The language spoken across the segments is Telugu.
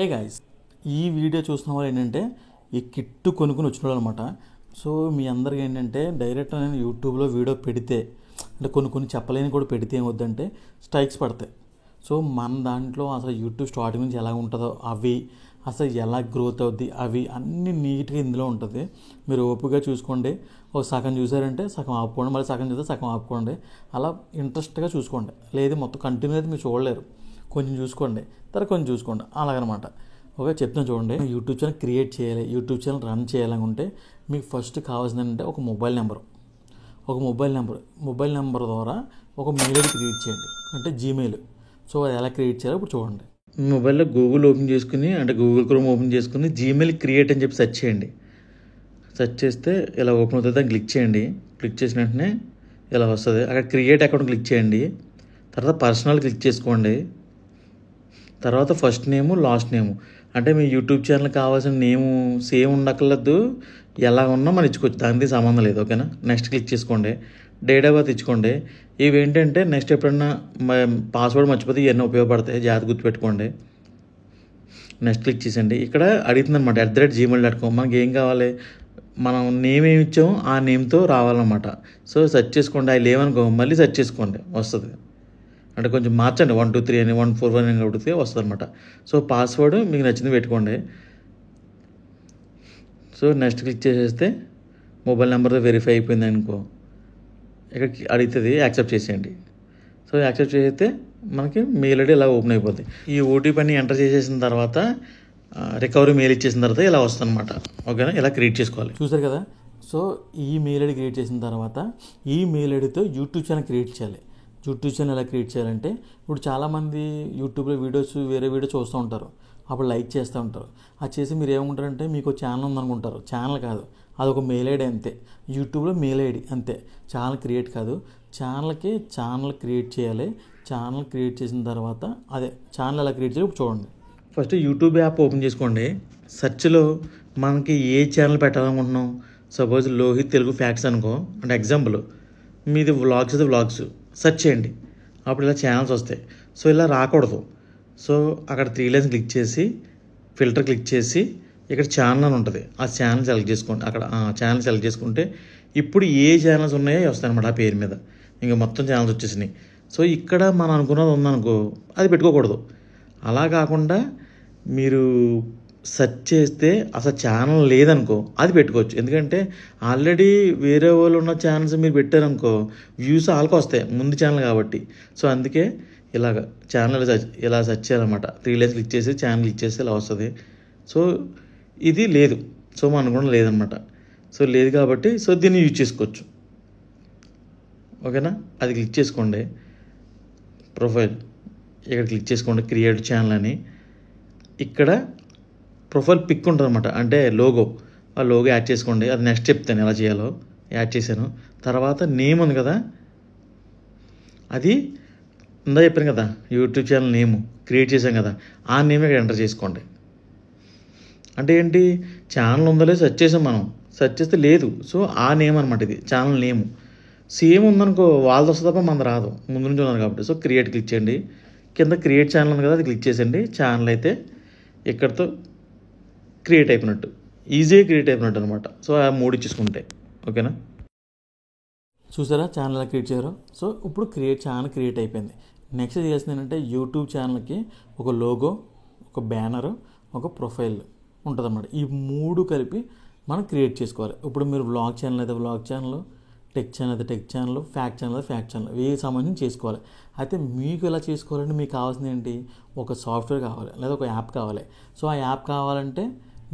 ఏ గాయస్, ఈ వీడియో చూస్తున్న వాళ్ళు ఏంటంటే ఈ కిట్టు కొనుక్కుని వచ్చిన వాళ్ళు అనమాట. సో మీ అందరికీ ఏంటంటే డైరెక్ట్ నేను యూట్యూబ్లో వీడియో పెడితే అంటే కొన్ని చెప్పలేని కూడా పెడితే ఏమవుద్దంటే స్ట్రైక్స్ పడతాయి. సో మన దాంట్లో అసలు యూట్యూబ్ స్టార్టింగ్ నుంచి ఎలా ఉంటుందో అవి, అసలు ఎలా గ్రోత్ అవుద్ది అవి అన్నీ నీట్గా ఇందులో ఉంటుంది. మీరు ఓపికగా చూసుకోండి. ఒక సగం చూసారంటే సగం ఆపుకోండి, మళ్ళీ సగం చూస్తే సగం ఆపుకోండి. అలా ఇంట్రెస్ట్గా చూసుకోండి. లేదు మొత్తం కంటిన్యూ అయితే మీరు చూడలేరు. కొంచెం చూసుకోండి, తర్వాత కొంచెం చూసుకోండి, అలాగనమాట. ఓకే, చెప్తాను చూడండి. యూట్యూబ్ ఛానల్ క్రియేట్ చేయాలి, యూట్యూబ్ ఛానల్ రన్ చేయాలనుకుంటే మీకు ఫస్ట్ కావాల్సింది ఏంటంటే ఒక మొబైల్ నెంబర్ ద్వారా ఒక మెయిల్ ఐడి క్రియేట్ చేయండి, అంటే జీమెయిల్. సో అది ఎలా క్రియేట్ చేయాలో ఇప్పుడు చూడండి. మొబైల్లో గూగుల్ ఓపెన్ చేసుకుని, అంటే గూగుల్ క్రోమ్ ఓపెన్ చేసుకుని జీమెయిల్ క్రియేట్ అని చెప్పి సెర్చ్ చేయండి. సెర్చ్ చేస్తే ఇలా ఓపెన్ అవుతుంది, దాన్ని క్లిక్ చేయండి. క్లిక్ చేసిన వెంటనే ఇలా వస్తుంది. అక్కడ క్రియేట్ అకౌంట్ క్లిక్ చేయండి. తర్వాత పర్సనల్ క్లిక్ చేసుకోండి. తర్వాత ఫస్ట్ నేము లాస్ట్ నేము, అంటే మీ యూట్యూబ్ ఛానల్ కావాల్సిన నేము సేమ్ ఉండక్కర్లేదు, ఎలా ఉన్నా మనం ఇచ్చుకోవచ్చు, దానికి సంబంధం లేదు. ఓకేనా. నెక్స్ట్ క్లిక్ చేసుకోండి. డేట్ ఆఫ్ బర్త్ ఇచ్చుకోండి. ఇవి ఏంటంటే నెక్స్ట్ ఎప్పుడన్నా పాస్వర్డ్ మర్చిపోతే ఇవన్నీ ఉపయోగపడతాయి, జాగ్రత్త గుర్తుపెట్టుకోండి. నెక్స్ట్ క్లిక్ చేసండి. ఇక్కడ అడుగుతుంది అనమాట @gmail.com. మనకి ఏం కావాలి, మనం నేమ్ ఏమి ఇచ్చామో ఆ నేమ్తో రావాలన్నమాట. సో సెర్చ్ చేసుకోండి. అవి లేవనుకో మళ్ళీ సెర్చ్ చేసుకోండి, వస్తుంది. అంటే కొంచెం మార్చండి, 1 2 3 అని 1 4 1 అని కొడితే వస్తుంది అనమాట. సో పాస్వర్డ్ మీకు నచ్చింది పెట్టుకోండి. సో నెక్స్ట్ క్లిక్ చేసేస్తే మొబైల్ నెంబర్తో వెరిఫై అయిపోయింది అనుకో, ఇక్కడ అడుగుతుంది, యాక్సెప్ట్ చేసేయండి. సో యాక్సెప్ట్ చేస్తే మనకి మెయిల్ ఐడి ఇలా ఓపెన్ అయిపోద్ది. ఈ ఓటీపీని ఎంటర్ చేసేసిన తర్వాత రికవరీ మెయిల్ ఇచ్చేసిన తర్వాత ఇలా వస్తుంది అనమాట. ఓకేనా, ఇలా క్రియేట్ చేసుకోవాలి. చూసారు కదా. సో ఈ మెయిల్ ఐడి క్రియేట్ చేసిన తర్వాత ఈ మెయిల్ ఐడితో యూట్యూబ్ ఛానల్ క్రియేట్ చేయాలి. యూట్యూబ్ ఛానల్ ఎలా క్రియేట్ చేయాలంటే, ఇప్పుడు చాలామంది యూట్యూబ్లో వేరే వీడియో చూస్తూ ఉంటారు, అప్పుడు లైక్ చేస్తూ ఉంటారు. అది చేసి మీరు ఏమంటారంటే మీకు ఛానల్ ఉందనుకుంటారు. ఛానల్ కాదు, అదొక మెయిల్ ఐడి అంతే. యూట్యూబ్లో మెయిల్ ఐడి అంతే, ఛానల్ క్రియేట్ కాదు. ఛానల్ క్రియేట్ చేయాలి. ఛానల్ క్రియేట్ చేసిన తర్వాత అదే ఛానల్ ఎలా క్రియేట్ చేయాలి ఇప్పుడు చూడండి. ఫస్ట్ యూట్యూబ్ యాప్ ఓపెన్ చేసుకోండి. సెర్చ్లో మనకి ఏ ఛానల్ పెట్టాలనుకుంటున్నాం, సపోజ్ లోహిత్ తెలుగు ఫ్యాక్ట్స్ అనుకో, అంటే ఎగ్జాంపుల్. మీది వ్లాగ్స్ అయితే వ్లాగ్స్ సెర్చ్ చేయండి, అప్పుడు ఇలా ఛానల్స్ వస్తాయి. సో ఇలా రాకూడదు. సో అక్కడ 3 లైన్స్ క్లిక్ చేసి ఫిల్టర్ క్లిక్ చేసి ఇక్కడ ఛానల్ అని ఉంటుంది, ఆ ఛానల్ సెలెక్ట్ చేసుకోండి. అక్కడ ఛానల్ సెలెక్ట్ చేసుకుంటే ఇప్పుడు ఏ ఛానల్స్ ఉన్నాయో వస్తాయి అనమాట ఆ పేరు మీద. ఇంకా మొత్తం ఛానల్స్ వచ్చేసినాయి. సో ఇక్కడ మనం అనుకున్నది ఉందనుకో అది పెట్టుకోకూడదు. అలా కాకుండా మీరు సెర్చ్ చేస్తే అసలు ఛానల్ లేదనుకో అది పెట్టుకోవచ్చు. ఎందుకంటే ఆల్రెడీ వేరే వాళ్ళు ఉన్న ఛానల్స్ మీరు పెట్టారనుకో వ్యూస్ వాళ్ళకి వస్తాయి, ముందు ఛానల్ కాబట్టి. సో అందుకే ఇలాగ ఛానల్ ఇలా సెర్చ్ చేయాలన్నమాట. 3 లైన్స్ క్లిక్ చేసి ఛానల్ క్లిక్ చేస్తే ఇలా వస్తుంది. సో ఇది లేదు, సో మనం అనుకున్న లేదనమాట. సో లేదు కాబట్టి సో దీన్ని యూజ్ చేసుకోవచ్చు. ఓకేనా, అది క్లిక్ చేసుకోండి. ప్రొఫైల్ ఇక్కడ క్లిక్ చేసుకోండి, క్రియేట్ ఛానల్ అని. ఇక్కడ ప్రొఫైల్ పిక్ ఉంటుంది అనమాట, అంటే లోగో. ఆ లోగో యాడ్ చేసుకోండి. అది నెక్స్ట్ చెప్తాను ఎలా చేయాలో. యాడ్ చేశాను. తర్వాత నేమ్ ఉంది కదా, అది ఇందా చెప్పాను కదా యూట్యూబ్ ఛానల్ నేమ్ క్రియేట్ చేశాం కదా, ఆ నేమ్ ఇక్కడ ఎంటర్ చేసుకోండి. అంటే ఏంటి, ఛానల్ ఉందో లేదు సెర్చ్ చేసాం మనం, సెర్చ్ చేస్తే లేదు. సో ఆ నేమ్ అనమాట, ఇది ఛానల్ నేమ్. సేమ్ ఉందనుకో వాళ్ళది వస్తుంది తప్ప మనది రాదు, ముందు నుంచి ఉన్నారు కాబట్టి. సో క్రియేట్ క్లిక్ చేయండి. కింద క్రియేట్ ఛానల్ ఉంది కదా, అది క్లిక్ చేసేయండి. ఛానల్ అయితే ఇక్కడతో క్రియేట్ అయిపోయినట్టు, ఈజీగా క్రియేట్ అయిపోయినట్టు అనమాట. సో ఆ 3 ఇచ్చేసుకుంటే ఓకేనా. చూసారా ఛానల్ ఎలా క్రియేట్ చేయారో. సో ఇప్పుడు ఛానల్ క్రియేట్ అయిపోయింది. నెక్స్ట్ చేసింది ఏంటంటే యూట్యూబ్ ఛానల్కి ఒక లోగో, ఒక బ్యానరు, ఒక ప్రొఫైల్ ఉంటుంది అన్నమాట. ఈ 3 కలిపి మనం క్రియేట్ చేసుకోవాలి. ఇప్పుడు మీరు వ్లాగ్ ఛానల్ అయితే వ్లాగ్ ఛానల్, టెక్ ఛానల్ అయితే టెక్ ఛానల్, ఫ్యాక్ట్ ఛానల్ అయితే ఫ్యాక్ట్ ఛానల్, వీటికి సంబంధించి చేసుకోవాలి. అయితే మీకు ఎలా చేసుకోవాలంటే మీకు కావాల్సింది ఏంటి, ఒక సాఫ్ట్వేర్ కావాలి లేదా ఒక యాప్ కావాలి. సో ఆ యాప్ కావాలంటే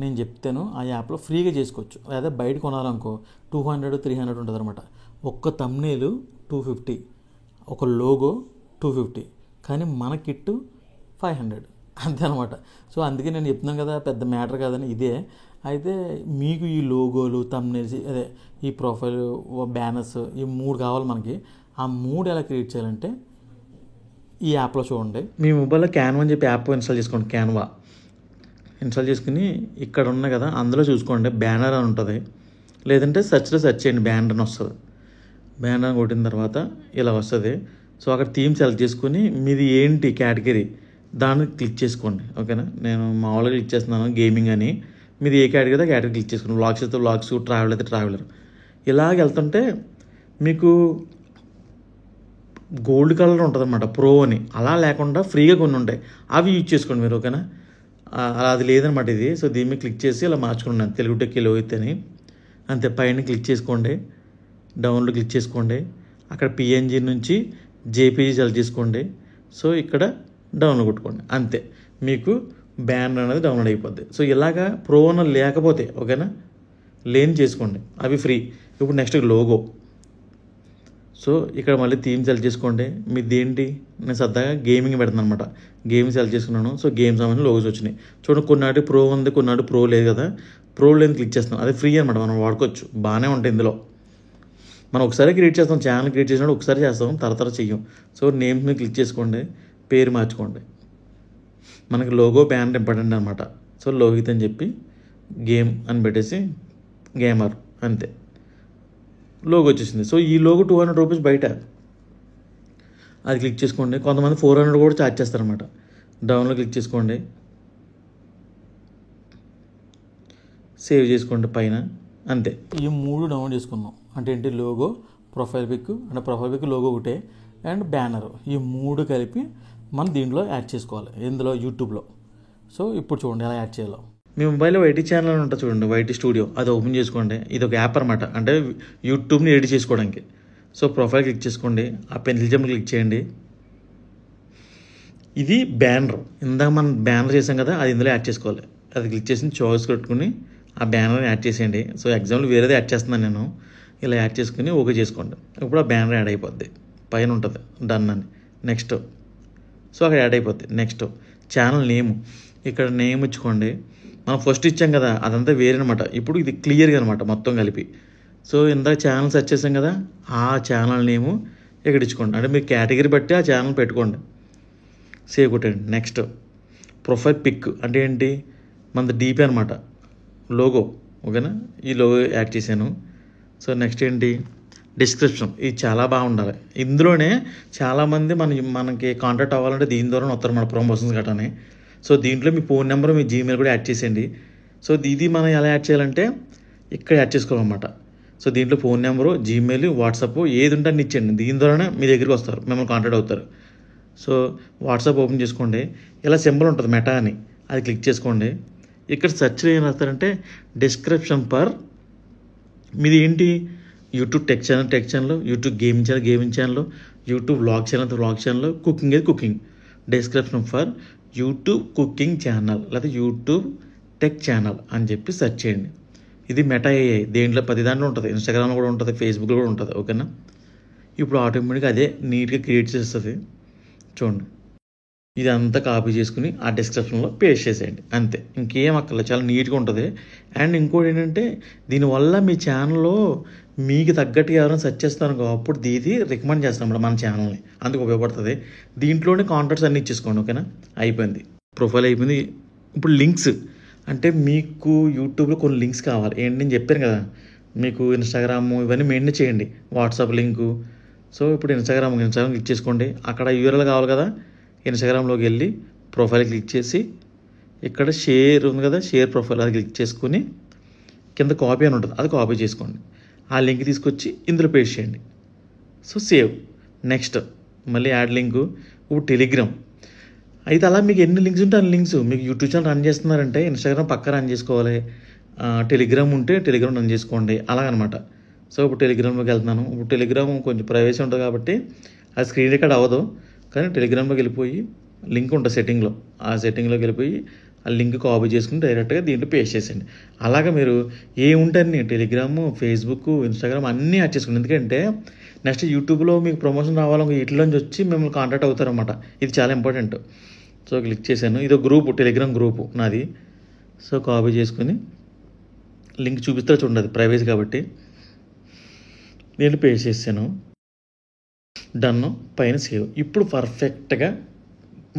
నేను చెప్తాను, ఆ యాప్లో ఫ్రీగా చేసుకోవచ్చు. లేదా బయట కొనాలనుకో 200 300 ఉంటుంది అనమాట. ఒక్క థంబ్నెయిల్ 250, ఒక లోగో 250, కానీ మన కిట్టు 500 అంతే అనమాట. సో అందుకే నేను చెప్తున్నాను కదా, పెద్ద మ్యాటర్ కాదని ఇదే. అయితే మీకు ఈ లోగోలు, థంబ్నెయిల్స్, అదే ఈ ప్రొఫైల్, బ్యానర్స్, ఈ 3 కావాలి మనకి. ఆ 3 ఎలా క్రియేట్ చేయాలంటే ఈ యాప్లో చూడండి. మీ మొబైల్లో క్యాన్వా అని చెప్పి యాప్ ఇన్స్టాల్ చేసుకోండి. క్యాన్వా ఇన్స్టాల్ చేసుకుని ఇక్కడ ఉన్నాయి కదా అందులో చూసుకోండి, బ్యానర్ అని ఉంటుంది. లేదంటే సెర్చ్లో సెర్చ్ చేయండి, బ్యానర్ అని వస్తుంది. బ్యానర్ అని కొట్టిన తర్వాత ఇలా వస్తుంది. సో అక్కడ థీమ్ సెలెక్ట్ చేసుకుని మీది ఏంటి కేటగిరీ, దాన్ని క్లిక్ చేసుకోండి. ఓకేనా, నేను మామూలుగా క్లిక్ చేస్తున్నాను గేమింగ్ అని. మీది ఏ కేటగిరీ అయితే కేటగిరీ క్లిక్ చేసుకోండి. వ్లాగ్స్ అయితే వ్లాగ్స్, ట్రావెల్ అయితే ట్రావెలర్. ఇలాగ వెళ్తుంటే మీకు గోల్డ్ కలర్ ఉంటుంది అనమాట, ప్రో అని. అలా లేకుండా ఫ్రీగా కొన్ని ఉంటాయి, అవి యూజ్ చేసుకోండి మీరు. ఓకేనా, అలా అది లేదనమాట ఇది. సో దీని మీద క్లిక్ చేసి ఇలా మార్చుకున్నాను, తెలుగు టెక్ లోహిత్ అని. అంతే, పైన క్లిక్ చేసుకోండి, డౌన్లో క్లిక్ చేసుకోండి. అక్కడ పిఎన్జీ నుంచి జేపీజీ సెలెక్ట్ చేసుకోండి. సో ఇక్కడ డౌన్లోడ్ కొట్టుకోండి. అంతే, మీకు బ్యానర్ అనేది డౌన్లోడ్ అయిపోద్ది. సో ఇలాగా ప్రోన లేకపోతే, ఓకేనా, లేని చేసుకోండి, అవి ఫ్రీ. ఇప్పుడు నెక్స్ట్ లోగో. సో ఇక్కడ మళ్ళీ థీమ్ సెలెక్ట్ చేసుకోండి. మీది ఏంటి, నేను సరదాగా గేమింగ్ పెడుతున్నాను అనమాట. గేమ్ సెలెక్ట్ చేసుకున్నాను. సో గేమ్ సంబంధించిన లోగోస్ వచ్చినాయి. చూడండి, కొన్నాటి ప్రో ఉంది, కొన్నాటి ప్రో లేదు కదా. ప్రో లేని క్లిక్ చేస్తాం, అది ఫ్రీ అనమాట, మనం వాడుకోవచ్చు, బాగానే ఉంటాయి ఇందులో. మనం ఒకసారి క్రియేట్ చేస్తాం, ఛానల్ క్రియేట్ చేసినప్పుడు ఒకసారి చేస్తాం, తర్వాత చెయ్యం. సో నేమ్స్ మీద క్లిక్ చేసుకోండి, పేరు మార్చుకోండి. మనకి లోగో బ్యానర్ ఇంపార్టెంట్ అనమాట. సో లోహిత్ అని చెప్పి గేమ్ అని పెట్టేసి గేమర్, అంతే, లోగో వచ్చేసింది. సో ఈ లోగో 200 రూపీస్ బయట, అది క్లిక్ చేసుకోండి. కొంతమంది 400 కూడా ఛార్జ్ చేస్తారనమాట. డౌన్లో క్లిక్ చేసుకోండి, సేవ్ చేసుకోండి పైన, అంతే. ఈ 3 డౌన్లోడ్ చేసుకుందాం. అంటే ఏంటి, లోగో, ప్రొఫైల్ పిక్, అంటే ప్రొఫైల్ పిక్ లోగో ఒకటే, అండ్ బ్యానర్, ఈ 3 కలిపి మనం దీంట్లో యాడ్ చేసుకోవాలి, ఇందులో యూట్యూబ్లో. సో ఇప్పుడు చూడండి ఎలా యాడ్ చేయాలో. మీ మొబైల్లో వైటీ ఛానల్ ఉంటుంది చూడండి, వైటీ స్టూడియో, అది ఓపెన్ చేసుకోండి. ఇది ఒక యాప్ అనమాట, అంటే యూట్యూబ్ని ఎడిట్ చేసుకోవడానికి. సో ప్రొఫైల్ క్లిక్ చేసుకోండి, ఆ పెన్సిల్ జంప్ క్లిక్ చేయండి. ఇది బ్యానర్, ఇందాక మనం బ్యానర్ చేసాం కదా, అది ఇందులో యాడ్ చేసుకోవాలి. అది క్లిక్ చేసి చాయిస్ పెట్టుకుని ఆ బ్యానర్ని యాడ్ చేసేయండి. సో ఎగ్జాంపుల్ వేరేది యాడ్ చేస్తున్నాను నేను, ఇలా యాడ్ చేసుకుని ఓకే చేసుకోండి. ఇప్పుడు ఆ బ్యానర్ యాడ్ అయిపోద్ది, పైన ఉంటుంది డన్ అని. నెక్స్ట్, సో అక్కడ యాడ్ అయిపోద్ది. నెక్స్ట్ ఛానల్ నేమ్, ఇక్కడ నేమ్ ఇచ్చుకోండి. మనం ఫస్ట్ ఇచ్చాం కదా, అదంతా వేరే అనమాట. ఇప్పుడు ఇది క్లియర్గా అనమాట మొత్తం కలిపి. సో ఇందాక ఛానల్ సెర్చ్ చేసాం కదా, ఆ ఛానల్ నేము ఇక్కడ ఇచ్చుకోండి. అంటే మీరు కేటగిరీ బట్టి ఆ ఛానల్ పెట్టుకోండి, సేవ్ కొట్టండి. నెక్స్ట్ ప్రొఫైల్ పిక్, అంటే ఏంటి, మనది డీపీ అనమాట, లోగో. ఓకేనా, ఈ లోగో యాడ్ చేశాను. సో నెక్స్ట్ ఏంటి, డిస్క్రిప్షన్, ఇది చాలా బాగుండాలి. ఇందులోనే చాలామంది మనకి కాంటాక్ట్ అవ్వాలంటే దీని ద్వారా వస్తారు మన ప్రమోషన్స్ గట్రాని. సో దీంట్లో మీ ఫోన్ నెంబర్, మీ జీమెయిల్ కూడా యాడ్ చేసేయండి. సో ఇది మనం ఎలా యాడ్ చేయాలంటే ఇక్కడ యాడ్ చేసుకోవాలన్నమాట. సో దీంట్లో ఫోన్ నెంబరు, జీమెయిల్, వాట్సాప్ ఏది ఉంటే అన్ని ఇచ్చేయండి. దీని ద్వారానే మీ దగ్గరికి వస్తారు, మిమ్మల్ని కాంటాక్ట్ అవుతారు. సో వాట్సాప్ ఓపెన్ చేసుకోండి, ఇలా సింబల్ ఉంటుంది మెటా అని, అది క్లిక్ చేసుకోండి. ఇక్కడ సెర్చ్లో ఏం రాస్తారంటే డిస్క్రిప్షన్ పర్, మీది ఏంటి, YouTube tech channel, YouTube gaming channel, YouTube vlog channel, cooking అయితే cooking. Description for YouTube cooking channel లేదా యూట్యూబ్ టెక్ ఛానల్ అని చెప్పి సెర్చ్ చేయండి. ఇది మెటా ఏఐ, దేంట్లో 10 దాంట్లో ఉంటుంది, ఇన్స్టాగ్రామ్లో కూడా ఉంటుంది, ఫేస్బుక్లో కూడా ఉంటుంది. ఓకేనా, ఇప్పుడు ఆటోమేటిక్గా అదే నీట్గా క్రియేట్ చేస్తుంది. చూడండి, ఇదంతా కాపీ చేసుకుని ఆ డిస్క్రిప్షన్లో పేస్ట్ చేసేయండి, అంతే, ఇంకేం అక్కర్లేదు, చాలా నీట్గా ఉంటుంది. అండ్ ఇంకోటి ఏంటంటే, దీనివల్ల మీ ఛానల్లో మీకు తగ్గట్టుగా ఎవరైనా సెర్చ్ చేస్తారనుకో, అప్పుడు ఇది రికమెండ్ చేస్తాం అన్నమాట మన ఛానల్ని, అందుకు ఉపయోగపడుతుంది. దీంట్లోనే కాంటాక్ట్స్ అన్నీ ఇచ్చేసుకోండి. ఓకేనా, అయిపోయింది, ప్రొఫైల్ అయిపోయింది. ఇప్పుడు లింక్స్, అంటే మీకు యూట్యూబ్లో కొన్ని లింక్స్ కావాలి. ఏంటి, నేను చెప్పాను కదా మీకు ఇన్స్టాగ్రామ్ ఇవన్నీ మెయింటైన్ చేయండి, వాట్సాప్ లింకు. సో ఇప్పుడు ఇన్స్టాగ్రామ్ క్లిక్ చేసుకోండి, అక్కడ యూఆర్ఎల్ కావాలి కదా. ఇన్స్టాగ్రామ్లోకి వెళ్ళి ప్రొఫైల్ క్లిక్ చేసి ఇక్కడ షేర్ ఉంది కదా, షేర్ ప్రొఫైల్, అది క్లిక్ చేసుకుని కింద కాపీ అని ఉంటుంది, అది కాపీ చేసుకోండి. ఆ లింక్ తీసుకొచ్చి ఇందులో పేస్ట్ చేయండి. So save. నెక్స్ట్ మళ్ళీ యాడ్ లింకు. ఇప్పుడు టెలిగ్రామ్, అయితే అలా మీకు ఎన్ని లింక్స్ ఉంటే అన్ని లింక్స్. మీకు యూట్యూబ్ ఛానల్ రన్ చేస్తున్నారంటే ఇన్స్టాగ్రామ్ పక్క రన్ చేసుకోవాలి, టెలిగ్రామ్ ఉంటే టెలిగ్రామ్ రన్ చేసుకోండి, అలాగనమాట. సో ఇప్పుడు టెలిగ్రామ్లోకి వెళ్తున్నాను. ఇప్పుడు టెలిగ్రామ్ కొంచెం ప్రైవసీ ఉంటుంది కాబట్టి అది స్క్రీన్ రికార్డ్ అవ్వదు, కానీ టెలిగ్రామ్లోకి వెళ్ళిపోయి లింక్ ఉంటుంది సెట్టింగ్లో, ఆ సెట్టింగ్లోకి వెళ్ళిపోయి ఆ లింక్ కాపీ చేసుకుని డైరెక్ట్గా దీంట్లో పేస్ట్ చేసేయండి. అలాగా మీరు ఏముంటే అన్ని టెలిగ్రాము, ఫేస్బుక్, ఇన్స్టాగ్రామ్ అన్నీ యాడ్ చేసుకోండి. ఎందుకంటే నెక్స్ట్ యూట్యూబ్లో మీకు ప్రమోషన్ రావాలని వీటిలోంచి వచ్చి మిమ్మల్ని కాంటాక్ట్ అవుతారన్నమాట. ఇది చాలా ఇంపార్టెంట్. సో క్లిక్ చేశాను, ఇది ఒక గ్రూపు, టెలిగ్రామ్ గ్రూపు నాది. సో కాపీ చేసుకుని లింక్ చూపిస్తే చూడండి, అది ప్రైవసీ కాబట్టి నేను పేస్ట్ చేశాను. డన్, పైన సేవ్. ఇప్పుడు పర్ఫెక్ట్గా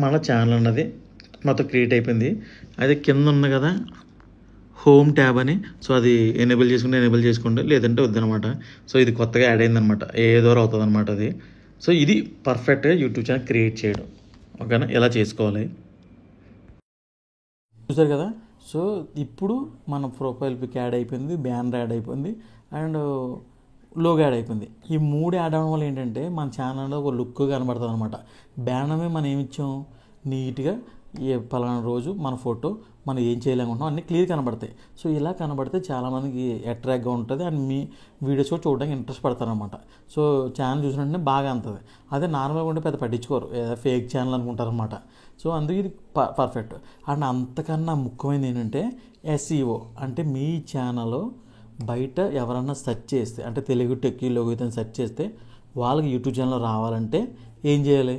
మన ఛానల్ అన్నది మొత్తం క్రియేట్ అయిపోయింది. అది కింద ఉంది కదా హోమ్ ట్యాబ్ అని, సో అది ఎనేబుల్ చేసుకోండి, లేదంటే వద్దనమాట. సో ఇది కొత్తగా యాడ్ అయిందనమాట, ఏదో అవుతుంది అనమాట అది. సో ఇది పర్ఫెక్ట్గా యూట్యూబ్ ఛానల్ క్రియేట్ చేయడం. ఓకేనా, ఎలా చేసుకోవాలి. చూసారు కదా. సో ఇప్పుడు మన ప్రొఫైల్ పిక్ యాడ్ అయిపోయింది, బ్యానర్ యాడ్ అయిపోయింది, అండ్ లోగో యాడ్ అయిపోయింది. ఈ 3 యాడ్ అవ్వడం వల్ల ఏంటంటే మన ఛానల్లో ఒక లుక్ కనబడుతుంది అనమాట. బ్యానర్ మనం ఏమి ఇచ్చాం, నీట్గా ఏ పలానా రోజు మన ఫోటో మనం ఏం చేయాలనుకుంటున్నాం అన్నీ క్లియర్ కనబడతాయి. సో ఇలా కనబడితే చాలామందికి అట్రాక్ట్గా ఉంటుంది, అండ్ మీ వీడియోస్ కూడా చూడడానికి ఇంట్రెస్ట్ పడతారనమాట. సో ఛానల్ చూసినట్టే బాగా అంతుంది. అదే నార్మల్గా ఉంటే పెద్ద పట్టించుకోరు, ఫేక్ ఛానల్ అనుకుంటారనమాట. సో అందుకే ఇది పర్ఫెక్ట్. అండ్ అంతకన్నా ముఖ్యమైనది ఏంటంటే ఎస్ఈఓ, అంటే మీ ఛానల్ బయట ఎవరన్నా సెర్చ్ చేస్తే, అంటే తెలుగు టెక్కీ లోగో సెర్చ్ చేస్తే వాళ్ళకి యూట్యూబ్ ఛానల్ రావాలంటే ఏం చేయాలి,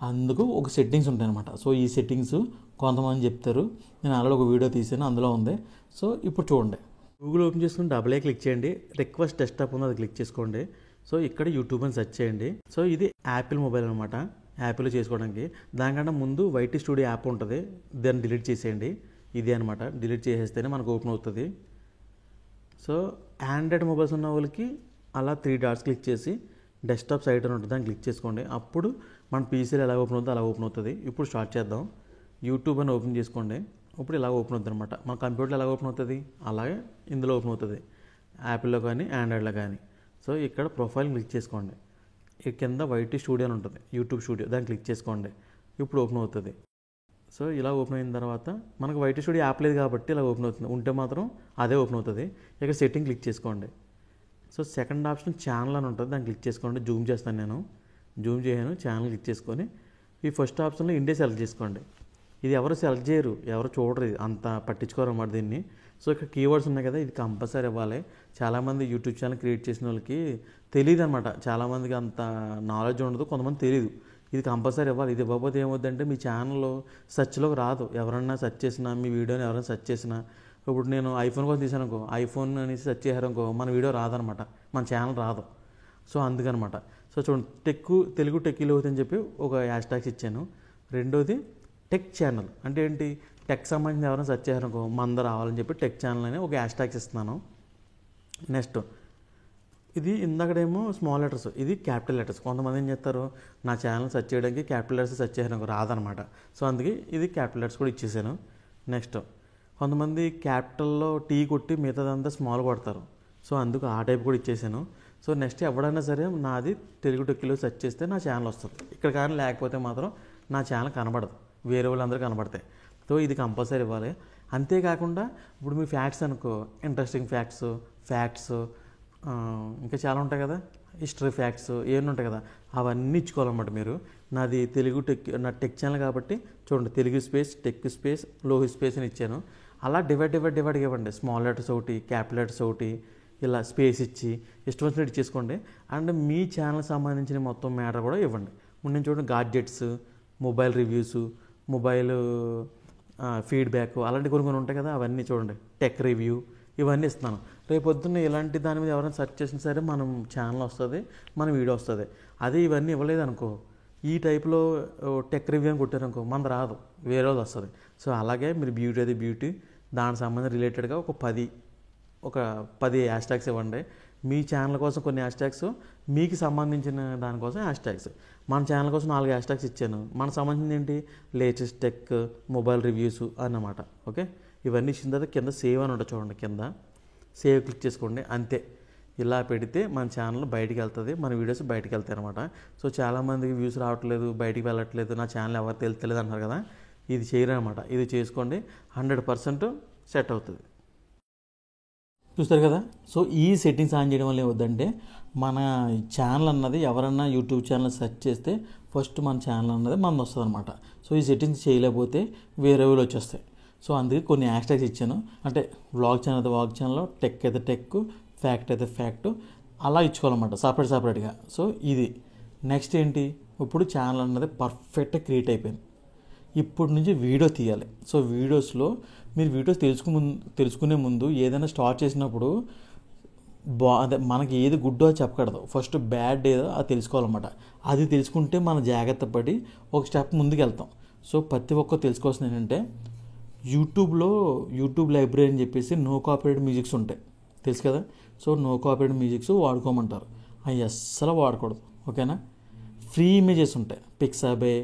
అందుకు ఒక సెట్టింగ్స్ ఉంటాయి అనమాట. సో ఈ సెట్టింగ్స్ కొంతమంది చెప్తారు, నేను ఆల్రెడీ ఒక వీడియో తీసాను, అందులో ఉంది. సో ఇప్పుడు చూడండి, గూగుల్ ఓపెన్ చేసుకుని డబుల్ క్లిక్ చేయండి, రిక్వెస్ట్ డెస్క్టాప్ ఉంది అది క్లిక్ చేసుకోండి. సో ఇక్కడ యూట్యూబ్ అని సెర్చ్ చేయండి. సో ఇది యాపిల్ మొబైల్ అనమాట, యాపిల్ చేసుకోవడానికి. దానికంటే ముందు వైటీ స్టూడియో యాప్ ఉంటుంది, దాన్ని డిలీట్ చేసేయండి. ఇది అనమాట, డిలీట్ చేసేస్తేనే మనకు ఓపెన్ అవుతుంది. సో ఆండ్రాయిడ్ మొబైల్స్ ఉన్న వాళ్ళకి అలా 3 డాట్స్ క్లిక్ చేసి డెస్క్టాప్ సైట్ అని ఉంటుంది, దాన్ని క్లిక్ చేసుకోండి. అప్పుడు మన పీసీలో ఎలా ఓపెన్ అవుతుందో అలా ఓపెన్ అవుతుంది. ఇప్పుడు స్టార్ట్ చేద్దాం. యూట్యూబ్ అని ఓపెన్ చేసుకోండి. ఇప్పుడు ఇలా ఓపెన్ అవుతుంది అనమాట. మన కంప్యూటర్లో ఎలా ఓపెన్ అవుతుంది అలాగే ఇందులో ఓపెన్ అవుతుంది, యాపిల్లో కానీ ఆండ్రాయిడ్లో కానీ. సో ఇక్కడ ప్రొఫైల్ క్లిక్ చేసుకోండి. ఈ కింద వైటీ స్టూడియో అని ఉంటుంది, యూట్యూబ్ స్టూడియో, దాన్ని క్లిక్ చేసుకోండి. ఇప్పుడు ఓపెన్ అవుతుంది. సో ఇలా ఓపెన్ అయిన తర్వాత మనకు వైటీ స్టూడియో యాప్ లేదు కాబట్టి ఇలా ఓపెన్ అవుతుంది, ఉంటే మాత్రం అదే ఓపెన్ అవుతుంది. ఇక్కడ సెట్టింగ్ క్లిక్ చేసుకోండి. సో సెకండ్ ఆప్షన్ ఛానల్ అని ఉంటుంది, దాన్ని క్లిక్ చేసుకోండి. జూమ్ చేస్తాను, నేను జూమ్ చేయను, ఛానల్ క్లిక్ చేసుకొని ఈ ఫస్ట్ ఆప్షన్లో ఇండియా సెలెక్ట్ చేసుకోండి. ఇది ఎవరు సెలెక్ట్ చేయరు, ఎవరు చూడరు, ఇది అంత పట్టించుకోరు అన్నమాట దీన్ని. సో ఇక్కడ కీవర్డ్స్ ఉన్నాయి కదా, ఇది కంపల్సరీ ఇవ్వాలి. చాలామంది యూట్యూబ్ ఛానల్ క్రియేట్ చేసిన వాళ్ళకి తెలియదు అనమాట, చాలామందికి అంత నాలెడ్జ్ ఉండదు, కొంతమంది తెలియదు. ఇది కంపల్సరీ ఇవ్వాలి. ఇది ఇవ్వకపోతే ఏమవుతుందంటే మీ ఛానల్లో సెర్చ్లోకి రాదు. ఎవరన్నా సెర్చ్ చేసినా, మీ వీడియోని ఎవరైనా సెర్చ్ చేసినా, ఇప్పుడు నేను ఐఫోన్ కోసం తీసాను అనుకో, ఐఫోన్ అనేసి సెర్చ్ చేశారనుకో, మన వీడియో రాదనమాట, మన ఛానల్ రాదు. సో అందుకనమాట. సో చూడండి, తెలుగు టెక్కీలో అని చెప్పి ఒక హ్యాష్ ట్యాగ్స్ ఇచ్చాను. రెండోది టెక్ ఛానల్, అంటే ఏంటి, టెక్ సంబంధించిన ఎవరైనా సెర్చ్ చేశారనుకో మంద రావాలని చెప్పి టెక్ ఛానల్ అని ఒక హ్యాష్ ట్యాగ్స్ ఇస్తున్నాను. నెక్స్ట్ ఇది ఇందాకడేమో స్మాల్ లెటర్స్, ఇది క్యాపిటల్ లెటర్స్. కొంతమంది ఏం చేస్తారు, నా ఛానల్ సెర్చ్ చేయడానికి క్యాపిటల్ లెటర్స్ సెర్చ్ చేశారనుకో రాదనమాట. సో అందుకే ఇది క్యాపిటల్ లెటర్స్ కూడా ఇచ్చేసాను. నెక్స్ట్ కొంతమంది క్యాపిటల్లో టీ కొట్టి మిగతాదంతా స్మాల్ కొడతారు. సో అందుకు ఆ టైప్ కూడా ఇచ్చేసాను. సో నెక్స్ట్ ఎవడైనా సరే నాది తెలుగు టెక్కీలో సెర్చ్ చేస్తే నా ఛానల్ వస్తుంది. ఇక్కడ కానీ లేకపోతే మాత్రం నా ఛానల్ కనబడదు, వేరే వాళ్ళందరూ కనబడతాయి. సో ఇది కంపల్సరీ ఇవ్వాలి. అంతేకాకుండా ఇప్పుడు మీ ఫ్యాక్ట్స్ అనుకో, ఇంట్రెస్టింగ్ ఫ్యాక్ట్స్ ఇంకా చాలా ఉంటాయి కదా, హిస్టరీ ఫ్యాక్ట్స్ ఏమన్నా ఉంటాయి కదా, అవన్నీ ఇచ్చుకోవాలన్నమాట మీరు. నాది తెలుగు నా టెక్ ఛానల్ కాబట్టి చూడండి, Telugu space, tech space, Lohi space అని ఇచ్చాను. అలా డివైడ్ ఇవ్వండి. స్మాల్ లెటర్స్ ఒకటి, క్యాపిటల్ లెటర్స్ ఒకటి, ఇలా స్పేస్ ఇచ్చి ఇష్టం వచ్చినట్టు ఇచ్చేసుకోండి. అండ్ మీ ఛానల్ సంబంధించిన మొత్తం మ్యాటర్ కూడా ఇవ్వండి. ముందు నేను చూడండి, gadgets, mobile reviews, mobile feedback, అలాంటి కొన్ని ఉంటాయి కదా, అవన్నీ చూడండి, టెక్ రివ్యూ, ఇవన్నీ ఇస్తున్నాను. రేపు పొద్దున్న ఇలాంటి దాని మీద ఎవరైనా సెర్చ్ చేసినా సరే మనం ఛానల్ వస్తుంది, మన వీడియో వస్తుంది. అదే ఇవన్నీ ఇవ్వలేదు అనుకో, ఈ టైప్లో టెక్ రివ్యూ అని కొట్టారనుకో మన రాదు, వేరే రోజు వస్తుంది. సో అలాగే మీరు బ్యూటీ దానికి సంబంధించి రిలేటెడ్గా ఒక 10 హ్యాష్ ట్యాగ్స్ ఇవ్వండి. మీ ఛానల్ కోసం కొన్ని హ్యాష్ ట్యాగ్స్, మీకు సంబంధించిన దానికోసం హ్యాష్ ట్యాగ్స్. మన ఛానల్ కోసం 4 హ్యాష్ ట్యాగ్స్ ఇచ్చాను. మనకు సంబంధించింది ఏంటి, లేటెస్ట్ టెక్, మొబైల్ రివ్యూస్ అన్నమాట. ఓకే, ఇవన్నీ ఇచ్చిన తర్వాత కింద సేవ్ అని ఉంటుంది చూడండి, కింద సేవ్ క్లిక్ చేసుకోండి. అంతే, ఇలా పెడితే మన ఛానల్ బయటికి వెళ్తుంది, మన వీడియోస్ బయటికి వెళ్తాయి అనమాట. సో చాలామందికి వ్యూస్ రావట్లేదు, బయటికి వెళ్ళట్లేదు, నా ఛానల్ ఎవరు తెలియదు అంటారు కదా, ఇది చేయరు అనమాట. ఇది చేసుకోండి, 100% సెట్ అవుతుంది. చూస్తారు కదా. సో ఈ సెట్టింగ్స్ ఆన్ చేయడం వల్ల ఏమవుతుందంటే, మన ఛానల్ అన్నది ఎవరన్నా యూట్యూబ్ ఛానల్ సెర్చ్ చేస్తే ఫస్ట్ మన ఛానల్ అన్నది మనది వస్తుంది అనమాట. సో ఈ సెట్టింగ్స్ చేయలేకపోతే వేరే వాళ్ళు వచ్చేస్తాయి. సో అందుకే కొన్ని హ్యాష్ ట్యాగ్స్ ఇచ్చాను. అంటే వ్లాగ్ ఛానల్ అయితే వ్లాగ్ ఛానల్లో, టెక్ అయితే టెక్, ఫ్యాక్ట్ అయితే ఫ్యాక్ట్, అలా ఇచ్చుకోవాలన్నమాట సపరేట్గా. సో ఇది నెక్స్ట్ ఏంటి, ఇప్పుడు ఛానల్ అన్నది పర్ఫెక్ట్గా క్రియేట్ అయిపోయింది. ఇప్పుడు నుంచి వీడియో తీయాలి. సో వీడియోస్లో మీరు వీడియోస్ తెలుసుకునే ముందు ఏదైనా స్టార్ట్ చేసినప్పుడు అదే మనకి ఏది గుడ్డో చెప్పకూడదు, ఫస్ట్ బ్యాడ్ ఏదో అది తెలుసుకోవాలన్నమాట. అది తెలుసుకుంటే మనం జాగ్రత్త పడి ఒక స్టెప్ ముందుకు వెళ్తాం. సో ప్రతి ఒక్కరు తెలుసుకోవాల్సింది ఏంటంటే, యూట్యూబ్ లైబ్రరీ అని చెప్పేసి నో కాపీరైట్ మ్యూజిక్స్ ఉంటాయి, తెలుసు కదా. సో నో కాపీరైట్ మ్యూజిక్స్ వాడుకోమంటారు, అవి అస్సలు వాడకూడదు. ఓకేనా. ఫ్రీ ఇమేజెస్ ఉంటాయి, పిక్సాబే,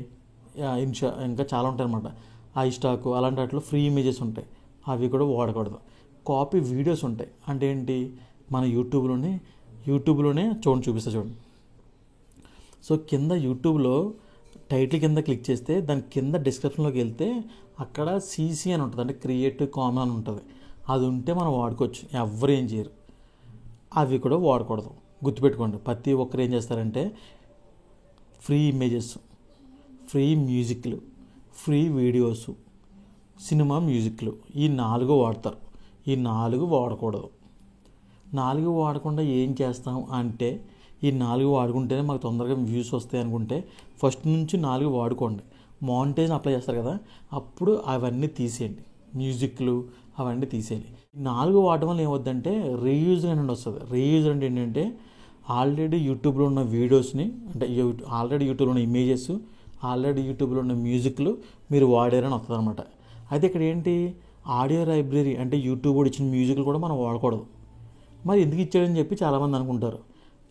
ఇంకా చాలా ఉంటాయి అన్నమాట. ఐస్టాక్ అలాంటి వాటిలో ఫ్రీ ఇమేజెస్ ఉంటాయి, అవి కూడా వాడకూడదు. కాపీ వీడియోస్ ఉంటాయి, అంటే ఏంటి, మన యూట్యూబ్లోనే చూపిస్తా చూడండి. సో కింద యూట్యూబ్లో టైటిల్ కింద క్లిక్ చేస్తే దాని కింద డిస్క్రిప్షన్లోకి వెళ్తే అక్కడ సీసీ అని ఉంటుంది, అంటే క్రియేటివ్ కామన్ అని ఉంటుంది. అది ఉంటే మనం వాడుకోవచ్చు, ఎవరు ఏం చేయరు. అవి కూడా వాడకూడదు, గుర్తుపెట్టుకోండి. ప్రతి ఒక్కరు ఏం చేస్తారంటే ఫ్రీ ఇమేజెస్, ఫ్రీ మ్యూజిక్లు, ఫ్రీ వీడియోస్, సినిమా మ్యూజిక్లు, ఈ 4 వాడతారు. ఈ 4 వాడకూడదు. 4 వాడకుండా ఏం చేస్తాం అంటే, ఈ 4 వాడుకుంటేనే మాకు తొందరగా వ్యూస్ వస్తాయి అనుకుంటే ఫస్ట్ నుంచి 4 వాడుకోండి. మానిటైజేషన్ అప్లై చేస్తారు కదా, అప్పుడు అవన్నీ తీసేయండి, మ్యూజిక్లు అవన్నీ తీసేయండి. 4 వాడడం వల్ల ఏమవుద్దంటే రీయూజ్ అనేది వస్తుంది. రీయూజ్ అంటే ఏంటంటే ఆల్రెడీ యూట్యూబ్లో ఉన్న వీడియోస్ని, అంటే ఆల్రెడీ యూట్యూబ్లో ఉన్న ఇమేజెస్, ఆల్రెడీ యూట్యూబ్లో ఉన్న మ్యూజిక్లు మీరు వాడారని వస్తుంది అనమాట. అయితే ఇక్కడ ఏంటి, ఆడియో లైబ్రరీ అంటే యూట్యూబ్ కూడా ఇచ్చిన మ్యూజిక్లు కూడా మనం వాడకూడదు. మరి ఎందుకు ఇచ్చాడని చెప్పి చాలామంది అనుకుంటారు.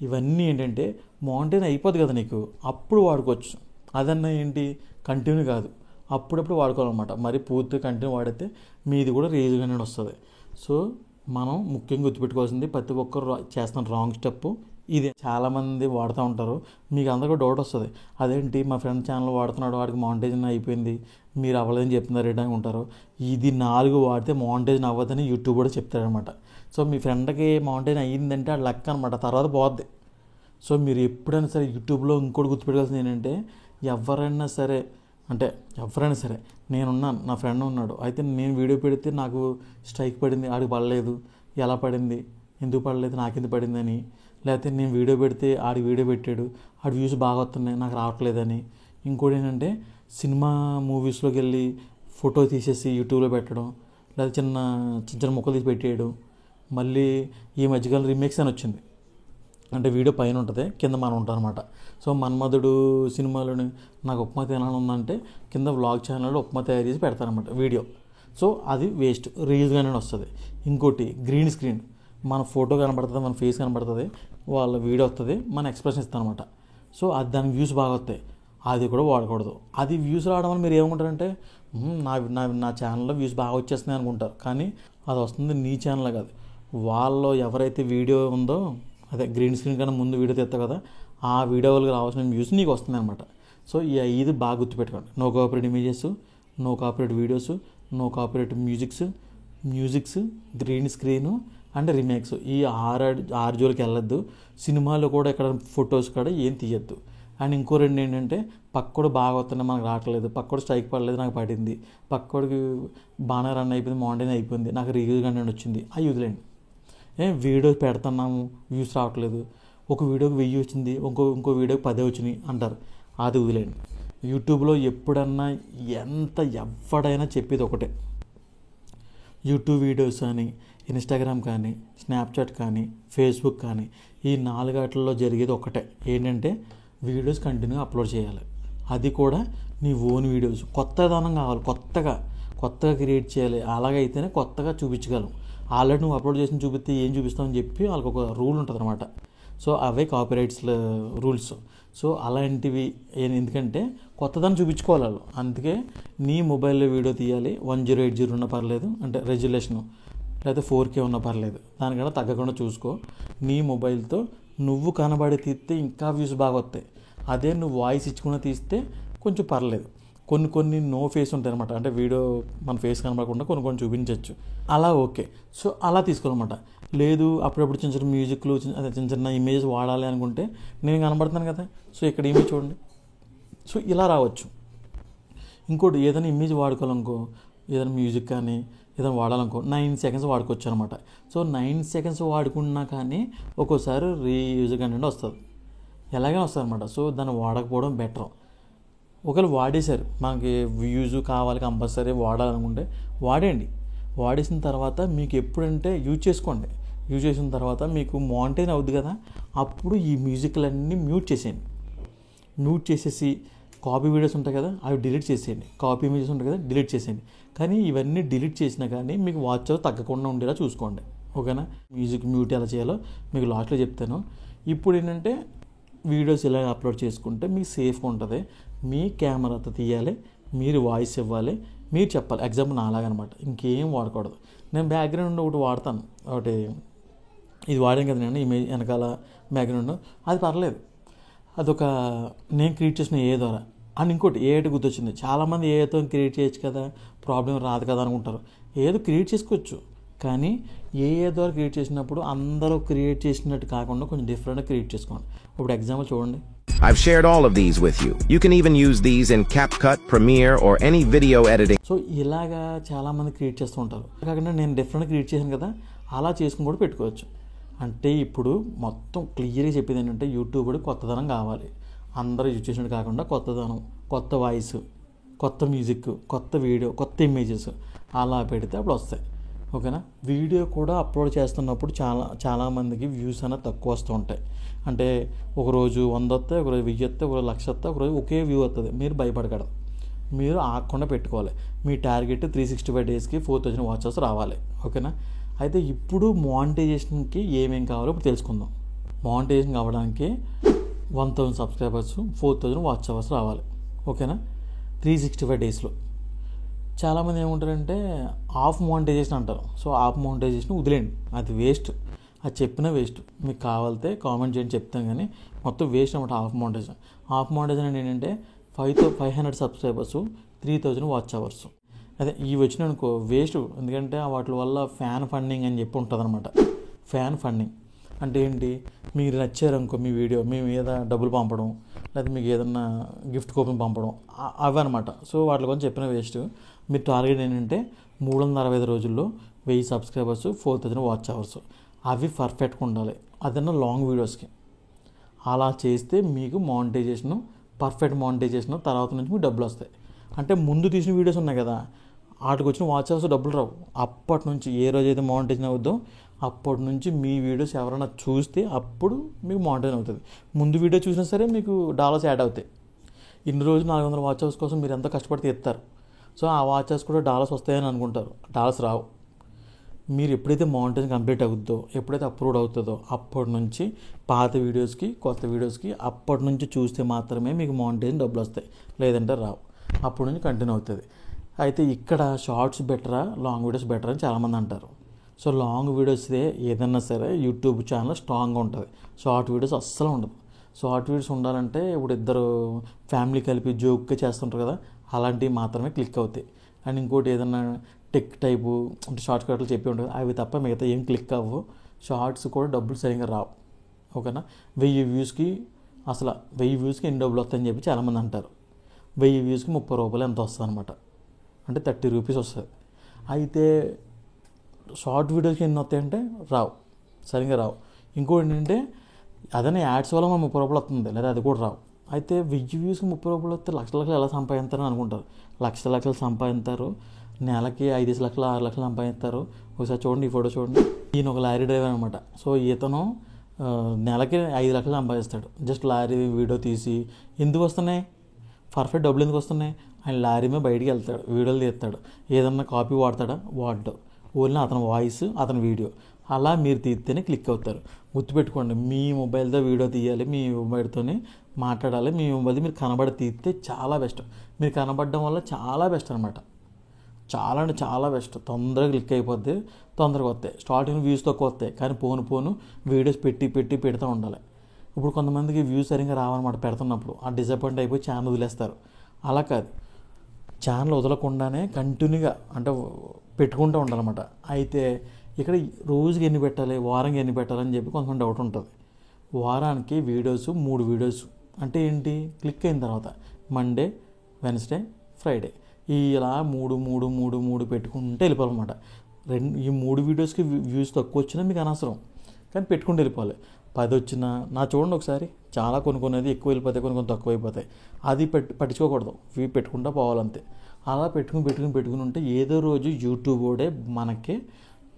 ఇవన్నీ ఏంటంటే మానిటైజ్ అయిపోద్ది కదా నీకు, అప్పుడు వాడుకోవచ్చు. అదన్నా ఏంటి, కంటిన్యూ కాదు, అప్పుడప్పుడు వాడుకోవాలన్నమాట. మరి పూర్తిగా కంటిన్యూ వాడితే మీది కూడా రీజుగానే వస్తుంది. సో మనం ముఖ్యంగా గుర్తుపెట్టుకోవాల్సింది, ప్రతి ఒక్కరు చేస్తున్న రాంగ్ స్టెప్ ఇదే. చాలామంది వాడుతూ ఉంటారు, మీకు అందరికీ డౌట్ వస్తుంది, అదేంటి మా ఫ్రెండ్ ఛానల్ వాడుతున్నాడు, వాడికి మానిటైజేషన్ అయిపోయింది, మీరు అవ్వలేదని చెప్తున్నారు ఏంటని ఉంటారు. ఇది 4 వాడితే మానిటైజేషన్ అవ్వదని యూట్యూబ్ కూడా చెప్తారనమాట. సో మీ ఫ్రెండ్కి మానిటైజేషన్ అయ్యిందంటే అది లెక్క అనమాట, తర్వాత పోద్ది. సో మీరు ఎప్పుడైనా సరే యూట్యూబ్లో ఇంకోటి గుర్తుపెట్టుకోవాల్సింది ఏంటంటే, ఎవరైనా సరే నేనున్నాను, నా ఫ్రెండ్ ఉన్నాడు, అయితే నేను వీడియో పెడితే నాకు స్ట్రైక్ పడింది, ఆడికి పడలేదు, ఎలా పడింది, ఎందుకు పడలేదు, నాకెందుకు పడిందని, లేకపోతే నేను వీడియో పెడితే ఆడికి వీడియో పెట్టాడు, ఆడి వ్యూస్ బాగా వస్తున్నాయి, నాకు రావట్లేదని. ఇంకోటి ఏంటంటే సినిమా మూవీస్లోకి వెళ్ళి ఫోటో తీసేసి యూట్యూబ్లో పెట్టడం, లేదా చిన్న చిన్న ముక్కలు తీసి పెట్టేయడం. మళ్ళీ ఈ మధ్యకాలం రీమేక్స్ అని వచ్చింది, అంటే వీడియో పైన ఉంటుంది, కింద మనం ఉంటాం అనమాట. సో మన్మధుడు సినిమాలోని నాకు ఉప్మా తినాలని ఉందంటే కింద వ్లాగ్ ఛానల్లో ఉప్మా తయారు చేసి పెడతారనమాట వీడియో. సో అది వేస్ట్, రీల్స్గానే వస్తుంది. ఇంకోటి గ్రీన్ స్క్రీన్, మన ఫోటో కనబడుతుంది, మన ఫేస్ కనబడుతుంది, వాళ్ళ వీడియో వస్తుంది, మన ఎక్స్ప్రెషన్ ఇస్తాం అనమాట. సో అది దానికి వ్యూస్ బాగా వస్తాయి, అది కూడా వాడకూడదు. అది వ్యూస్ రావడం వల్ల మీరు ఏమనుకుంటారంటే, నా ఛానల్లో వ్యూస్ బాగా వచ్చేస్తున్నాయి అనుకుంటారు. కానీ అది వస్తుంది నీ ఛానల్లో కాదు, వాళ్ళు ఎవరైతే వీడియో ఉందో, అదే గ్రీన్ స్క్రీన్ కన్నా ముందు వీడియో తీస్తావు కదా, ఆ వీడియో వాళ్ళకి రావాల్సిన వ్యూస్ నీకు వస్తుంది అనమాట. సో ఈ 5 బాగా గుర్తుపెట్టుకోండి. No copyright images, no copyright videos, no copyright musics, green screen and remakes. ఈ 6 జోలికి వెళ్ళొద్దు. సినిమాలో కూడా ఇక్కడ ఫొటోస్ కూడా ఏం తీయద్దు. అండ్ ఇంకో 2 ఏంటంటే, పక్కోడు బాగా వస్తున్నాయి మనకు రావట్లేదు, పక్కోడు స్ట్రైక్ పడలేదు నాకు పడింది, పక్కోడికి బాగా రన్ అయిపోయింది, మానిటైన్ అయిపోయింది, నాకు రివ్యూ కంటెంట్ వచ్చింది, అవి వదిలేండి. వీడియో పెడుతున్నాము వ్యూస్ రావట్లేదు, ఒక వీడియోకి 1000 వచ్చింది, ఇంకో వీడియోకి 10 వచ్చినాయి అంటారు, అది వదిలేండి. యూట్యూబ్లో ఎప్పుడన్నా ఎవడైనా చెప్పేది ఒకటే, యూట్యూబ్ వీడియోస్ కానీ, ఇన్స్టాగ్రామ్ కానీ, స్నాప్చాట్ కానీ, ఫేస్బుక్ కానీ, ఈ 4 వాటిల్లో జరిగేది ఒకటే, ఏంటంటే వీడియోస్ కంటిన్యూగా అప్లోడ్ చేయాలి. అది కూడా నీ ఓన్ వీడియోస్, కొత్త విధానం కావాలి, కొత్తగా క్రియేట్ చేయాలి. అలాగైతేనే కొత్తగా చూపించగలం. ఆల్రెడీ నువ్వు అప్లోడ్ చేసి చూపిస్తే ఏం చూపిస్తావని చెప్పి వాళ్ళకి ఒక రూల్ ఉంటుంది అనమాట. సో అవే కాపీరైట్స్ రూల్స్. సో అలాంటివి ఎందుకంటే కొత్తదాన్ని చూపించుకోవాలి వాళ్ళు. అందుకే నీ మొబైల్లో వీడియో తీయాలి, 1080 ఉన్నా పర్లేదు, అంటే రెజల్యూషను, లేకపోతే 4K ఉన్నా పర్లేదు, దానికన్నా తగ్గకుండా చూసుకో. నీ మొబైల్తో నువ్వు కనబడి తీస్తే ఇంకా వ్యూస్ బాగా వస్తాయి. అదే నువ్వు వాయిస్ ఇచ్చుకున్న తీస్తే కొంచెం పర్లేదు. కొన్ని నో ఫేస్ ఉంటాయి అనమాట, అంటే వీడియో మన ఫేస్ కనబడకుండా కొన్ని చూపించవచ్చు, అలా ఓకే. సో అలా తీసుకోవాలన్నమాట. లేదు అప్పుడప్పుడు చిన్న చిన్న మ్యూజిక్లు, చిన్న ఇమేజెస్ వాడాలి అనుకుంటే నేను కనబడుతున్నాను కదా, సో ఇక్కడ ఇమేజ్ చూడండి, సో ఇలా రావచ్చు. ఇంకోటి ఏదైనా ఇమేజ్ వాడుకోవాలనుకో, ఏదైనా మ్యూజిక్ కానీ ఏదైనా వాడాలనుకో 9 సెకండ్స్ వాడుకోవచ్చు అనమాట. సో 9 సెకండ్స్ వాడుకున్నా కానీ ఒక్కోసారి రీయూజ్ కంటెంట్ వస్తుంది, ఎలాగైనా వస్తుంది అనమాట. సో దాన్ని వాడకపోవడం బెటర్. ఒకవేళ వాడేశారు, మనకి వ్యూజ్ కావాలి కంపల్సరీ వాడాలనుకుంటే వాడేయండి. వాడేసిన తర్వాత మీకు ఎప్పుడంటే యూజ్ చేసుకోండి. యూజ్ చేసిన తర్వాత మీకు మానిటైజ్ అవుద్ది కదా, అప్పుడు ఈ మ్యూజిక్లన్నీ మ్యూట్ చేసేయండి. మ్యూట్ చేసేసి కాపీ వీడియోస్ ఉంటాయి కదా, అవి డిలీట్ చేసేయండి. కాపీ ఇమేజెస్ ఉంటాయి కదా, డిలీట్ చేసేయండి. కానీ ఇవన్నీ డిలీట్ చేసినా కానీ మీకు వాచ్ అవర్ తగ్గకుండా ఉండేలా చూసుకోండి, ఓకేనా. మ్యూజిక్ మ్యూట్ ఎలా చేయాలో మీకు లాస్ట్లో చెప్తాను. ఇప్పుడు ఏంటంటే వీడియోస్ ఇలా అప్లోడ్ చేసుకుంటే మీకు సేఫ్గా ఉంటుంది. మీ కెమెరాతో తీయాలి, మీరు వాయిస్ ఇవ్వాలి, మీరు చెప్పాలి. ఎగ్జాంపుల్ నాలాగనమాట, ఇంకేం వాడకూడదు. నేను బ్యాక్గ్రౌండ్ ఒకటి వాడతాను, ఒకటి ఇది వాడాను కదా నేను ఇమేజ్ వెనకాల బ్యాక్గ్రౌండ్, అది పర్లేదు, అదొక నేను క్రియేట్ చేసిన ఏ ద్వారా. అండ్ ఇంకోటి ఏఐటి గుర్తొచ్చింది. చాలామంది ఏఐతో క్రియేట్ చేయొచ్చు కదా, ప్రాబ్లం రాదు కదా అనుకుంటారు. ఏదో క్రియేట్ చేసుకోవచ్చు, కానీ ఏఐ ద్వారా క్రియేట్ చేసినప్పుడు అందరూ క్రియేట్ చేసినట్టు కాకుండా కొంచెం డిఫరెంట్గా క్రియేట్ చేసుకోండి. ఇప్పుడు ఎగ్జాంపుల్ చూడండి. I've shared all of these with you. You can even use these in CapCut, Premiere, or any video editing. So ఇలాగా చాలామంది క్రియేట్ చేస్తూ ఉంటారు. కాకుండా నేను డిఫరెంట్గా క్రియేట్ చేశాను కదా, అలా చేసుకుని కూడా పెట్టుకోవచ్చు. అంటే ఇప్పుడు మొత్తం క్లియర్గా చెప్పేది ఏంటంటే యూట్యూబ్ కూడా కొత్తదనం కావాలి. అందరూ యూజ్ చేసినట్టు కాకుండా కొత్తదనం, కొత్త వాయిస్, కొత్త మ్యూజిక్, కొత్త వీడియో, కొత్త ఇమేజెస్ అలా పెడితే అప్పుడు వస్తాయి. ఓకేనా. వీడియో కూడా అప్లోడ్ చేస్తున్నప్పుడు చాలామందికి వ్యూస్ అనేది తక్కువ వస్తూ ఉంటాయి. అంటే ఒకరోజు 100 వస్తాయి, ఒకరోజు 1000 వస్తాయి, ఒకరోజు 1,00,000 వస్తాయి, ఒకరోజు ఒకే వ్యూ వస్తుంది. మీరు భయపడకూడదు, మీరు ఆగకుండా పెట్టుకోవాలి. మీ టార్గెట్ 365 డేస్కి 4000 వాచ్ అవర్స్ రావాలి. ఓకేనా. అయితే ఇప్పుడు మానిటైజేషన్కి ఏమేం కావాలో ఇప్పుడు తెలుసుకుందాం. మానిటైజేషన్ కావడానికి 1000 సబ్స్క్రైబర్స్, 4000 వాచ్ అవర్స్ రావాలి. ఓకేనా. 365 డేస్లో. చాలామంది ఏమంటారంటే ఆఫ్ మానిటైజేషన్ అంటారు. సో ఆఫ్ మానిటైజేషన్ వదిలేండి, అది వేస్ట్. అది చెప్పినా వేస్ట్. మీకు కావాలితే కామెంట్ చేయండి, చెప్తాను. కానీ మొత్తం వేస్ట్ అనమాట ఆఫ్ మానిటైజేషన్. ఆఫ్ మానిటైజేషన్ అంటే ఏంటంటే 500 సబ్స్క్రైబర్స్, 3000 వాచ్ అవర్స్. అదే ఇవి వచ్చినాయి అనుకో వేస్ట్. ఎందుకంటే వాటి వల్ల ఫ్యాన్ ఫండింగ్ అని చెప్పి ఉంటుంది అనమాట. ఫ్యాన్ ఫండింగ్ అంటే ఏంటి, మీరు నచ్చారనుకో మీ వీడియో, మీ మీద డబ్బులు పంపడం, లేదా మీకు ఏదన్నా గిఫ్ట్ కూపన్ పంపడం, అవి అనమాట. సో వాటి గురించి చెప్పిన వేస్ట్. మీరు టార్గెట్ ఏంటంటే 365 రోజుల్లో 1000 సబ్స్క్రైబర్స్, 4000 వాచ్ అవర్స్. అవి పర్ఫెక్ట్గా ఉండాలి. అదన్నా లాంగ్ వీడియోస్కి. అలా చేస్తే మీకు మానిటైజేషన్, పర్ఫెక్ట్ మానిటైజేషన్ తర్వాత నుంచి మీకు డబ్బులు వస్తాయి. అంటే ముందు తీసిన వీడియోస్ ఉన్నాయి కదా, వాటికి వచ్చిన వాచ్ అవర్స్ డబ్బులు రావు. అప్పటి నుంచి ఏ రోజైతే మానిటైజేషన్ అవుద్దో అప్పటి నుంచి మీ వీడియోస్ ఎవరైనా చూస్తే అప్పుడు మీకు మానిటైజేషన్ అవుతుంది. ముందు వీడియో చూసినా సరే మీకు డాలర్స్ యాడ్ అవుతాయి. ఇన్ని రోజులు 400 వాచ్ అవర్స్ కోసం మీరు ఎంతో కష్టపడితే ఎత్తారు. సో ఆ వాచ్ అవర్స్ కూడా డాలర్స్ వస్తాయని అనుకుంటారు. డాలర్స్ రావు. మీరు ఎప్పుడైతే మానిటైజేషన్ కంప్లీట్ అవుతుందో, ఎప్పుడైతే అప్లోడ్ అవుతుందో అప్పటి నుంచి పాత వీడియోస్కి, కొత్త వీడియోస్కి అప్పటి నుంచి చూస్తే మాత్రమే మీకు మానిటైజేషన్ డబ్బులు వస్తాయి, లేదంటే రావు. అప్పటి నుంచి కంటిన్యూ అవుతుంది. అయితే ఇక్కడ షార్ట్స్ బెటరా, లాంగ్ వీడియోస్ బెటర్ అని చాలామంది అంటారు. సో లాంగ్ వీడియోస్దే ఏదన్నా సరే యూట్యూబ్ ఛానల్ స్ట్రాంగ్గా ఉంటుంది. షార్ట్ వీడియోస్ అస్సలు ఉండదు. షార్ట్ వీడియోస్ ఉండాలంటే ఇప్పుడు ఇద్దరు ఫ్యామిలీ కలిపి జోక్గా చేస్తుంటారు కదా, అలాంటివి మాత్రమే క్లిక్ అవుతాయి. అండ్ ఇంకోటి ఏదన్నా టెక్ టైపు అంటే షార్ట్ కట్లు చెప్పి ఉంటుంది, అవి తప్ప మిగతా ఏం క్లిక్ అవ్వవు. షార్ట్స్ కూడా డబ్బులు సరిగ్గా రావు. ఓకేనా. 1000 వ్యూస్కి అసలు 1000 వ్యూస్కి ఎన్ని డబ్బులు వస్తాయని చెప్పి చాలామంది అంటారు. 1000 వ్యూస్కి 30 రూపాయలు ఎంత వస్తుంది అనమాట, అంటే 30 రూపీస్ వస్తుంది. అయితే షార్ట్ వీడియోస్కి ఎన్ని వస్తాయంటే రావు, సరిగ్గా రావు. ఇంకోటి ఏంటంటే అదనే యాడ్స్ వల్ల మనం 30 రూపాయలు వస్తుంది, లేదా అది కూడా రావు. అయితే 1000 వ్యూస్కి 30 రూపాయలు వస్తే లక్షలు ఎలా సంపాదిస్తారని అనుకుంటారు. లక్షలు సంపాదిస్తారు. నెలకి 5 లక్షలు 6 లక్షలు సంపాదిస్తారు. ఒకసారి చూడండి, ఈ ఫోటో చూడండి. ఈయన ఒక లారీ డ్రైవర్ అనమాట. సో ఇతను నెలకి 5 లక్షలు సంపాదిస్తాడు జస్ట్ లారీ వీడియో తీసి. ఎందుకు వస్తున్నాయి పర్ఫెక్ట్ డబ్బులు, ఎందుకు వస్తున్నాయి? ఆయన లారీ మీద బయటికి వెళ్తాడు, వీడియోలు తీస్తాడు. ఏదన్నా కాపీ వాడతాడా? వాడడు. ఓన్లీ అతని వాయిస్, అతని వీడియో. అలా మీరు తీస్తేనే క్లిక్ అవుతారు. గుర్తుపెట్టుకోండి, మీ మొబైల్తో వీడియో తీయాలి, మీ మొబైల్తోనే మాట్లాడాలి. మీ మొబైల్ మీరు కనబడి తీస్తే చాలా బెస్ట్. మీరు కనబడడం వల్ల చాలా బెస్ట్ అనమాట. చాలా అంటే చాలా బెస్ట్. తొందరగా క్లిక్ అయిపోద్ది, తొందరగా వస్తాయి. స్టార్టింగ్ వ్యూస్ తక్కువ వస్తాయి, కానీ పోను వీడియోస్ పెడుతూ ఉండాలి. ఇప్పుడు కొంతమందికి వ్యూస్ సరిగ్గా రావన్నమాట పెడుతున్నప్పుడు, ఆ డిసప్పాయింట్ అయిపోయి ఛానల్ వదిలేస్తారు. అలా కాదు, ఛానల్ వదలకుండానే కంటిన్యూగా అంటే పెట్టుకుంటూ ఉండాలన్నమాట. అయితే ఇక్కడ రోజుకి ఎన్ని పెట్టాలి, వారానికి ఎన్ని పెట్టాలని చెప్పి కొంతమంది డౌట్ ఉంటుంది. వారానికి వీడియోస్ 3 వీడియోస్ అంటే ఏంటి, క్లిక్ అయిన తర్వాత మండే, వెన్స్డే, ఫ్రైడే ఇలా 3 పెట్టుకుంటే వెళ్ళిపోవాలన్నమాట. ఈ 3 వీడియోస్కి వ్యూస్ తక్కువ వచ్చినా మీకు అనవసరం, కానీ పెట్టుకుంటూ వెళ్ళిపోవాలి. 10 వచ్చినా నా చూడండి ఒకసారి, చాలా కొనుక్కునేది ఎక్కువ వెళ్ళిపోతాయి, కొన్ని తక్కువ అయిపోతాయి. అది పట్టించుకోకూడదు, ఇవి పెట్టుకుంటూ పోవాలంతే. అలా పెట్టుకుని ఉంటే ఏదో రోజు యూట్యూబ్ వాడే మనకి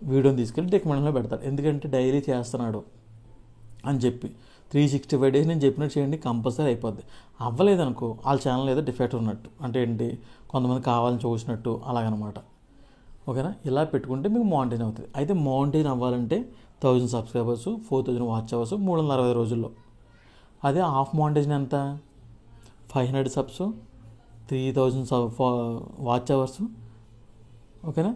వీడియోని తీసుకెళ్ళి రికమెండేషన్లో పెడతాడు. ఎందుకంటే డైలీ చేస్తున్నాడు అని చెప్పి 365 డేస్ నేను చెప్పినట్టు చేయండి, కంపల్సరీ అయిపోద్ది. అవ్వలేదనుకో వాళ్ళ ఛానల్ ఏదో డిఫెక్ట్ ఉన్నట్టు, అంటే ఏంటి కొంతమంది కావాలని చూసినట్టు అలాగనమాట. ఓకేనా. ఇలా పెట్టుకుంటే మీకు మానిటైజేషన్ అవుతుంది. అయితే మానిటైజేషన్ అవ్వాలంటే 1000 సబ్స్క్రైబర్స్, 4000 వాచ్ అవర్స్ 360 రోజుల్లో. అదే హాఫ్ మానిటైజేషన్ ఎంత, 500 సబ్స్, 3000 వాచ్ అవర్స్, ఓకేనా.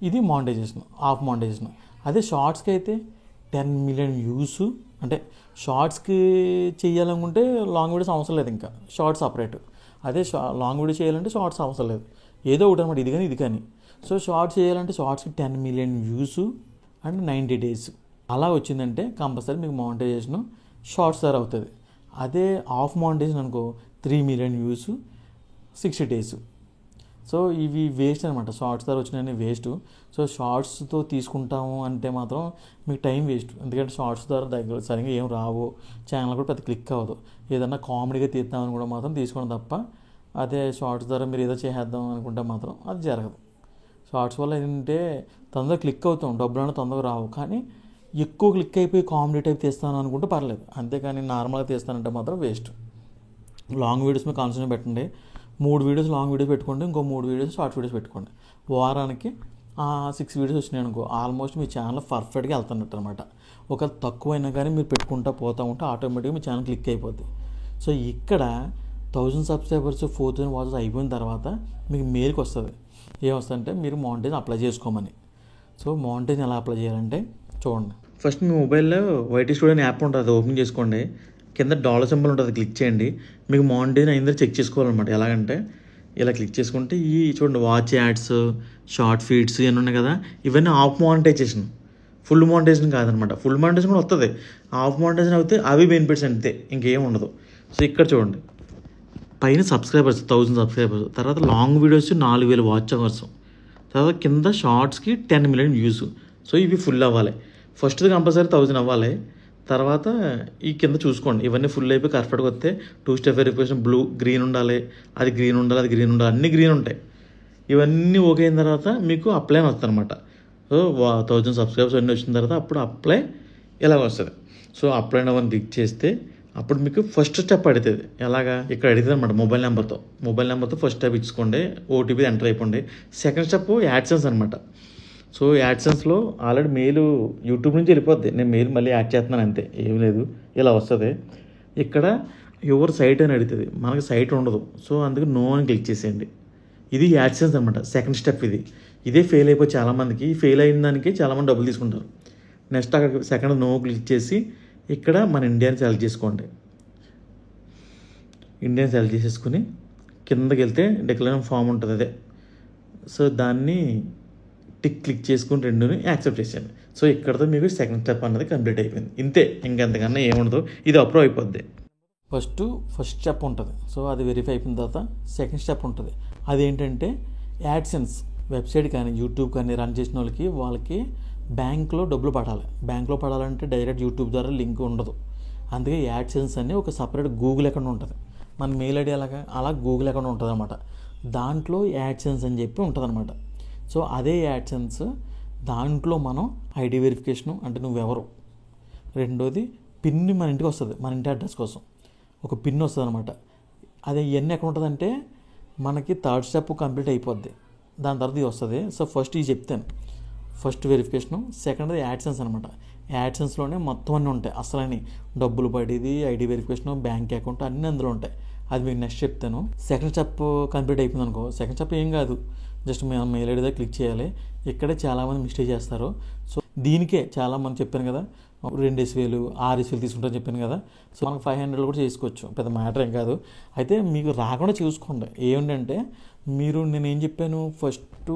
ఇది మానిటైజేషన్, ఆఫ్ మానిటైజేషన్. అదే షార్ట్స్కి అయితే 10 మిలియన్ వ్యూస్. అంటే షార్ట్స్కి చేయాలనుకుంటే లాంగ్ వీడియోస్ అవసరం లేదు, ఇంకా షార్ట్స్ సపరేట్. అదే లాంగ్ వీడియో చేయాలంటే షార్ట్స్ అవసరం లేదు, ఏదో ఒకటి అనమాట, ఇది కానీ. సో షార్ట్స్ చేయాలంటే షార్ట్స్కి 10 మిలియన్ వ్యూస్ అండ్ 90 days అలా వచ్చిందంటే కంపల్సరీ మీకు మానిటైజేషన్ షార్ట్స్ ద్వారా అవుతుంది. అదే ఆఫ్ మానిటైజేషన్ అనుకో 3 మిలియన్ వ్యూస్ 60 days. సో ఇవి వేస్ట్ అనమాట, షార్ట్స్ ద్వారా వచ్చినాయని వేస్ట్. సో షార్ట్స్తో తీసుకుంటాము అంటే మాత్రం మీకు టైం వేస్ట్, ఎందుకంటే షార్ట్స్ ద్వారా దగ్గర సరిగ్గా ఏం రావు, ఛానల్ కూడా పెద్ద క్లిక్ అవ్వదు. ఏదన్నా కామెడీగా తీద్దామని కూడా మాత్రం తీసుకోవడం తప్ప, అదే షార్ట్స్ ద్వారా మీరు ఏదో చేసేద్దాం అనుకుంటే మాత్రం అది జరగదు. షార్ట్స్ వల్ల ఏంటంటే తొందరగా క్లిక్ అవుతాం, డబ్బులు తొందరగా రావు. కానీ ఎక్కువ క్లిక్ అయిపోయి కామెడీ టైప్ తీస్తాను అనుకుంటే పర్లేదు, అంతేకాని నార్మల్గా తీస్తానంటే మాత్రం వేస్ట్. లాంగ్ వీడియోస్ మీద కాన్సన్ట్రేట్ పెట్టండి. 3 వీడియోస్ లాంగ్ వీడియోస్ పెట్టుకోండి, ఇంకో 3 వీడియోస్ షార్ట్ వీడియోస్ పెట్టుకోండి. వారానికి 6 వీడియోస్ వచ్చినాయి అనుకో, ఆల్మోస్ట్ మీ ఛానల్ పర్ఫెక్ట్గా వెళ్తున్నట్టు అనమాట. ఒక తక్కువైనా కానీ మీరు పెట్టుకుంటూ పోతూ ఉంటే ఆటోమేటిక్గా మీ ఛానల్ క్లిక్ అయిపోద్ది. సో ఇక్కడ 1000 సబ్స్క్రైబర్స్ 4000 వాచెస్ అయిపోయిన తర్వాత మీకు మెయిల్కి వస్తుంది, ఏమొస్తుందంటే మీరు మానిటైజేషన్ అప్లై చేసుకోమని. సో మానిటైజేషన్ ఎలా అప్లై చేయాలంటే చూడండి. ఫస్ట్ మీ మొబైల్లో వైటీ స్టూడియో యాప్ ఉంటుంది, అది ఓపెన్ చేసుకోండి. కింద డాలర్ సింబల్ ఉంటుంది, క్లిక్ చేయండి. మీకు మానిటైజేషన్ అయిందో చెక్ చేసుకోవాలన్నమాట. ఎలాగంటే ఇలా క్లిక్ చేసుకుంటే ఈ చూడండి వాచ్ యాడ్స్, షార్ట్ ఫీడ్స్ ఇవన్నీ ఉన్నాయి కదా, ఇవన్నీ ఆఫ్ మానిటైజేషన్, ఫుల్ మానిటైజేషన్ కాదనమాట. ఫుల్ మానిటైజేషన్ కూడా వస్తుంది, ఆఫ్ మానిటైజేషన్ అయితే అవి బెనిఫిట్స్ అంతే, ఇంకేం ఉండదు. సో ఇక్కడ చూడండి పైన సబ్స్క్రైబర్స్ 1000 సబ్స్క్రైబర్స్, తర్వాత లాంగ్ వీడియోస్ 4000 వాచ్ అవర్స్, తర్వాత కింద షార్ట్స్కి 10 మిలియన్ వ్యూస్. సో ఇవి ఫుల్ అవ్వాలి. ఫస్ట్ది కంపల్సరీ 1000 అవ్వాలి. తర్వాత ఈ కింద చూసుకోండి, ఇవన్నీ ఫుల్ అయిపోయి కరెక్ట్గా వస్తే 2 స్టెప్ వెరిఫికేషన్ గ్రీన్ ఉండాలి, అది గ్రీన్ ఉండాలి, అది గ్రీన్ ఉండాలి, అన్నీ గ్రీన్ ఉంటాయి. ఇవన్నీ ఓకే అయిన తర్వాత మీకు అప్లై అని వస్తుంది అనమాట. సో 1000 సబ్స్క్రైబర్స్ అన్నీ వచ్చిన తర్వాత అప్పుడు అప్లై ఇలాగ వస్తుంది. సో అప్లై అవ్వని క్లిక్ చేస్తే అప్పుడు మీకు ఫస్ట్ స్టెప్ అడుగుతుంది. ఎలాగా ఇక్కడ అడుగుతుంది అనమాట, మొబైల్ నెంబర్తో ఫస్ట్ స్టెప్ ఇచ్చుకోండి, ఓటీపీ ఎంటర్ అయిపోండి. సెకండ్ స్టెప్ యాడ్సెన్స్ అనమాట. సో యాడ్సెన్స్లో ఆల్రెడీ మెయిల్ యూట్యూబ్ నుంచి వెళ్ళిపోద్ది, నేను మెయిల్ మళ్ళీ యాడ్ చేస్తున్నాను అంతే, ఏం లేదు, ఇలా వస్తుంది. ఇక్కడ యువర్ సైట్ అని అడుగుతుంది, మనకి సైట్ ఉండదు. సో అందుకు నో అని క్లిక్ చేసేయండి. ఇది యాడ్సెన్స్ అనమాట, సెకండ్ స్టెప్ ఇది. ఇదే ఫెయిల్ అయిపోయి చాలామందికి, ఫెయిల్ అయిన దానికి చాలామంది డబ్బులు తీసుకుంటారు. నెక్స్ట్ అక్కడ సెకండ్ నో క్లిక్ చేసి ఇక్కడ మన ఇండియాని సెలెక్ట్ చేసుకోండి. ఇండియాని సెలెక్ట్ చేసేసుకుని కిందకి వెళ్తే డిక్లరేషన్ ఫామ్ ఉంటుంది అదే. సో దాన్ని క్లిక్ చేసుకుని రెండుని యాక్సెప్ట్ చేసేయండి. సో ఇక్కడతో మీకు సెకండ్ స్టెప్ అన్నది కంప్లీట్ అయిపోయింది. ఇంతే, ఇంకెంతకన్నా ఏముండదు, ఇది అప్రూవ్ అయిపోద్ది. ఫస్ట్ స్టెప్ ఉంటుంది. సో అది వెరిఫై అయిపోయిన తర్వాత సెకండ్ స్టెప్ ఉంటుంది. అదేంటంటే యాడ్సెన్స్ వెబ్సైట్ కానీ యూట్యూబ్ కానీ రన్ చేసిన వాళ్ళకి బ్యాంక్లో డబ్బులు పడాలి. బ్యాంక్లో పడాలంటే డైరెక్ట్ యూట్యూబ్ ద్వారా లింక్ ఉండదు. అందుకే యాడ్సెన్స్ అని ఒక సపరేట్ గూగుల్ అకౌంట్ ఉంటుంది. మన మెయిల్ ఐడి అలా గూగుల్ అకౌంట్ ఉంటుంది అనమాట. దాంట్లో యాడ్సెన్స్ అని చెప్పి ఉంటుంది అనమాట. సో అదే యాడ్సెన్స్ దాంట్లో మనం ఐడి వెరిఫికేషను, అంటే నువ్వెవరు, రెండోది పిన్ మన ఇంటికి వస్తుంది, మన ఇంటి అడ్రస్ కోసం ఒక పిన్ వస్తుంది అనమాట. అదే ఇవన్నీ ఎక్కడ ఉంటుందంటే మనకి థర్డ్ స్టెప్ కంప్లీట్ అయిపోద్ది, దాని తర్వాత ఇది వస్తుంది. సో ఫస్ట్ ఇది చెప్తాను, ఫస్ట్ వెరిఫికేషను, సెకండ్ది యాడ్సెన్స్ అనమాట. యాడ్సెన్స్లోనే మొత్తం అన్నీ ఉంటాయి, అసలు డబ్బులు పడేది, ఐడి వెరిఫికేషను, బ్యాంక్ అకౌంట్ అన్నీ అందులో ఉంటాయి. అది మీకు నెక్స్ట్ చెప్తాను. సెకండ్ స్టెప్ కంప్లీట్ అయిపోయింది అనుకో, సెకండ్ స్టెప్ ఏం కాదు, జస్ట్ మేము మెయిల్ ఐడి దగ్గర క్లిక్ చేయాలి. ఇక్కడే చాలామంది మిస్టేక్ చేస్తారు. సో దీనికే చాలామంది చెప్పాను కదా, 2000 6000 తీసుకుంటారని చెప్పాను కదా. సో మనకు 500 కూడా చేసుకోవచ్చు, పెద్ద మ్యాటర్ ఏం కాదు. అయితే మీకు రాకుండా చూసుకోండి. ఏంటంటే మీరు నేను ఏం చెప్పాను, ఫస్ట్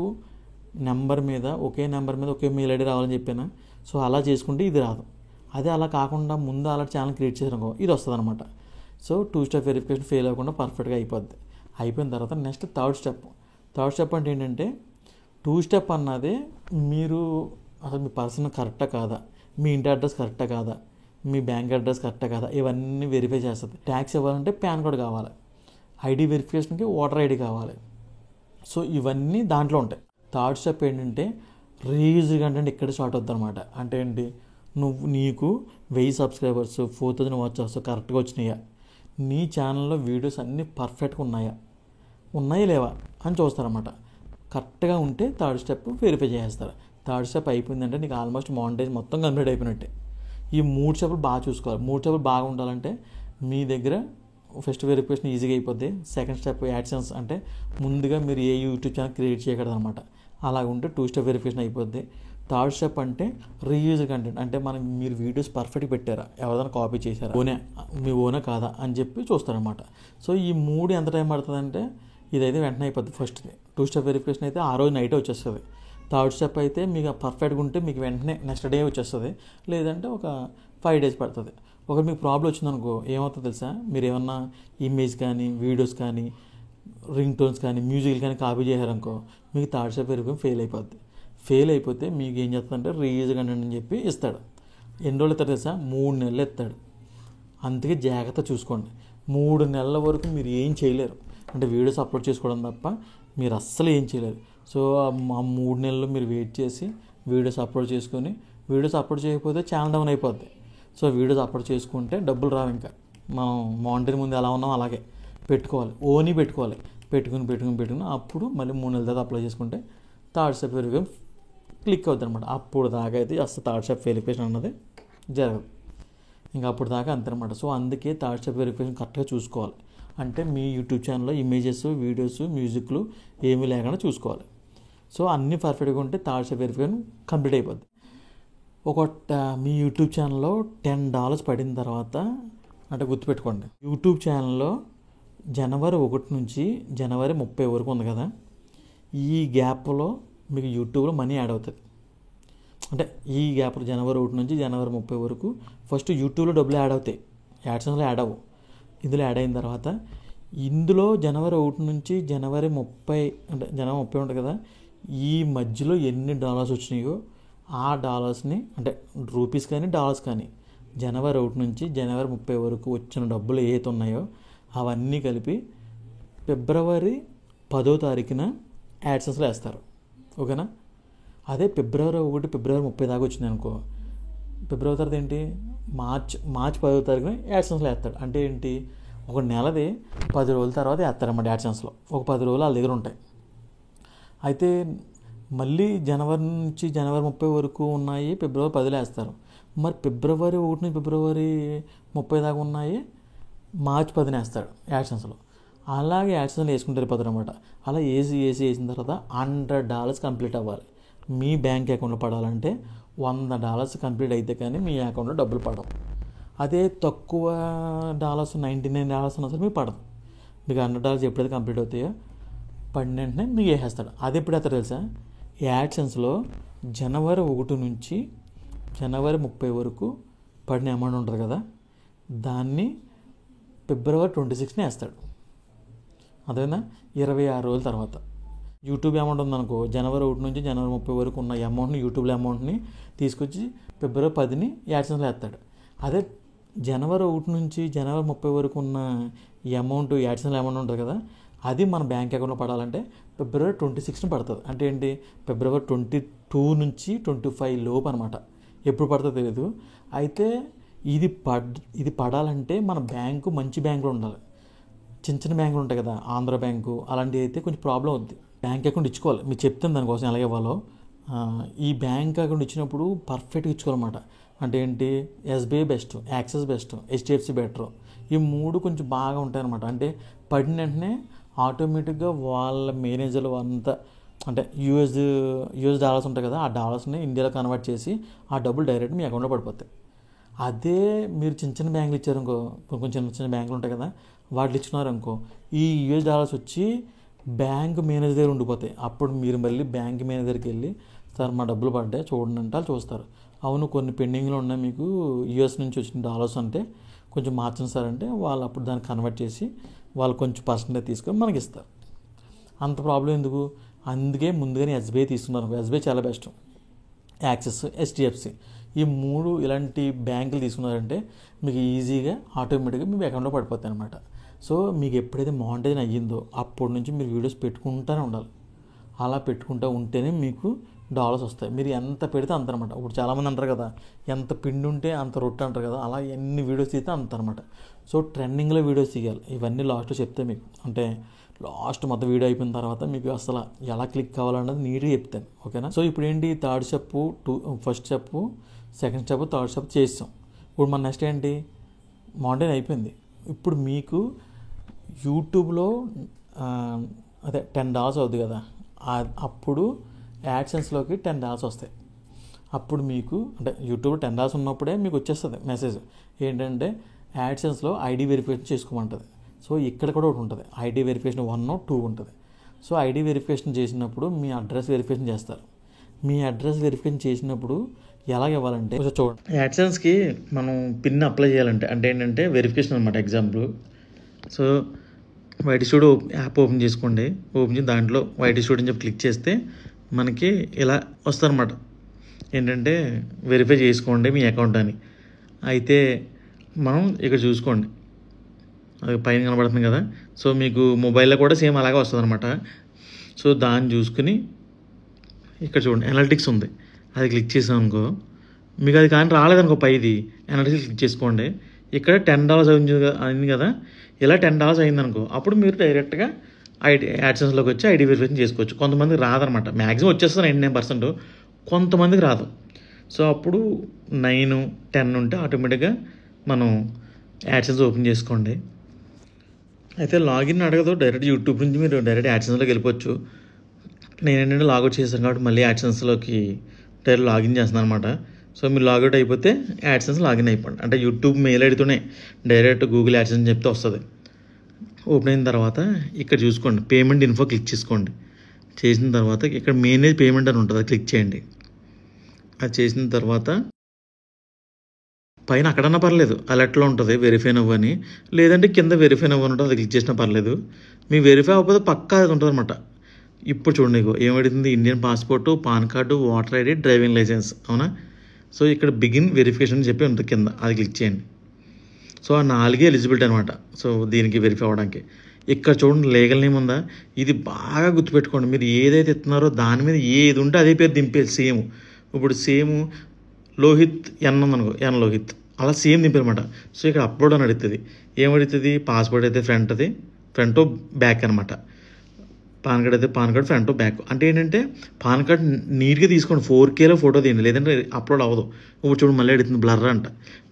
నెంబర్ మీద ఒకే మెయిల్ ఐడి రావాలని చెప్పాను. సో అలా చేసుకుంటే ఇది రాదు. అదే అలా కాకుండా ముందు అలా ఛానల్ క్రియేట్ చేసారనుకో ఇది వస్తుంది అనమాట. సో 2 స్టెప్ వెరిఫికేషన్ ఫెయిల్ అవ్వకుండా పర్ఫెక్ట్గా అయిపోద్ది. అయిపోయిన తర్వాత నెక్స్ట్ థర్డ్ స్టెప్ అంటే ఏంటంటే 2 స్టెప్ అన్నది మీరు అసలు మీ పర్సన్ కరెక్టా కాదా, మీ ఇంటి అడ్రస్ కరెక్టా కాదా, మీ బ్యాంక్ అడ్రస్ కరెక్టా కాదా, ఇవన్నీ వెరిఫై చేస్తుంది. ట్యాక్స్ ఇవ్వాలంటే పాన్ కార్డ్ కావాలి, ఐడి వెరిఫికేషన్కి ఓటర్ ఐడి కావాలి. సో ఇవన్నీ దాంట్లో ఉంటాయి. థర్డ్ స్టెప్ ఏంటంటే రీజ్ కంటెంట్ ఇక్కడ స్టార్ట్ అవుతుంది అనమాట. అంటే ఏంటి, నీకు 1000 సబ్స్క్రైబర్స్ 4000 వాచ్ అవర్స్ కరెక్ట్గా వచ్చినాయా, నీ ఛానల్లో వీడియోస్ అన్నీ పర్ఫెక్ట్గా ఉన్నాయా లేవా అని చూస్తారన్నమాట. కరెక్ట్గా ఉంటే థర్డ్ స్టెప్ వెరిఫై చేస్తారు. థర్డ్ స్టెప్ అయిపోయిందంటే నీకు ఆల్మోస్ట్ మానిటైజ్ మొత్తం కంప్లీట్ అయిపోయినట్టే. ఈ 3 స్టెప్లు బాగా చూసుకోవాలి. 3 స్టెప్లు బాగా ఉండాలంటే మీ దగ్గర ఫస్ట్ వెరిఫికేషన్ ఈజీగా అయిపోద్ది. సెకండ్ స్టెప్ యాడ్సెన్స్, అంటే ముందుగా మీరు ఏ యూట్యూబ్ ఛానల్ క్రియేట్ చేయకూడదు అనమాట. అలా ఉంటే 2 స్టెప్ వెరిఫికేషన్ అయిపోద్ది. థర్డ్ స్టెప్ అంటే రీయూజ్ కంటెంట్, అంటే మీరు వీడియోస్ పర్ఫెక్ట్గా పెట్టారా, ఎవరైనా కాపీ చేశారా, మీ ఓనే కాదా అని చెప్పి చూస్తారనమాట. సో ఈ 3 ఎంత టైం పడుతుందంటే ఇదైతే వెంటనే అయిపోద్ది. ఫస్ట్ది 2 స్టెప్ వెరిఫికేషన్ అయితే ఆ రోజు నైటే వచ్చేస్తుంది. థర్డ్ స్టెప్ అయితే మీకు పర్ఫెక్ట్గా ఉంటే మీకు వెంటనే నెక్స్ట్ డే వచ్చేస్తుంది, లేదంటే ఒక 5 డేస్ పడుతుంది. ఒకవేళ మీకు ప్రాబ్లం వచ్చిందనుకో ఏమవుతుందో తెలుసా, మీరు ఏమన్నా ఇమేజ్ కానీ వీడియోస్ కానీ రింగ్ టోన్స్ కానీ మ్యూజిక్ కానీ కాపీ చేశారనుకో మీకు థర్డ్ స్టెప్ వెరిఫికేషన్ ఫెయిల్ అయిపోద్ది. ఫెయిల్ అయిపోతే మీకు ఏం చేస్తుందంటే రీయూజ్ కంటెంట్ అని చెప్పి ఇస్తాడు. ఎన్ని రోజులు ఇస్తాడు తెలుసా, 3 నెలలు ఇస్తాడు. అందుకే జాగ్రత్త చూసుకోండి. 3 నెలల వరకు మీరు ఏం చేయలేరు, అంటే వీడియోస్ అప్లోడ్ చేసుకోవడం తప్ప మీరు అస్సలు ఏం చేయలేరు. సో ఆ 3 నెలలు మీరు వెయిట్ చేసి వీడియోస్ అప్లోడ్ చేసుకొని, వీడియోస్ అప్లోడ్ చేయకపోతే ఛానల్ డౌన్ అయిపోద్ది. సో వీడియోస్ అప్లోడ్ చేసుకుంటే డబ్బులు రావు. ఇంకా మనం మానిటరీ ముందు ఎలా ఉన్నాం అలాగే పెట్టుకోవాలి, ఓనీ పెట్టుకోవాలి. పెట్టుకుని అప్పుడు మళ్ళీ 3 నెలల తర్వాత అప్లోడ్ చేసుకుంటే థర్డ్ స్టెప్ వెరిఫికేషన్ క్లిక్ అవుతుంది అనమాట. అప్పుడు దాకా అయితే అసలు థర్డ్ స్టెప్ వెరిఫికేషన్ అన్నది జరగదు. ఇంకా అప్పుడు దాకా అంతే అనమాట. సో అందుకే థర్డ్ స్టెప్ వెరిఫికేషన్ కరెక్ట్గా చూసుకోవాలి. అంటే మీ యూట్యూబ్ ఛానల్లో ఇమేజెస్, వీడియోస్, మ్యూజిక్లు ఏమీ లేకుండా చూసుకోవాలి. సో అన్నీ పర్ఫెక్ట్గా ఉంటే థర్డ్ స్టెప్ వెరిఫికేషన్ కంప్లీట్ అయిపోద్ది. మీ యూట్యూబ్ ఛానల్లో $10 పడిన తర్వాత, అంటే గుర్తుపెట్టుకోండి, యూట్యూబ్ ఛానల్లో జనవరి 1 నుంచి జనవరి 30 వరకు ఉంది కదా, ఈ గ్యాప్లో మీకు యూట్యూబ్లో మనీ యాడ్ అవుతుంది. అంటే ఈ గ్యాప్లో జనవరి 1 నుంచి జనవరి 30 వరకు ఫస్ట్ యూట్యూబ్లో డబ్బులు యాడ్ అవుతాయి, యాడ్సెన్స్లో యాడ్ అవ్వవు. ఇందులో యాడ్ అయిన తర్వాత ఇందులో జనవరి 1 నుంచి జనవరి 30, అంటే జనవరి 30 ఉంటుంది కదా, ఈ మధ్యలో ఎన్ని డాలర్స్ వచ్చినాయో ఆ డాలర్స్ని, అంటే రూపీస్ కానీ డాలర్స్ కానీ, జనవరి 1 నుంచి జనవరి 30 వరకు వచ్చిన డబ్బులు ఏవైతే ఉన్నాయో అవన్నీ కలిపి ఫిబ్రవరి 10వ తారీఖున యాడ్సెన్స్లో వేస్తారు. ఓకేనా? అదే ఫిబ్రవరి 1, ఫిబ్రవరి 30 దాకా వచ్చింది అనుకో, ఫిబ్రవరి తర్వాత ఏంటి, మార్చ్ 10వ తారీఖున యాడ్సెన్స్లో వేస్తాడు. అంటే ఏంటి, ఒక నెలది 10 రోజుల తర్వాత వేస్తారన్నమాట యాడ్సెన్స్లో. ఒక 10 రోజులు వాళ్ళ దగ్గర ఉంటాయి. అయితే మళ్ళీ జనవరి నుంచి జనవరి 30 వరకు ఉన్నాయి ఫిబ్రవరి 10లో వేస్తారు. మరి ఫిబ్రవరి 1 నుంచి ఫిబ్రవరి 30 దాకా ఉన్నాయి మార్చ్ 10న వేస్తాడు యాడ్సెన్స్లో. అలాగే యాడ్సెన్స్లో వేసుకుంటారు వెళ్ళిపోతారు అనమాట. అలా వేసిన తర్వాత $100 కంప్లీట్ అవ్వాలి. మీ బ్యాంక్ అకౌంట్లో పడాలంటే $100 కంప్లీట్ అయితే కానీ మీ అకౌంట్లో డబ్బులు పడవు. అదే తక్కువ డాలర్స్, $99 ఉన్నా సరే మీకు పడదు. మీకు $100 ఎప్పుడైతే కంప్లీట్ అవుతాయో పడిన వెంటనే మీకు వేసేస్తాడు. అది ఎప్పుడు వేస్తాడు తెలుసా, యాడ్సెన్స్లో జనవరి 1 నుంచి జనవరి 30 వరకు పడిన అమౌంట్ ఉంటుంది కదా, దాన్ని ఫిబ్రవరి 26న వేస్తాడు. అదేనా 26 రోజుల తర్వాత. యూట్యూబ్ అమౌంట్ ఉందనుకో, జనవరి 1 నుంచి జనవరి 30 వరకు ఉన్న అమౌంట్ని, యూట్యూబ్లో అమౌంట్ని తీసుకొచ్చి ఫిబ్రవరి 10ని యాడ్సెన్స్లో వేస్తాడు. అదే జనవరి 1 నుంచి జనవరి 30 వరకు ఉన్న ఈ అమౌంట్, యాడ్సెన్స్లో అమౌంట్ ఉంటుంది కదా, అది మన బ్యాంక్ అకౌంట్లో పడాలంటే ఫిబ్రవరి 26న పడుతుంది. అంటే ఏంటి, ఫిబ్రవరి 22 నుంచి 25 లోపు అనమాట. ఎప్పుడు పడుతుందో తెలియదు. అయితే ఇది పడాలంటే మన బ్యాంకు మంచి బ్యాంకులో ఉండాలి. చిన్న బ్యాంకులు ఉంటాయి కదా, ఆంధ్ర బ్యాంకు అలాంటివి అయితే కొంచెం ప్రాబ్లం అవుద్ది. బ్యాంక్ అకౌంట్ ఇచ్చుకోవాలి. మీరు చెప్తాను దానికోసం ఎలాగే ఇవ్వాలో. ఈ బ్యాంక్ అకౌంట్ ఇచ్చినప్పుడు పర్ఫెక్ట్గా ఇచ్చుకోవాలన్నమాట. అంటే ఏంటి, SBI best, axis best, HDFC better. ఈ 3 కొంచెం బాగా ఉంటాయి అనమాట. అంటే పడిన వెంటనే ఆటోమేటిక్గా వాళ్ళ మేనేజర్లు అంతా, అంటే యూఎస్ డాలర్స్ ఉంటాయి కదా, ఆ డాలర్స్ని ఇండియాలో కన్వర్ట్ చేసి ఆ డబ్బులు డైరెక్ట్ మీ అకౌంట్లో పడిపోతాయి. అదే మీరు చిన్న బ్యాంకులు ఇచ్చారనుకో, కొంచెం చిన్న బ్యాంకులు ఉంటాయి కదా, వాటిని ఇచ్చినారనుకో, ఈ యూఎస్ డాలర్స్ వచ్చి బ్యాంక్ మేనేజర్ దగ్గర ఉండిపోతాయి. అప్పుడు మీరు మళ్ళీ బ్యాంక్ మేనేజర్కి వెళ్ళి, సార్ మా డబ్బులు పడ్డాయి చూడండి అంటే వాళ్ళు చూస్తారు. అవును కొన్ని పెండింగ్లో ఉన్నాయి మీకు యూఎస్ నుంచి వచ్చిన డాలర్స్ అంటే కొంచెం మార్చండి సార్ అంటే వాళ్ళు అప్పుడు దాన్ని కన్వర్ట్ చేసి వాళ్ళు కొంచెం పర్సెంటేజ్ తీసుకొని మనకి ఇస్తారు. అంత ప్రాబ్లం ఎందుకు, అందుకే ముందుగానే ఎస్బీఐ తీసుకున్నారు. ఎస్బీఐ చాలా బెస్ట్, యాక్సిస్, హెచ్డిఎఫ్సి ఈ 3 ఇలాంటి బ్యాంకులు తీసుకున్నారంటే మీకు ఈజీగా ఆటోమేటిక్గా మీ అకౌంట్లో పడిపోతాయి అనమాట. సో మీకు ఎప్పుడైతే మానిటైజేషన్ అయ్యిందో అప్పటి నుంచి మీరు వీడియోస్ పెట్టుకుంటూనే ఉండాలి. అలా పెట్టుకుంటూ ఉంటేనే మీకు డాలర్స్ వస్తాయి. మీరు ఎంత పెడితే అంత అనమాట. ఇప్పుడు చాలామంది అంటారు కదా, ఎంత పిండి ఉంటే అంత రొట్టె అంటారు కదా, అలా ఎన్ని వీడియోస్ తీస్తే అంత అనమాట. సో ట్రెండింగ్లో వీడియోస్ తీయాలి. ఇవన్నీ లాస్ట్లో చెప్తే మీకు, అంటే లాస్ట్ మొత్తం వీడియో అయిపోయిన తర్వాత మీకు అసలు ఎలా క్లిక్ కావాలన్నది నీట్గా చెప్తాను. ఓకేనా? సో ఇప్పుడు ఏంటి, third step, first step, second step, third step చేస్తాం. ఇప్పుడు మన నెక్స్ట్ ఏంటి, మానిటైజేషన్ అయిపోయింది. ఇప్పుడు మీకు యూట్యూబ్లో అదే $10 అవుతుంది కదా, అప్పుడు యాడ్సెన్స్లోకి $10 వస్తాయి. అప్పుడు మీకు అంటే యూట్యూబ్లో $10 ఉన్నప్పుడే మీకు వచ్చేస్తుంది మెసేజ్ ఏంటంటే యాడ్సెన్స్లో ఐడి వెరిఫికేషన్ చేసుకోమంటుంది. సో ఇక్కడ కూడా ఒకటి ఉంటుంది, ఐడి వెరిఫికేషన్ 1, 2 ఉంటుంది. సో ఐడి వెరిఫికేషన్ చేసినప్పుడు మీ అడ్రస్ వెరిఫికేషన్ చేస్తారు. మీ అడ్రస్ వెరిఫికేషన్ చేసినప్పుడు ఎలాగ ఇవ్వాలంటే చూడండి, యాడ్సెన్స్కి మనం పిన్ అప్లై చేయాలంటే అంటే ఏంటంటే వెరిఫికేషన్ అనమాట. Example, so YT studio app open చేసుకోండి. ఓపెన్ చేసి దాంట్లో వైటీ స్టూడియో అని చెప్పి క్లిక్ చేస్తే మనకి ఇలా వస్తుందన్నమాట. ఏంటంటే వెరిఫై చేసుకోండి మీ అకౌంట్ అని. అయితే మనం ఇక్కడ చూసుకోండి, అది పైన కనబడుతుంది కదా. సో మీకు మొబైల్లో కూడా సేమ్ అలాగే వస్తుంది అనమాట. సో దాన్ని చూసుకుని ఇక్కడ చూడండి అనలిటిక్స్ ఉంది, అది క్లిక్ చేసాం అనుకో, మీకు అది కానీ రాలేదనుకో పైది అనలిటిక్స్ క్లిక్ చేసుకోండి. ఇక్కడ $10 అయింది కదా, ఇలా $10 అయిందనుకో అప్పుడు మీరు డైరెక్ట్గా యాడ్సెన్స్లోకి వచ్చి ఐడి వెరిఫికేషన్ చేసుకోవచ్చు. కొంతమందికి రాదనమాట, మ్యాక్సిమం వచ్చేస్తుంది 99%, కొంతమందికి రాదు. సో అప్పుడు 9, 10 ఉంటే ఆటోమేటిక్గా మనం యాడ్సెన్స్ ఓపెన్ చేసుకోండి. అయితే లాగిన్ అడగదు, డైరెక్ట్ యూట్యూబ్ నుంచి మీరు డైరెక్ట్ యాడ్సెన్స్లోకి వెళ్ళిపోవచ్చు. నేనేంటంటే లాగౌట్ చేశాను కాబట్టి మళ్ళీ యాడ్సెన్స్లోకి డైరెక్ట్ లాగిన్ చేస్తున్నాను అనమాట. సో మీరు లాగౌట్ అయిపోతే యాడ్సెన్స్ లాగిన్ అయిపోండి. అంటే యూట్యూబ్ మెయిల్ ఐడితోనే డైరెక్ట్ గూగుల్ యాడ్సెన్స్ చెప్తే వస్తుంది. ఓపెన్ అయిన తర్వాత ఇక్కడ చూసుకోండి, పేమెంట్ ఇన్ఫో క్లిక్ చేసుకోండి. చేసిన తర్వాత ఇక్కడ మేనేజ్ పేమెంట్ అని ఉంటుంది, అది క్లిక్ చేయండి. అది చేసిన తర్వాత పైన అక్కడన్నా పర్లేదు అలర్ట్లో ఉంటుంది వెరిఫై అవ్వని, లేదంటే కింద వెరిఫై అవ్వని ఉంటుంది, అది క్లిక్ చేసినా పర్లేదు. మీ వెరిఫై అవ్వకపోతే పక్కా అది ఉంటుంది అనమాట. ఇప్పుడు చూడండి ఏమడుతుంది, Indian passport, PAN card, voter ID, driving licence, అవునా. సో ఇక్కడ బిగిన్ వెరిఫికేషన్ అని చెప్పి ఉంటుంది కింద, అది క్లిక్ చేయండి. సో ఆ 4 ఎలిజిబిలిటీ అనమాట. సో దీనికి వెరిఫై అవ్వడానికి ఇక్కడ చూడండి లీగల్ నేమ్ ఉందా, ఇది బాగా గుర్తుపెట్టుకోండి. మీరు ఏదైతే ఇస్తున్నారో దాని మీద ఏది ఉంటే అదే పేరు దింపేది సేమ్. ఇప్పుడు సేమ్ లోహిత్ ఎన్ ఉందనుకో, ఎన్ లోహిత్ అలా సేమ్ దింపారనమాట. సో ఇక్కడ అప్లోడ్ అని అడుగుతుంది, ఏమడుగుతుంది, పాస్పోర్ట్ అయితే ఫ్రంట్ బ్యాక్ అనమాట, పాన్ కార్డ్ అయితే పాన్ కార్డ్ ఫ్రంట్ బ్యాక్. అంటే ఏంటంటే పాన్ కార్డ్ నీట్గా తీసుకోండి, 4Kలో ఫోటో తీయండి, లేదంటే అప్లోడ్ అవ్వదు. ఇప్పుడు చూడండి మళ్ళీ అడుగుతుంది బ్లర్ అంట,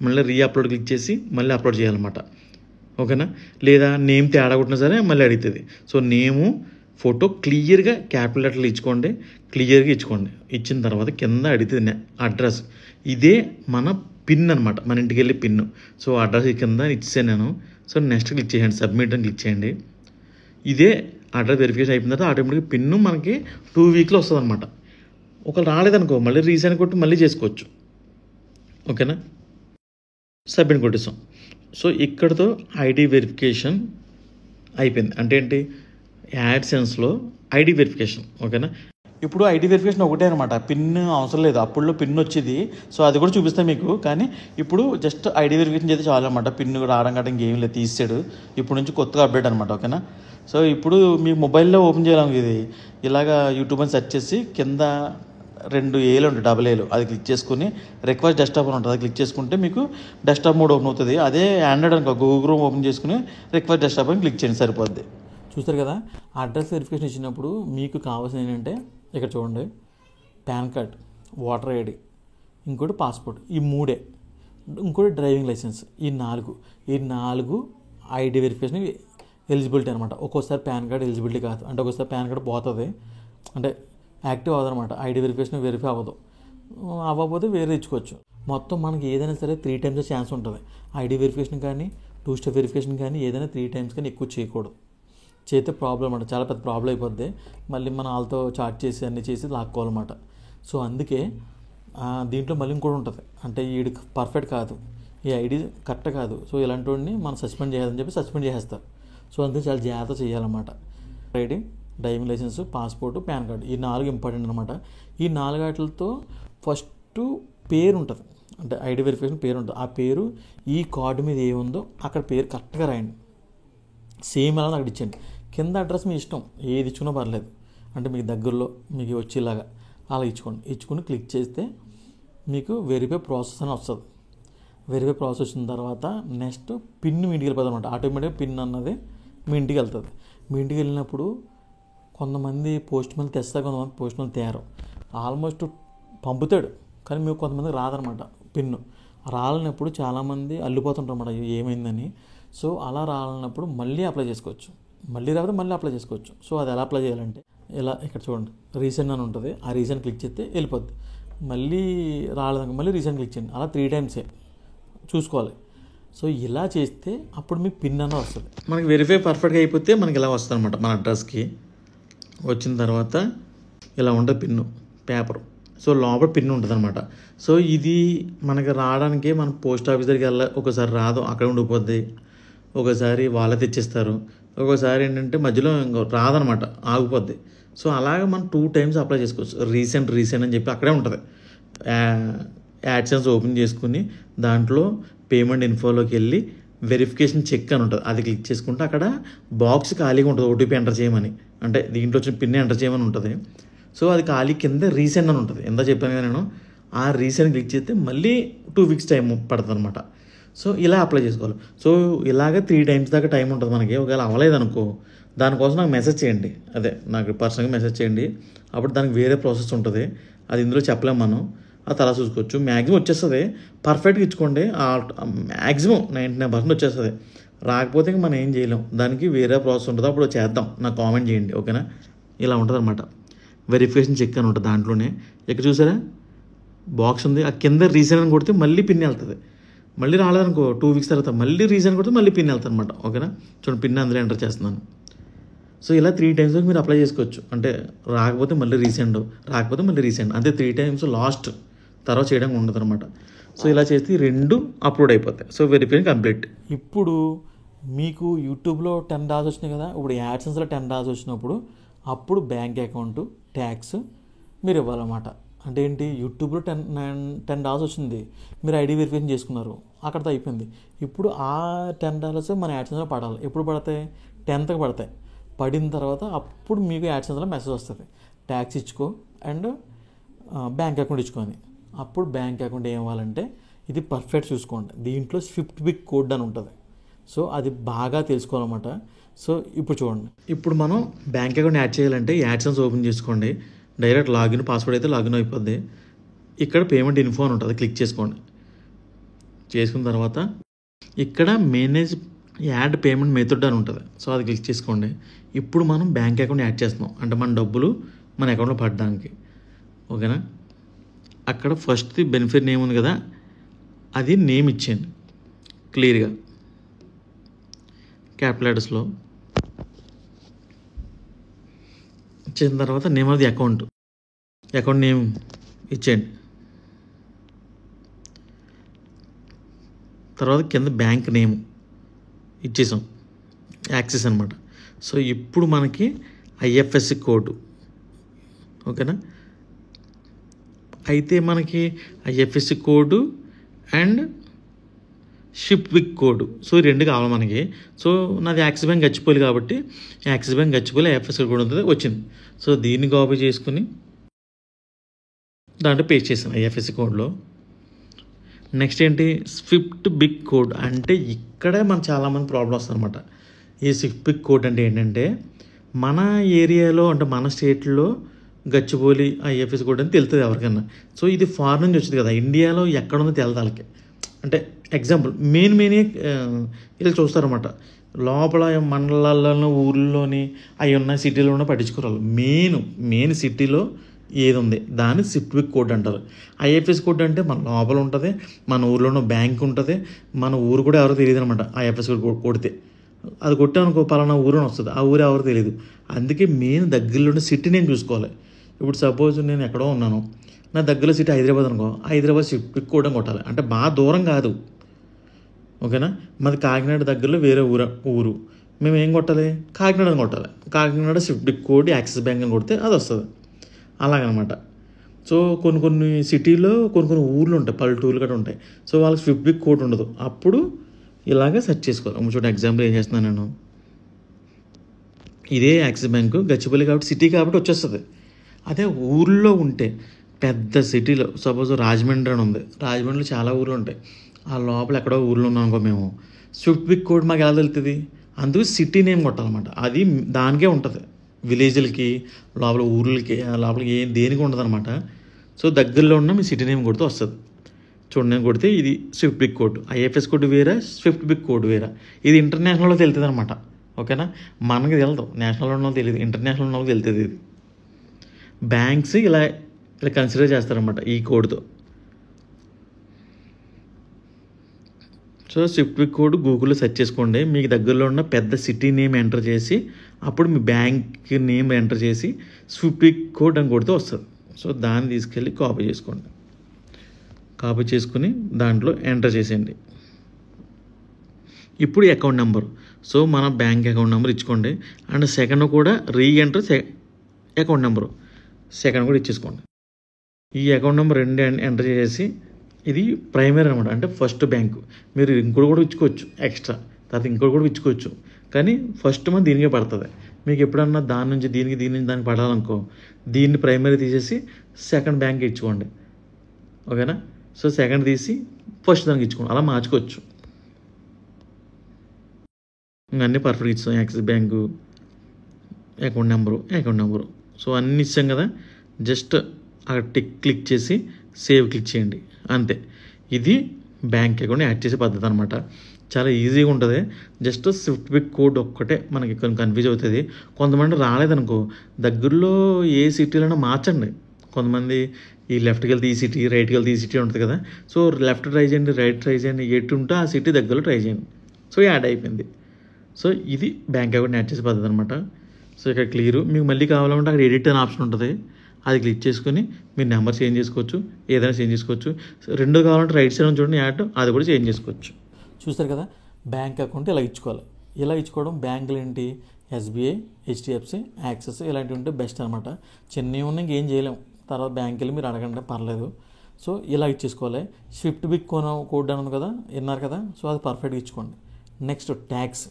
మళ్ళీ అప్లోడ్ క్లిక్ చేసి మళ్ళీ అప్లోడ్ చేయాలన్నమాట, ఓకేనా. లేదా నేమ్ తేడా కొట్టినా సరే మళ్ళీ అడుగుతుంది. సో నేము ఫోటో క్లియర్గా క్యాపిటల్ లెటర్లు ఇచ్చుకోండి, క్లియర్గా ఇచ్చుకోండి. ఇచ్చిన తర్వాత కింద అడుగుతుంది అడ్రస్, ఇదే మన పిన్ అనమాట, మన ఇంటికి వెళ్ళి పిన్. సో అడ్రస్ కింద ఇచ్చేసాను నేను. సో నెక్స్ట్ క్లిక్ చేయండి, సబ్మిట్ అని క్లిక్ చేయండి. ఇదే అడ్రస్ వెరిఫికేషన్ అయిపోయిన తర్వాత ఆటోమేటిక్గా పిన్ను మనకి 2 వీక్లో వస్తుంది అనమాట. ఒకవేళ రాలేదనుకో మళ్ళీ రీసెంట్ కొట్టి మళ్ళీ చేసుకోవచ్చు, ఓకేనా. సబ్మిట్ కొట్టేసాం. సో ఇక్కడతో ఐడి వెరిఫికేషన్ అయిపోయింది. అంటే ఏంటి, యాడ్సెన్స్లో ఐడి వెరిఫికేషన్, ఓకేనా. ఇప్పుడు ఐడి వెరిఫికేషన్ ఒకటే అనమాట, పిన్ అవసరం లేదు. అప్పుడులో పిన్ వచ్చేది, సో అది కూడా చూపిస్తాను మీకు. కానీ ఇప్పుడు జస్ట్ ఐడి వెరిఫికేషన్ చేస్తే చాలు అనమాట, పిన్ కూడా రావడం కావడం ఇంకేం లేదు, తీసాడు. ఇప్పుడు నుంచి కొత్తగా అప్డేట్ అనమాట, ఓకేనా. సో ఇప్పుడు మీ మొబైల్లో ఓపెన్ చేయాలి, ఇది ఇలాగా యూట్యూబ్ అని సెర్చ్ చేసి కింద 2 ఏలు ఉంటుంది, డబల్ ఏలు, అది క్లిక్ చేసుకుని రిక్వెస్ట్ డెస్క్టాప్ అని ఉంటుంది, అది క్లిక్ చేసుకుంటే మీకు డెస్క్టాప్ మోడ్ ఓపెన్ అవుతుంది. అదే ఆండ్రాయిడ్ అనుకో, గూగుల్ క్రోమ్ ఓపెన్ చేసుకుని రిక్వెస్ట్ డెస్క్టాప్ అని క్లిక్ చేయండి, సరిపోద్ది. చూస్తారు కదా, అడ్రస్ వెరిఫికేషన్ ఇచ్చినప్పుడు మీకు కావాల్సింది ఏంటంటే ఇక్కడ చూడండి, పాన్ కార్డ్, వాటర్ ఐడి, ఇంకోటి పాస్పోర్ట్, ఈ 3, ఇంకోటి డ్రైవింగ్ లైసెన్స్, ఈ 4 ఐడి వెరిఫికేషన్ ఎలిజిబిలిటీ అనమాట. ఒక్కోసారి పాన్ కార్డ్ ఎలిజిబిలిటీ కాదు, అంటే ఒక్కోసారి పాన్ కార్డ్ పోతుంది, అంటే యాక్టివ్ అవ్వదు అనమాట, ఐడి వెరిఫికేషన్ వెరిఫై అవ్వకపోతే వేరే ఇచ్చుకోవచ్చు. మొత్తం మనకి ఏదైనా సరే 3 times ఛాన్స్ ఉంటుంది. ఐడి వెరిఫికేషన్ కానీ 2 స్టెప్ వెరిఫికేషన్ కానీ ఏదైనా 3 times కానీ ఎక్కువ చేయకూడదు. చేస్తే ప్రాబ్లం అంటే చాలా పెద్ద ప్రాబ్లం అయిపోద్ది. మళ్ళీ మన వాళ్ళతో చాట్ చేసి అన్నీ చేసి లాక్కోవాలన్నమాట. సో అందుకే దీంట్లో మళ్ళీ ఇంకోటి ఉంటుంది, అంటే వీడి పర్ఫెక్ట్ కాదు, ఈ ఐడి కరెక్ట్ కాదు, సో ఇలాంటి వాడిని మనం సస్పెండ్ చేయాలని చెప్పి సస్పెండ్ చేసేస్తారు. సో అందుకే చాలా జాగ్రత్త చేయాలన్నమాట. ID, driving licence, passport, PAN card, ఈ 4 ఇంపార్టెంట్ అనమాట. ఈ 4 వాటిలతో ఫస్ట్ పేరు ఉంటుంది, అంటే ఐడి వెరిఫికేషన్ పేరు ఉంటుంది. ఆ పేరు ఈ కార్డు మీద ఏముందో అక్కడ పేరు కరెక్ట్గా రాయండి, సేమ్ అలా అక్కడ ఇచ్చేయండి. కింద అడ్రస్ మీ ఇష్టం, ఏది ఇచ్చుకున్నా పర్లేదు, అంటే మీకు దగ్గరలో మీకు వచ్చేలాగా అలా ఇచ్చుకోండి. ఇచ్చుకుని క్లిక్ చేస్తే మీకు వెరిఫై ప్రాసెస్ అని వస్తుంది. వెరిఫై ప్రాసెస్ వచ్చిన తర్వాత నెక్స్ట్ పిన్ మీ ఇంటికి వెళ్ళిపోతుంది అనమాట. ఆటోమేటిక్గా పిన్ అన్నది మీ ఇంటికి వెళ్తుంది. మీ ఇంటికి వెళ్ళినప్పుడు కొంతమంది పోస్ట్ మ్యాన్ తెస్తారు, కొంతమంది పోస్ట్ మ్యాన్ తేరు. ఆల్మోస్ట్ పంపుతాడు, కానీ మీకు కొంతమందికి రాదనమాట పిన్ను. రాలనప్పుడు చాలామంది అల్లిపోతుంటారు అన్నమాట, ఏమైందని. సో అలా రావాలన్నప్పుడు మళ్ళీ అప్లై చేసుకోవచ్చు, మళ్ళీ రాకపోతే మళ్ళీ అప్లై చేసుకోవచ్చు. సో అది ఎలా అప్లై చేయాలంటే ఇలా ఇక్కడ చూడండి రీసెంట్ అని ఉంటుంది, ఆ రీసెంట్ క్లిక్ చేస్తే వెళ్ళిపోద్ది. మళ్ళీ రాలేదనుకో మళ్ళీ రీసెంట్ క్లిక్ చేయండి, అలా 3 టైమ్సే చూసుకోవాలి. సో ఇలా చేస్తే అప్పుడు మీకు పిన్ అన్న వస్తుంది. మనకి వెరిఫై పర్ఫెక్ట్గా అయిపోతే మనకి ఇలా వస్తుంది అనమాట. మన అడ్రస్కి వచ్చిన తర్వాత ఇలా ఉంటుంది పిన్ను పేపర్. సో లోపల పిన్ ఉంటుంది అనమాట. సో ఇది మనకి రావడానికి మనం పోస్ట్ ఆఫీస్ దగ్గరికి వెళ్ళాలి, ఒకసారి రాదు అక్కడ ఉండిపోద్ది, ఒకసారి వాళ్ళే తెచ్చిస్తారు, ఒకసారి ఏంటంటే మధ్యలో రాదనమాట ఆగిపోద్ది. సో అలాగే మనం 2 టైమ్స్ అప్లై చేసుకోవచ్చు. రీసెంట్ అని చెప్పి అక్కడే ఉంటుంది. యాడ్సెన్స్ ఓపెన్ చేసుకుని దాంట్లో పేమెంట్ ఇన్ఫోలోకి వెళ్ళి వెరిఫికేషన్ చెక్ అని ఉంటుంది, అది క్లిక్ చేసుకుంటే అక్కడ బాక్స్ ఖాళీగా ఉంటుంది ఓటీపీ ఎంటర్ చేయమని, అంటే దీంట్లో వచ్చిన పిన్ ఎంటర్ చేయమని ఉంటుంది. సో అది ఖాళీ కింద రీసెంట్ అని ఉంటుంది, ఎంత చెప్పాను కదా నేను. ఆ రీసెంట్ క్లిక్ చేస్తే మళ్ళీ 2 వీక్స్ టైం పడుతుంది అనమాట. సో ఇలా అప్లై చేసుకోవాలి. సో ఇలాగ 3 టైమ్స్ దాకా టైం ఉంటుంది మనకి. ఒకవేళ అవ్వలేదనుకో దానికోసం నాకు మెసేజ్ చేయండి, అదే నాకు పర్సనల్గా మెసేజ్ చేయండి. అప్పుడు దానికి వేరే ప్రాసెస్ ఉంటుంది, అది ఇందులో చెప్పలేము మనం, అది అలా చూసుకోవచ్చు. మ్యాక్సిమం వచ్చేస్తుంది, పర్ఫెక్ట్గా ఇచ్చుకోండి, మ్యాక్సిమం 99% వచ్చేస్తుంది. రాకపోతే ఇంక మనం ఏం చేయలేం, దానికి వేరే ప్రాసెస్ ఉంటుంది, అప్పుడు చేద్దాం, నాకు కామెంట్ చేయండి ఓకేనా. ఇలా ఉంటుంది అనమాట. వెరిఫికేషన్ చెక్ అని ఉంటుంది దాంట్లోనే. ఇక్కడ చూసారా బాక్స్ ఉంది, ఆ కింద రీసెంట్ అని కొడితే మళ్ళీ పిన్ వెళ్తుంది. మళ్ళీ రాలేదనుకో 2 వీక్స్ తర్వాత మళ్ళీ రీసెంట్ కొడితే మళ్ళీ పిన్ వెళ్తుంది అనమాట ఓకేనా. చూడండి పిన్ అందులో ఎంటర్ చేస్తున్నాను. సో ఇలా 3 టైమ్స్ వరకు మీరు అప్లై చేసుకోవచ్చు. అంటే రాకపోతే మళ్ళీ రీసెంట్, రాకపోతే మళ్ళీ రీసెంట్, అంతే 3 టైమ్స్ లాస్ట్, తర్వాత చేయడం ఉండదు అనమాట. సో ఇలా చేస్తే 2 అప్లోడ్ అయిపోతాయి. So verification complete. ఇప్పుడు మీకు యూట్యూబ్లో $10 వచ్చినాయి కదా, ఇప్పుడు యాడ్సెన్స్లో $10 వచ్చినప్పుడు అప్పుడు బ్యాంక్ అకౌంట్ ట్యాక్స్ మీరు ఇవ్వాలన్నమాట. అంటే ఏంటి, యూట్యూబ్లో $10 వచ్చింది, మీరు ఐడి వెరిఫికేషన్ చేసుకున్నారు, అక్కడితో అయిపోయింది. ఇప్పుడు ఆ $10 మన యాడ్సెన్స్లో పడాలి. ఎప్పుడు పడతాయి, 10th పడతాయి. పడిన తర్వాత అప్పుడు మీకు యాడ్సెన్స్లో మెసేజ్ వస్తుంది, ట్యాక్స్ ఇచ్చుకో అండ్ బ్యాంక్ అకౌంట్ ఇచ్చుకొని. అప్పుడు బ్యాంక్ అకౌంట్ ఏం ఇవ్వాలంటే ఇది పర్ఫెక్ట్ చూసుకోండి, దీంట్లో స్విఫ్ట్ బిగ్ కోడ్ అని ఉంటుంది. సో అది బాగా తెలుసుకోవాలన్నమాట. సో ఇప్పుడు చూడండి, ఇప్పుడు మనం బ్యాంక్ అకౌంట్ యాడ్ చేయాలంటే యాడ్సెన్స్ ఓపెన్ చేసుకోండి, డైరెక్ట్ లాగిన్ పాస్వర్డ్ అయితే లాగిన్ అయిపోద్ది. ఇక్కడ పేమెంట్ ఇన్ఫో అని ఉంటుంది, క్లిక్ చేసుకోండి. చేసుకున్న తర్వాత ఇక్కడ మేనేజ్ యాడ్ పేమెంట్ మెథడ్ అని ఉంటుంది, సో అది క్లిక్ చేసుకోండి. ఇప్పుడు మనం బ్యాంక్ అకౌంట్ యాడ్ చేస్తున్నాం, అంటే మన డబ్బులు మన అకౌంట్లో పడడానికి ఓకేనా. అక్కడ ఫస్ట్ బెనిఫిట్ నేమ్ ఉంది కదా, అది నేమ్ ఇచ్చేయండి క్లియర్గా క్యాపిటల్ లెటర్స్లో. ఇచ్చిన తర్వాత name of the account name ఇచ్చేయండి. తర్వాత కింద బ్యాంక్ నేమ్ ఇచ్చేసాం, యాక్సిస్ అనమాట. సో ఇప్పుడు మనకి ఐఎఫ్ఎస్సి కోడ్ ఓకేనా. అయితే మనకి ఐఎఫ్ఎస్సి కోడ్ అండ్ షిప్ విక్ కోడ్, సో 2 కావాలి మనకి. సో నాది యాక్సిస్ బ్యాంక్ గచ్చిపోయి కాబట్టి యాక్సిస్ బ్యాంక్ గచ్చిపోయి ఐఎఫ్ఎస్సి కోడ్ ఉంటుంది వచ్చింది. సో దీన్ని కాపీ చేసుకుని దాంట్లో పేస్ట్ చేశాను ఐఎఫ్ఎస్సి కోడ్లో. నెక్స్ట్ ఏంటి, స్విఫ్ట్ బిగ్ కోడ్. అంటే ఇక్కడే మన చాలామంది ప్రాబ్లం వస్తుంది అనమాట. ఈ స్విఫ్ట్ బిగ్ కోడ్ అంటే ఏంటంటే మన ఏరియాలో అంటే మన స్టేట్లో గచ్చిబౌలి ఐఎఫ్ఎస్సి కోడ్ అని తెలుస్తుంది ఎవరికైనా. సో ఇది ఫారెన్ నుంచి వచ్చింది కదా, ఇండియాలో ఎక్కడ ఉందో తెలియదు వాళ్ళకి. అంటే ఎగ్జాంపుల్ మెయిన్ వీళ్ళు చూస్తారన్నమాట, లోపల మండలాల్లో ఊర్లోని అవి ఉన్న సిటీలో పట్టించుకోవాలి. మెయిన్ సిటీలో ఏది ఉంది దాన్ని స్విఫ్ట్ బిగ్ కోడ్ అంటారు. ఐఎఫ్ఎస్ కోడ్ అంటే మన లోపల ఉంటుంది, మన ఊర్లోనూ బ్యాంక్ ఉంటుంది, మన ఊరు కూడా ఎవరో తెలియదు అనమాట. ఐఎఫ్ఎస్ కోడ్ కొడితే అది కొట్టామనుకో పలానా ఊరు అని వస్తుంది, ఆ ఊరు ఎవరు తెలియదు. అందుకే మెయిన్ దగ్గరలో సిటీ నేను చూసుకోవాలి. ఇప్పుడు సపోజ్ నేను ఎక్కడో ఉన్నాను, నా దగ్గరలో సిటీ హైదరాబాద్ అనుకో, హైదరాబాద్ స్విఫ్ట్ బిగ్ కోడ్ అని కొట్టాలి. అంటే బాగా దూరం కాదు ఓకేనా. మాది కాకినాడ దగ్గరలో వేరే ఊరు మేము ఏం కొట్టాలి, కాకినాడ అని కొట్టాలి. Kakinada swift BIC code Axis bank అని కొడితే అది వస్తుంది. అలాగనమాట. సో కొన్ని సిటీలో కొన్ని ఊర్లు ఉంటాయి, పల్లెటూర్లు కూడా ఉంటాయి. సో వాళ్ళకి స్విఫ్ట్ బిగ్ కోడ్ ఉండదు, అప్పుడు ఇలాగే సెర్చ్ చేసుకోవాలి. చూడండి ఎగ్జాంపుల్ ఏం చేస్తున్నాను నేను, ఇదే యాక్సిస్ బ్యాంకు గచ్చిబౌలి కాబట్టి సిటీ కాబట్టి వచ్చేస్తుంది. అదే ఊర్లో ఉంటే పెద్ద సిటీలో సపోజ్ రాజమండ్రి అని ఉంది, రాజమండ్రిలో చాలా ఊర్లు ఉంటాయి, ఆ లోపల ఎక్కడో ఊర్లో ఉన్నాం అనుకో మేము, స్విఫ్ట్ బిగ్ కోడ్ మాకు ఎలా తెలుస్తుంది, అందుకు సిటీ నేమ్ కొట్టాలన్నమాట. అది దానికే ఉంటుంది, విలేజ్లకి లోపల ఊర్లకి లోపలికి దేనికి ఉండదు అనమాట. సో దగ్గరలో ఉన్న మీ సిటీ నేమ్ కొడితే వస్తుంది. చూడండి కొడితే ఇది swift BIC code, IFS code వేరే, స్విఫ్ట్ బిగ్ కోడ్ వేరే. ఇది ఇంటర్నేషనల్లో తెలుస్తుంది అనమాట. ఓకేనా, మనకి తెలదు, నేషనల్లో ఉన్న తెలియదు, ఇంటర్నేషనల్ ఉన్న తెలుస్తుంది. ఇది బ్యాంక్స్ ఇలా కన్సిడర్ చేస్తారనమాట ఈ కోడ్తో. సో స్విఫ్ట్ బిగ్ కోడ్ గూగుల్లో సెర్చ్ చేసుకోండి. మీకు దగ్గరలో ఉన్న పెద్ద సిటీ నేమ్ ఎంటర్ చేసి అప్పుడు మీ బ్యాంక్ నేమ్ ఎంటర్ చేసి స్విఫ్ట్ బిగ్ కోడ్ అని కొడితే వస్తుంది. సో దాన్ని తీసుకెళ్ళి కాపీ చేసుకోండి. కాపీ చేసుకుని దాంట్లో ఎంటర్ చేసేయండి. ఇప్పుడు అకౌంట్ నెంబర్, సో మన బ్యాంక్ అకౌంట్ నెంబర్ ఇచ్చుకోండి. అండ్ సెకండ్ కూడా రీఎంటర్ అకౌంట్ నెంబరు, సెకండ్ కూడా ఇచ్చేసుకోండి. ఈ అకౌంట్ నెంబర్ 2 ఎంటర్ చేసి, ఇది ప్రైమరీ అనమాట, అంటే ఫస్ట్ బ్యాంకు. మీరు ఇంకోటి కూడా ఇచ్చుకోవచ్చు ఎక్స్ట్రా, తర్వాత ఇంకోటి కూడా ఇచ్చుకోవచ్చు, కానీ ఫస్ట్ మన దీనికే పడుతుంది. మీకు ఎప్పుడన్నా దాని నుంచి దానికి పడాలనుకో, దీన్ని ప్రైమరీ తీసేసి సెకండ్ బ్యాంక్ ఇచ్చుకోండి. ఓకేనా, సో సెకండ్ తీసి ఫస్ట్ దానికి ఇచ్చుకోండి, అలా మార్చుకోవచ్చు. అన్నీ పర్ఫెక్ట్ ఇచ్చాం. Axis bank account number, so అన్నీ ఇచ్చాం కదా. జస్ట్ అక్కడ క్లిక్ చేసి సేవ్ క్లిక్ చేయండి, అంతే. ఇది బ్యాంక్ అకౌంట్ యాడ్ చేసే పద్ధతి అనమాట. చాలా ఈజీగా ఉంటుంది. జస్ట్ స్విఫ్ట్ బిగ్ కోడ్ ఒక్కటే మనకి కొంచెం కన్ఫ్యూజ్ అవుతుంది. కొంతమంది రాలేదనుకో, దగ్గరలో ఏ సిటీలోనైనా మార్చండి. కొంతమంది ఈ లెఫ్ట్కి వెళ్తే ఈ సిటీ, రైట్కి వెళ్తే ఈ సిటీ ఉంటుంది కదా. సో లెఫ్ట్ ట్రై చేయండి, రైట్ ట్రై చేయండి, ఎటు ఉంటే ఆ సిటీ దగ్గరలో ట్రై చేయండి. సో యాడ్ అయిపోయింది. సో ఇది బ్యాంక్ అకౌంట్ యాడ్ చేసే పద్ధతి అనమాట. సో ఇక్కడ క్లియర్. మీకు మళ్ళీ కావాలంటే అక్కడ ఎడిట్ అనే ఆప్షన్ ఉంటుంది, అది క్లిక్ చేసుకుని మీరు నెంబర్ చేంజ్ చేసుకోవచ్చు, ఏదైనా చేంజ్ చేసుకోవచ్చు. రెండో కావాలంటే రైట్ సైడ్ చూడండి యాడ్, అది కూడా చేంజ్ చేసుకోవచ్చు. చూస్తారు కదా, బ్యాంక్ అకౌంట్ ఇలా ఇచ్చుకోవాలి. ఇలా ఇచ్చుకోవడం బ్యాంకులు ఏంటి, ఎస్బీఐ, హెచ్డిఎఫ్సి, యాక్సిస్ ఇలాంటివి ఉంటే బెస్ట్ అనమాట. చిన్నవి ఉన్న ఇంకేం చేయలేము, తర్వాత బ్యాంకులు మీరు అడగండి పర్లేదు. సో ఇలా ఇచ్చేసుకోవాలి. స్విఫ్ట్ బిగ్ కోడ్ అని ఉంది కదా, విన్నారు కదా, సో అది పర్ఫెక్ట్గా ఇచ్చుకోండి. నెక్స్ట్ ట్యాక్స్,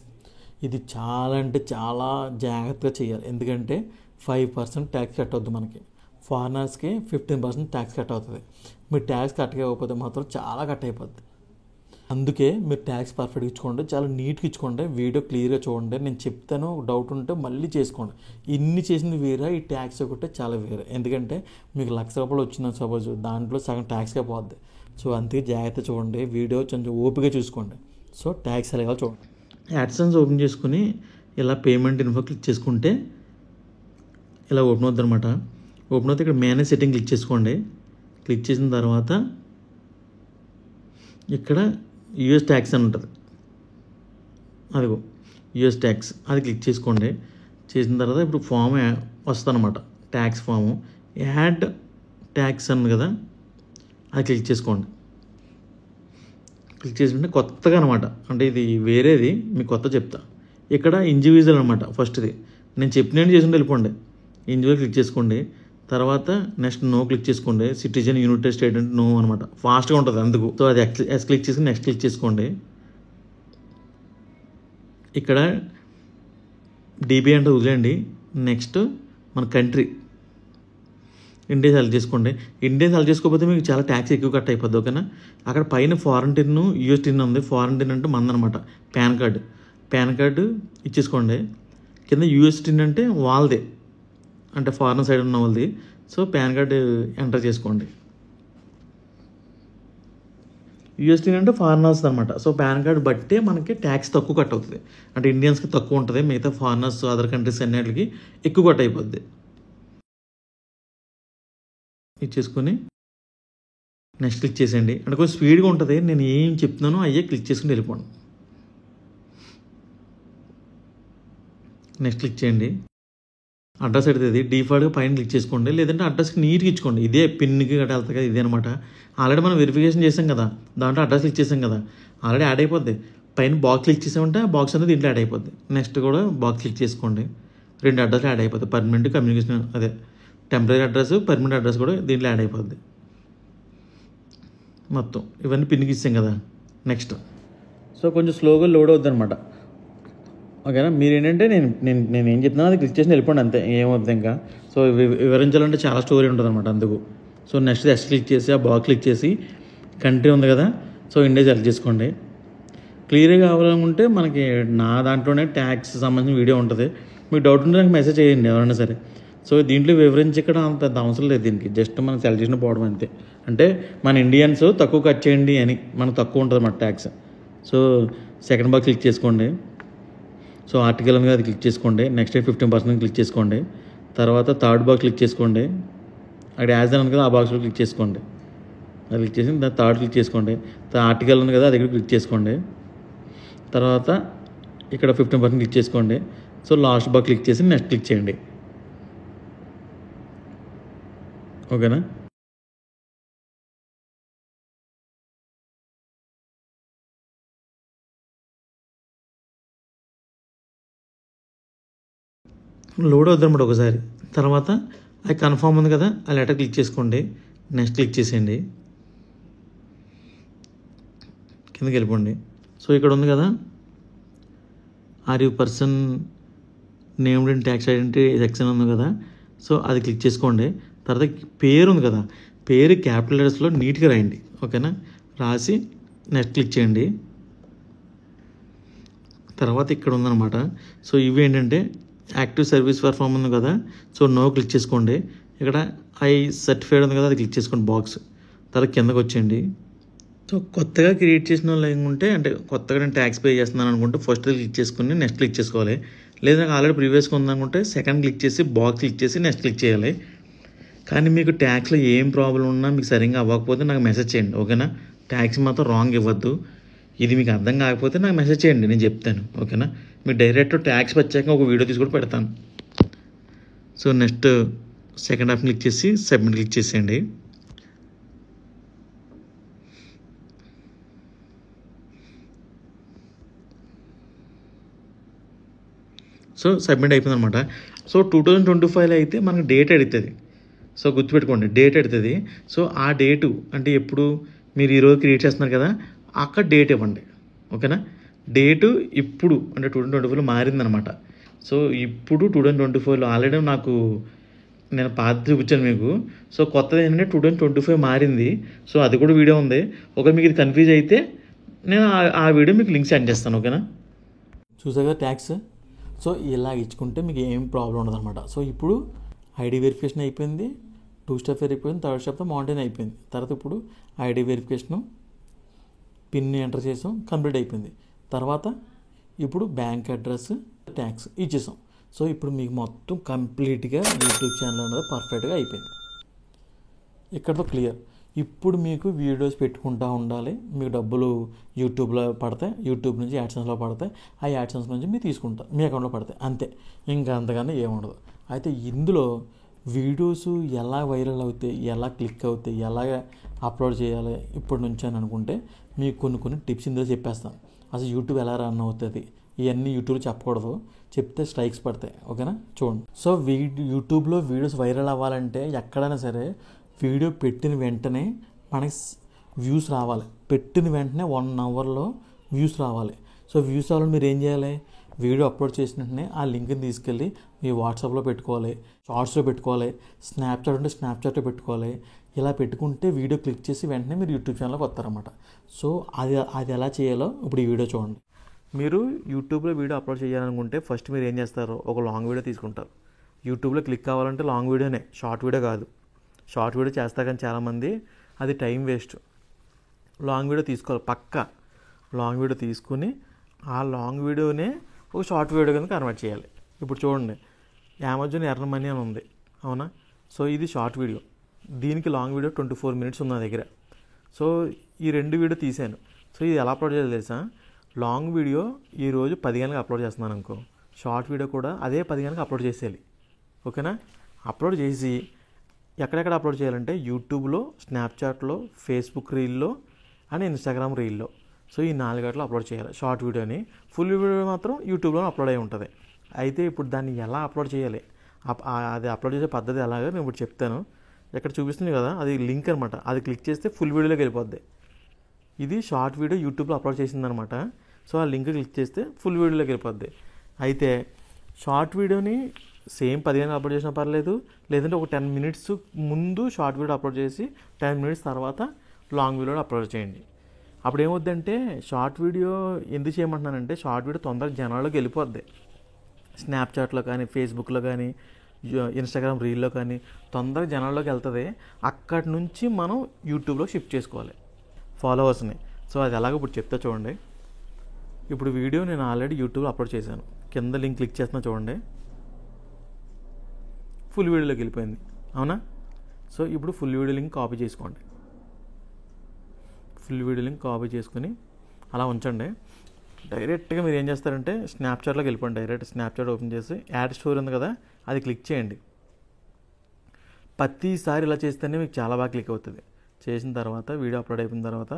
ఇది చాలా అంటే చాలా జాగ్రత్తగా చేయాలి. ఎందుకంటే 5% ట్యాక్స్ కట్ అవుతుంది మనకి. ఫారినర్స్కి 15% ట్యాక్స్ కట్ అవుతుంది. మీరు ట్యాక్స్ కట్ అవ్వకపోతే మాత్రం చాలా కట్ అయిపోద్ది. అందుకే మీరు ట్యాక్స్ పర్ఫెక్ట్గా ఇచ్చుకోండి, చాలా నీట్గా ఇచ్చుకోండి, వీడియో క్లియర్గా చూడండి. నేను చెప్తాను, డౌట్ ఉంటే మళ్ళీ చేసుకోండి. ఇన్ని చేసింది వేరే, ఈ ట్యాక్స్ ఒకటే చాలా వేరే. ఎందుకంటే మీకు ₹1,00,000 వచ్చిందని సపోజ్, దాంట్లో సగం ట్యాక్స్గా పోద్ది. సో అందుకే జాగ్రత్త చూడండి, వీడియో కొంచెం ఓపిక చూసుకోండి. సో ట్యాక్స్ ఎలా చూడండి. యాడ్సెన్స్ ఓపెన్ చేసుకుని ఇలా పేమెంట్ ఇన్ఫో క్లిక్ చేసుకుంటే ఇలా ఓపెన్ అవుతుంది అనమాట. ఓపెన్ అవుతే ఇక్కడ మేనేజ్ సెట్టింగ్ క్లిక్ చేసుకోండి. క్లిక్ చేసిన తర్వాత ఇక్కడ యూఎస్ ట్యాక్స్ అని ఉంటుంది, అదిగో యూఎస్ ట్యాక్స్, అది క్లిక్ చేసుకోండి. చేసిన తర్వాత ఇప్పుడు ఫామ్ వస్తుంది అనమాట, ట్యాక్స్ ఫాము. యాడ్ ట్యాక్స్ అన్నది కదా, అది క్లిక్ చేసుకోండి. క్లిక్ చేసుకుంటే కొత్తగా అనమాట, అంటే ఇది వేరేది, మీకు కొత్త చెప్తా. ఇక్కడ ఇండివిజువల్ అనమాట ఫస్ట్ది, నేను చెప్పినట్టు చేసుకుంటే వెళ్ళిపోండి. ఇండివిజువల్ క్లిక్ చేసుకోండి. తర్వాత నెక్స్ట్ నో క్లిక్ చేసుకోండి. సిటిజన్, యూనిటెడ్ స్టేట్ అంటే నో అనమాట, ఫాస్ట్గా ఉంటుంది అందుకు. సో అది ఎస్ క్లిక్ చేసుకుని నెక్స్ట్ క్లిక్ చేసుకోండి. ఇక్కడ డీబీ అంటే వదిలేండి. నెక్స్ట్ మన కంట్రీ ఇండియా సెలెక్ట్ చేసుకోండి. ఇండియా సెలెక్ట్ చేసుకోకపోతే మీకు చాలా ట్యాక్స్ ఎక్కువ కట్ అయిపోద్ది. ఓకేనా, అక్కడ పైన ఫారెన్ టిన్, యూఎస్ టిన్ ఉంది. ఫారెన్ టిన్ అంటే మందనమాట, పాన్ కార్డు ఇచ్చేసుకోండి. కింద యూఎస్ టిన్ అంటే వాళ్ళదే, అంటే ఫారెన్ సైడ్ ఉన్న వాళ్ళది. సో పాన్ కార్డు ఎంటర్ చేసుకోండి. యూఎస్టీ అంటే ఫారినర్స్ అనమాట. సో పాన్ కార్డు బట్టే మనకి ట్యాక్స్ తక్కువ కట్ అవుతుంది. అంటే ఇండియన్స్కి తక్కువ ఉంటుంది, మిగతా ఫారినర్స్ అదర్ కంట్రీస్ అన్నిటికి ఎక్కువ కట్ అయిపోద్ది. ఇచ్చేసుకొని నెక్స్ట్ క్లిక్ చేసేయండి. అంటే కొంచెం స్పీడ్గా ఉంటుంది, నేను ఏం చెప్తున్నానో అయ్యే క్లిక్ చేసుకుని వెళ్ళిపోండి. నెక్స్ట్ క్లిక్ చేయండి. అడ్రస్ అడుగుతుంది, డిఫాల్ట్గా పైన క్లిక్ చేసుకోండి, లేదంటే అడ్రస్కి నీట్గా ఇచ్చుకోండి. ఇదే పిన్కి గట్ట వెళ్తుంది కదా, ఇదే అనమాట. ఆల్రెడీ మనం వెరిఫికేషన్ చేసాం కదా, దాంట్లో అడ్రస్ క్లిక్ చేసాం కదా, ఆల్రెడీ యాడ్ అయిపోద్ది. పైన బాక్స్ క్లిక్ చేసామంటే ఆ బాక్స్ అనేది దీంట్లో యాడ్ అయిపోద్ది. నెక్స్ట్ కూడా బాక్స్ క్లిక్ చేసుకోండి, 2 అడ్రస్లు యాడ్ అయిపోద్ది. పర్మనెంట్, కమ్యూనికేషన్, అదే టెంపరీ అడ్రస్, పర్మనెంట్ అడ్రస్ కూడా దీంట్లో యాడ్ అయిపోద్ది. మొత్తం ఇవన్నీ పిన్కి ఇస్తాం కదా. నెక్స్ట్ సో కొంచెం స్లోగా లోడ్ అవుద్ది అనమాట. ఓకేనా, మీరు ఏంటంటే నేను ఏం చెప్తున్నాను అది క్లిక్ చేసి వెళ్ళిపోండి, అంతే, ఏమవుతుంది ఇంకా. సో వివరించాలంటే చాలా స్టోరీ ఉంటుంది అనమాట అందుకు. సో నెక్స్ట్ ఎక్స్ క్లిక్ చేసి ఆ బాక్స్ క్లిక్ చేసి కంట్రీ ఉంది కదా, సో ఇండియా సెలెక్ట్ చేసుకోండి. క్లియర్గా కావాలనుకుంటే మనకి నా దాంట్లోనే ట్యాక్స్ సంబంధించిన వీడియో ఉంటుంది, మీకు డౌట్ ఉంటే నాకు మెసేజ్ చేయండి ఎవరైనా సరే. సో దీంట్లో వివరించి ఇక్కడ అంత అవసరం లేదు దీనికి, జస్ట్ మనం సెలెక్ట్ చేసిన పోవడం అంతే. అంటే మన ఇండియన్స్ తక్కువ కట్ చేయండి అని, మనకు తక్కువ ఉంటుంది అన్నమాట tax. So second box click చేసుకోండి. సో ఆర్టికల్ ఉంది, అది క్లిక్ చేసుకోండి. నెక్స్ట్ 15% క్లిక్ చేసుకోండి. తర్వాత థర్డ్ బాక్స్ క్లిక్ చేసుకోండి. అక్కడ యాజ్ అని కదా, ఆ బాక్స్లో క్లిక్ చేసుకోండి. అది క్లిక్ చేసి దాని థర్డ్ క్లిక్ చేసుకోండి. ఆర్టికల్ ఉంది కదా, అది కూడా క్లిక్ చేసుకోండి. తర్వాత ఇక్కడ 15% క్లిక్ చేసుకోండి. సో లాస్ట్ బాక్స్ క్లిక్ చేసి నెక్స్ట్ క్లిక్ చేయండి. ఓకేనా? లోడ్ అవుద్దన్నమాట ఒకసారి. తర్వాత అది కన్ఫర్మ్ ఉంది కదా, ఆ లెటర్ క్లిక్ చేసుకోండి. నెక్స్ట్ క్లిక్ చేసేయండి. కిందకి వెళ్ళిపోండి. సో ఇక్కడ ఉంది కదా, are you person named in tax identity section ఉంది కదా, సో అది క్లిక్ చేసుకోండి. తర్వాత పేరు ఉంది కదా, పేరు క్యాపిటల్ లెటర్స్లో నీట్గా రాయండి. ఓకేనా? రాసి నెక్స్ట్ క్లిక్ చేయండి. తర్వాత ఇక్కడ ఉందన్నమాట. సో ఇవి ఏంటంటే యాక్టివ్ సర్వీస్ పర్ఫార్మ్ ఉంది కదా, సో నో క్లిక్ చేసుకోండి. ఇక్కడ ఐ సర్టిఫైడ్ ఉంది కదా, అది క్లిక్ చేసుకోండి బాక్స్. తర్వాత కిందకు వచ్చేయండి. సో కొత్తగా క్రియేట్ చేసిన వాళ్ళు ఏముంటే, అంటే కొత్తగా నేను ట్యాక్స్ పే చేస్తున్నాను అనుకుంటే ఫస్ట్ క్లిక్ చేసుకుని నెక్స్ట్ క్లిక్ చేసుకోవాలి. లేదా ఆల్రెడీ ప్రీవియస్గా ఉందనుకుంటే సెకండ్ క్లిక్ చేసి బాక్స్ క్లిక్ చేసి నెక్స్ట్ క్లిక్ చేయాలి. కానీ మీకు ట్యాక్స్లో ఏం ప్రాబ్లం ఉన్నా, మీకు సరిగ్గా అవ్వకపోతే నాకు మెసేజ్ చేయండి. ఓకేనా? ట్యాక్స్ మాత్రం రాంగ్ ఇవ్వద్దు. ఇది మీకు అర్థం కాకపోతే నాకు మెసేజ్ చేయండి, నేను చెప్తాను. ఓకేనా? మీకు డైరెక్ట్ ట్యాక్స్ వచ్చాక ఒక వీడియో తీసి కూడా పెడతాను. So next second option click చేసి సబ్మిట్ క్లిక్ చేసేయండి. సో సబ్మిట్ అయిపోయింది అనమాట. సో 2025 అయితే మనకు డేట్ అడుగుతుంది. సో గుర్తుపెట్టుకోండి, డేట్ అడుగుతుంది. సో ఆ డేటు అంటే ఎప్పుడు మీరు ఈరోజు క్రియేట్ చేస్తున్నారు కదా, అక్కడ డేట్ ఇవ్వండి. ఓకేనా? డేటు ఇప్పుడు అంటే 2025లో మారిందనమాట. సో ఇప్పుడు 2025లో ఆల్రెడీ నేను పాత చూపించాను మీకు. సో కొత్తది ఏంటంటే 2025 మారింది. సో అది కూడా వీడియో ఉంది. ఒక మీకు ఇది కన్ఫ్యూజ్ అయితే నేను ఆ వీడియో మీకు లింక్ సెండ్ చేస్తాను. ఓకేనా? చూసాగా ట్యాక్స్. సో ఇలా ఇచ్చుకుంటే మీకు ఏం ప్రాబ్లం ఉండదు అనమాట. సో ఇప్పుడు ఐడి వెరిఫికేషన్ అయిపోయింది, 2 స్టెప్ అయిపోయింది, 3rd స్టెప్తో మౌంటైన్ అయిపోయింది. తర్వాత ఇప్పుడు ఐడి వెరిఫికేషను, పిన్ ఎంటర్ చేసాం, కంప్లీట్ అయిపోయింది. తర్వాత ఇప్పుడు బ్యాంక్ అడ్రస్, ట్యాక్స్ ఇచ్చేసాం. సో ఇప్పుడు మీకు మొత్తం కంప్లీట్గా యూట్యూబ్ ఛానల్ అనేది పర్ఫెక్ట్గా అయిపోయింది. ఇక్కడతో క్లియర్. ఇప్పుడు మీకు వీడియోస్ పెట్టుకుంటూ ఉండాలి. మీకు డబ్బులు యూట్యూబ్లో పడతాయి, యూట్యూబ్ నుంచి యాడ్సెన్స్లో పడతాయి, ఆ యాడ్సెన్స్ నుంచి మీరు తీసుకుంటారు, మీ అకౌంట్లో పడతాయి, అంతే. ఇంకా అంతగానే ఏముండదు. అయితే ఇందులో వీడియోస్ ఎలా వైరల్ అవుతాయి, ఎలా క్లిక్ అవుతాయి, ఎలా అప్లోడ్ చేయాలి ఇప్పటి నుంచి అని అనుకుంటే మీకు కొన్ని టిప్స్ ఇందులో చెప్పేస్తాను. అసలు యూట్యూబ్ ఎలా రన్ అవుతుంది ఇవన్నీ యూట్యూబ్లో చెప్పకూడదు, చెప్తే స్ట్రైక్స్ పడతాయి. ఓకేనా? చూడండి. సో యూట్యూబ్లో వీడియోస్ వైరల్ అవ్వాలంటే ఎక్కడైనా సరే వీడియో పెట్టిన వెంటనే మనకి వ్యూస్ రావాలి. పెట్టిన వెంటనే 1 అవర్లో వ్యూస్ రావాలి. సో వ్యూస్ రావాలని మీరు ఏం చేయాలి? వీడియో అప్లోడ్ చేసిన వెంటనే ఆ లింక్ని తీసుకెళ్ళి మీ వాట్సాప్లో పెట్టుకోవాలి, షార్ట్స్లో పెట్టుకోవాలి, స్నాప్చాట్ ఉంటే స్నాప్చాట్లో పెట్టుకోవాలి. ఇలా పెట్టుకుంటే వీడియో క్లిక్ చేసి వెంటనే మీరు యూట్యూబ్ ఛానల్కి వస్తారన్నమాట. సో అది ఎలా చేయాలో ఇప్పుడు ఈ వీడియో చూడండి. మీరు యూట్యూబ్లో వీడియో అప్లోడ్ చేయాలనుకుంటే ఫస్ట్ మీరు ఏం చేస్తారు? ఒక లాంగ్ వీడియో తీసుకుంటారు. యూట్యూబ్లో క్లిక్ కావాలంటే లాంగ్ వీడియోనే, షార్ట్ వీడియో కాదు. షార్ట్ వీడియో చేస్తారు కానీ చాలామంది, అది టైం వేస్ట్. లాంగ్ వీడియో తీసుకోవాలి పక్కా. లాంగ్ వీడియో తీసుకుని ఆ లాంగ్ వీడియోనే ఒక షార్ట్ వీడియో కింద కన్వర్ట్ చేయాలి. ఇప్పుడు చూడండి, అమెజాన్ ఎర్న్ మనీ అని ఉంది, అవునా? సో ఇది షార్ట్ వీడియో, దీనికి లాంగ్ వీడియో 24 minutes ఉంది నా దగ్గర. సో ఈ 2 వీడియో తీసాను. సో ఇది ఎలా అప్లోడ్ చేయాలి తెలుసా? లాంగ్ వీడియో ఈరోజు 10 గంటలకు అప్లోడ్ చేస్తున్నాను అనుకో, షార్ట్ వీడియో కూడా అదే 10 గంటలకు అప్లోడ్ చేసేయాలి. ఓకేనా? అప్లోడ్ చేసి ఎక్కడెక్కడ అప్లోడ్ చేయాలంటే యూట్యూబ్లో, స్నాప్చాట్లో, ఫేస్బుక్ రీల్లో అండ్ ఇన్స్టాగ్రామ్ రీల్లో. సో ఈ 4 గంటలు అప్లోడ్ చేయాలి షార్ట్ వీడియోని. ఫుల్ వీడియో మాత్రం యూట్యూబ్లో అప్లోడ్ అయి ఉంటుంది. అయితే ఇప్పుడు దాన్ని ఎలా అప్లోడ్ చేయాలి, అది అప్లోడ్ చేసే పద్ధతి ఎలాగో నేను ఇప్పుడు చెప్తాను. ఇక్కడ చూపిస్తుంది కదా, అది లింక్ అనమాట. అది క్లిక్ చేస్తే ఫుల్ వీడియోలోకి వెళ్ళిపోద్ది. ఇది షార్ట్ వీడియో యూట్యూబ్లో అప్లోడ్ చేసిందనమాట. సో ఆ లింక్ క్లిక్ చేస్తే ఫుల్ వీడియోలోకి వెళ్ళిపోద్ది. అయితే షార్ట్ వీడియోని సేమ్ 10 గంటలు అప్లోడ్ చేసినా పర్లేదు, లేదంటే ఒక 10 minutes ముందు షార్ట్ వీడియో అప్లోడ్ చేసి 10 minutes తర్వాత లాంగ్ వీడియో అప్లోడ్ చేయండి. అప్పుడు ఏమవుద్దంటే, షార్ట్ వీడియో ఎందుకు చేయమంటున్నానంటే, షార్ట్ వీడియో తొందరగా జనాల్లోకి వెళ్ళిపోద్ది. స్నాప్చాట్లో కానీ, ఫేస్బుక్లో కానీ, ఇన్స్టాగ్రామ్ రీల్లో కానీ తొందరగా జనాల్లోకి వెళ్తుంది. అక్కడి నుంచి మనం యూట్యూబ్లో షిఫ్ట్ చేసుకోవాలి ఫాలోవర్స్ని. సో అది ఎలాగో ఇప్పుడు చెప్తా చూడండి. ఇప్పుడు వీడియో నేను ఆల్రెడీ యూట్యూబ్లో అప్లోడ్ చేశాను. కింద లింక్ క్లిక్ చేస్తున్నా చూడండి, ఫుల్ వీడియోలోకి వెళ్ళిపోయింది, అవునా? సో ఇప్పుడు ఫుల్ వీడియో లింక్ కాపీ చేసుకోండి. ఫుల్ వీడియో లింక్ కాపీ చేసుకుని అలా ఉంచండి. డైరెక్ట్గా మీరు ఏం చేస్తారంటే స్నాప్చాట్లోకి వెళ్ళిపోండి. డైరెక్ట్ స్నాప్చాట్ ఓపెన్ చేసి యాడ్ స్టోరీ ఉంది కదా, అది క్లిక్ చేయండి. ప్రతిసారి ఇలా చేస్తేనే మీకు చాలా బాగా క్లిక్ అవుతుంది. చేసిన తర్వాత వీడియో అప్లోడ్ అయిపోయిన తర్వాత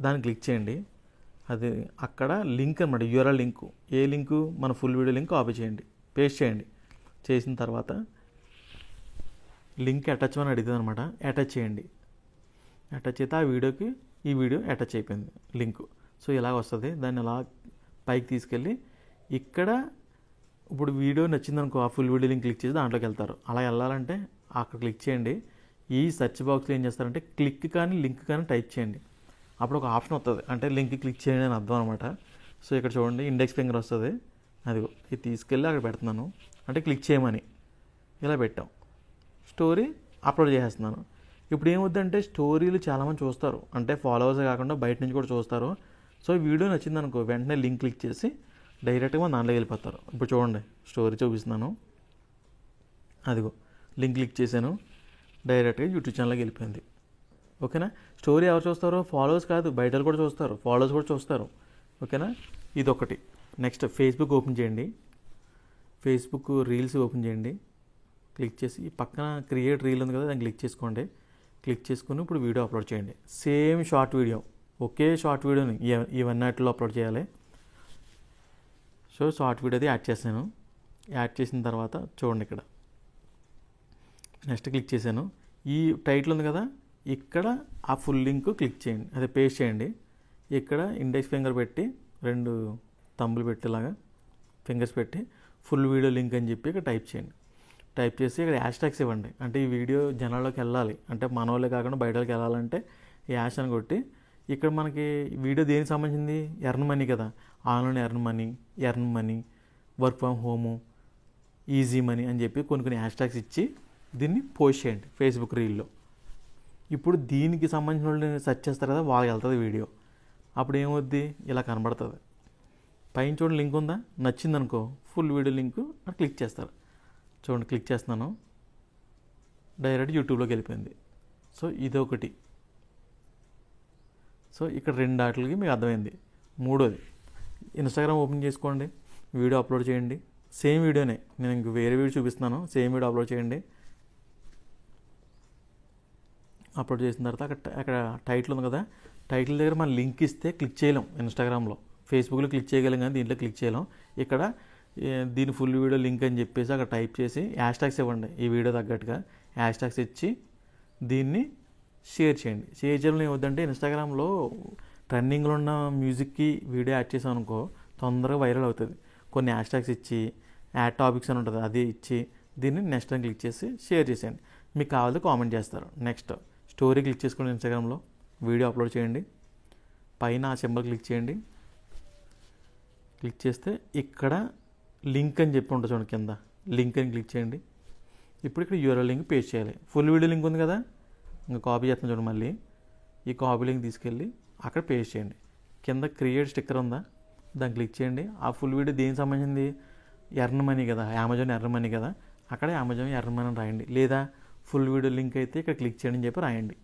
దాన్ని క్లిక్ చేయండి. అది అక్కడ లింక్ అనమాట, యూఆర్ఎల్ లింకు. ఏ లింకు? మన ఫుల్ వీడియో లింక్ కాపీ చేయండి, పేస్ట్ చేయండి. చేసిన తర్వాత లింక్ అటాచ్ అని అడుగుతుంది అనమాట, అటాచ్ చేయండి. అటాచ్ అయితే ఆ వీడియోకి ఈ వీడియో అటాచ్ అయిపోయింది లింకు. సో ఇలాగ వస్తుంది. దాన్ని అలా పైకి తీసుకెళ్ళి ఇక్కడ ఇప్పుడు వీడియో నచ్చిందనుకో, ఆ ఫుల్ వీడియో లింక్ క్లిక్ చేసి దాంట్లోకి వెళ్తారు. అలా వెళ్ళాలంటే అక్కడ క్లిక్ చేయండి. ఈ సెర్చ్ బాక్స్లో ఏం చేస్తారంటే క్లిక్ కానీ లింక్ కానీ టైప్ చేయండి. అప్పుడు ఒక ఆప్షన్ వస్తుంది, అంటే లింక్ క్లిక్ చేయండి అని అర్థం అనమాట. సో ఇక్కడ చూడండి ఇండెక్స్ ఫింగర్ వస్తుంది, అదిగో ఇది తీసుకెళ్ళి అక్కడ పెడుతున్నాను, అంటే క్లిక్ చేయమని ఇలా పెట్టాం. స్టోరీ అప్లోడ్ చేసేస్తున్నాను. ఇప్పుడు ఏమవుద్దంటే స్టోరీలు చాలామంది చూస్తారు, అంటే ఫాలోవర్స్ కాకుండా బయట నుంచి కూడా చూస్తారు. సో వీడియో నచ్చిందనుకో వెంటనే లింక్ క్లిక్ చేసి డైరెక్ట్గా మన దాంట్లోకి వెళ్ళిపోతారు. ఇప్పుడు చూడండి స్టోరీ చూపిస్తున్నాను, అదిగో లింక్ క్లిక్ చేశాను, డైరెక్ట్గా యూట్యూబ్ ఛానల్కి వెళ్ళిపోయింది. ఓకేనా? స్టోరీ ఎవరు చూస్తారో? ఫాలోవర్స్ కాదు, బయట కూడా చూస్తారు, ఫాలోవర్స్ కూడా చూస్తారు. ఓకేనా? ఇదొకటి. నెక్స్ట్ ఫేస్బుక్ ఓపెన్ చేయండి. ఫేస్బుక్ రీల్స్ ఓపెన్ చేయండి. క్లిక్ చేసి ఈ పక్కన క్రియేట్ రీల్ ఉంది కదా, దాన్ని క్లిక్ చేసుకోండి. క్లిక్ చేసుకుని ఇప్పుడు వీడియో అప్లోడ్ చేయండి. సేమ్ షార్ట్ వీడియో, ఒకే షార్ట్ వీడియోని ఇవన్నిటిలో అప్లోడ్ చేయాలి. సో షార్ట్ వీడియోది యాడ్ చేశాను. యాడ్ చేసిన తర్వాత చూడండి ఇక్కడ నెక్స్ట్ క్లిక్ చేశాను. ఈ టైటిల్ ఉంది కదా, ఇక్కడ ఆ ఫుల్ లింక్ క్లిక్ చేయండి, అదే పేస్ట్ చేయండి. ఇక్కడ ఇండెక్స్ ఫింగర్ పెట్టి 2 తంబులు పెట్టేలాగా ఫింగర్స్ పెట్టి ఫుల్ వీడియో లింక్ అని చెప్పి ఇక్కడ టైప్ చేయండి. టైప్ చేసి ఇక్కడ హ్యాష్ ట్యాగ్స్ ఇవ్వండి, అంటే ఈ వీడియో జనాల్లోకి వెళ్ళాలి, అంటే మన వాళ్ళే కాకుండా బయట వాళ్ళకి వెళ్ళాలంటే ఈ హ్యాష్ అని కొట్టి ఇక్కడ మనకి వీడియో దేనికి సంబంధించింది? ఎర్న్ మనీ కదా, online earn money, work from home, easy money అని చెప్పి కొన్ని హ్యాష్ ట్యాగ్స్ ఇచ్చి దీన్ని పోస్ట్ చేయండి ఫేస్బుక్ రీల్లో. ఇప్పుడు దీనికి సంబంధించిన వాళ్ళు సెర్చ్ చేస్తారు కదా, వాళ్ళకి వెళ్తుంది వీడియో. అప్పుడు ఏమవుద్ది? ఇలా కనబడుతుంది. పైన చూడండి లింక్ ఉందా, నచ్చిందనుకో ఫుల్ వీడియో లింక్ అక్కడ క్లిక్ చేస్తారు. చూడండి క్లిక్ చేస్తున్నాను, డైరెక్ట్ యూట్యూబ్లోకి వెళ్ళిపోయింది. సో ఇదొకటి. సో ఇక్కడ 2 ఆటలకి మీకు అర్థమైంది. మూడోది ఇన్స్టాగ్రామ్ ఓపెన్ చేసుకోండి, వీడియో అప్లోడ్ చేయండి. సేమ్ వీడియోనే, నేను ఇంక వేరే వీడియో చూపిస్తున్నాను, సేమ్ వీడియో అప్లోడ్ చేయండి. అప్లోడ్ చేసిన తర్వాత అక్కడ టైటిల్ ఉంది కదా, టైటిల్ దగ్గర మనం లింక్ ఇస్తే క్లిక్ చేయలేం. ఇన్స్టాగ్రామ్లో ఫేస్బుక్లో క్లిక్ చేయగలం కానీ దీంట్లో క్లిక్ చేయలేం. ఇక్కడ దీని ఫుల్ వీడియో లింక్ అని చెప్పేసి అక్కడ టైప్ చేసి హ్యాష్ ట్యాగ్స్ ఇవ్వండి, ఈ వీడియో తగ్గట్టుగా హ్యాష్ ట్యాగ్స్ ఇచ్చి దీన్ని షేర్ చేయండి. షేర్ చేయడం ఏమవుద్దంటే ఇన్స్టాగ్రామ్లో ట్రెండింగ్లో ఉన్న మ్యూజిక్కి వీడియో యాడ్ చేసాం అనుకో తొందరగా వైరల్ అవుతుంది. కొన్ని హ్యాష్ ట్యాగ్స్ ఇచ్చి యాడ్ టాపిక్స్ అని ఉంటుంది, అది ఇచ్చి దీన్ని నెక్స్ట్ టైం క్లిక్ చేసి షేర్ చేసేయండి. మీకు కావాలంటే కామెంట్ చేస్తారు. నెక్స్ట్ స్టోరీ క్లిక్ చేసుకోండి, ఇన్స్టాగ్రామ్లో వీడియో అప్లోడ్ చేయండి. పైన ఆ సింబల్ క్లిక్ చేయండి. క్లిక్ చేస్తే ఇక్కడ లింక్ అని చెప్పి ఉంటుంది చూడండి, కింద లింక్ అని క్లిక్ చేయండి. ఇప్పుడు ఇక్కడ యూఆర్ఎల్ లింక్ పేస్ట్ చేయాలి. ఫుల్ వీడియో లింక్ ఉంది కదా, ఇంకా కాపీ చేస్తాను చూడండి. మళ్ళీ ఈ కాపీ లింక్ తీసుకెళ్ళి అక్కడ పేస్ట్ చేయండి. కింద క్రియేట్ స్టిక్కర్ ఉందా, దాన్ని క్లిక్ చేయండి. ఆ ఫుల్ వీడియో దేనికి సంబంధించింది? ఎర్న్ మనీ కదా, అమెజాన్ ఎర్న్ మనీ కదా, అక్కడ అమెజాన్ ఎర్న్ మనీ అని రాయండి. లేదా ఫుల్ వీడియో లింక్ అయితే ఇక్కడ క్లిక్ చేయండి అని చెప్పి రాయండి.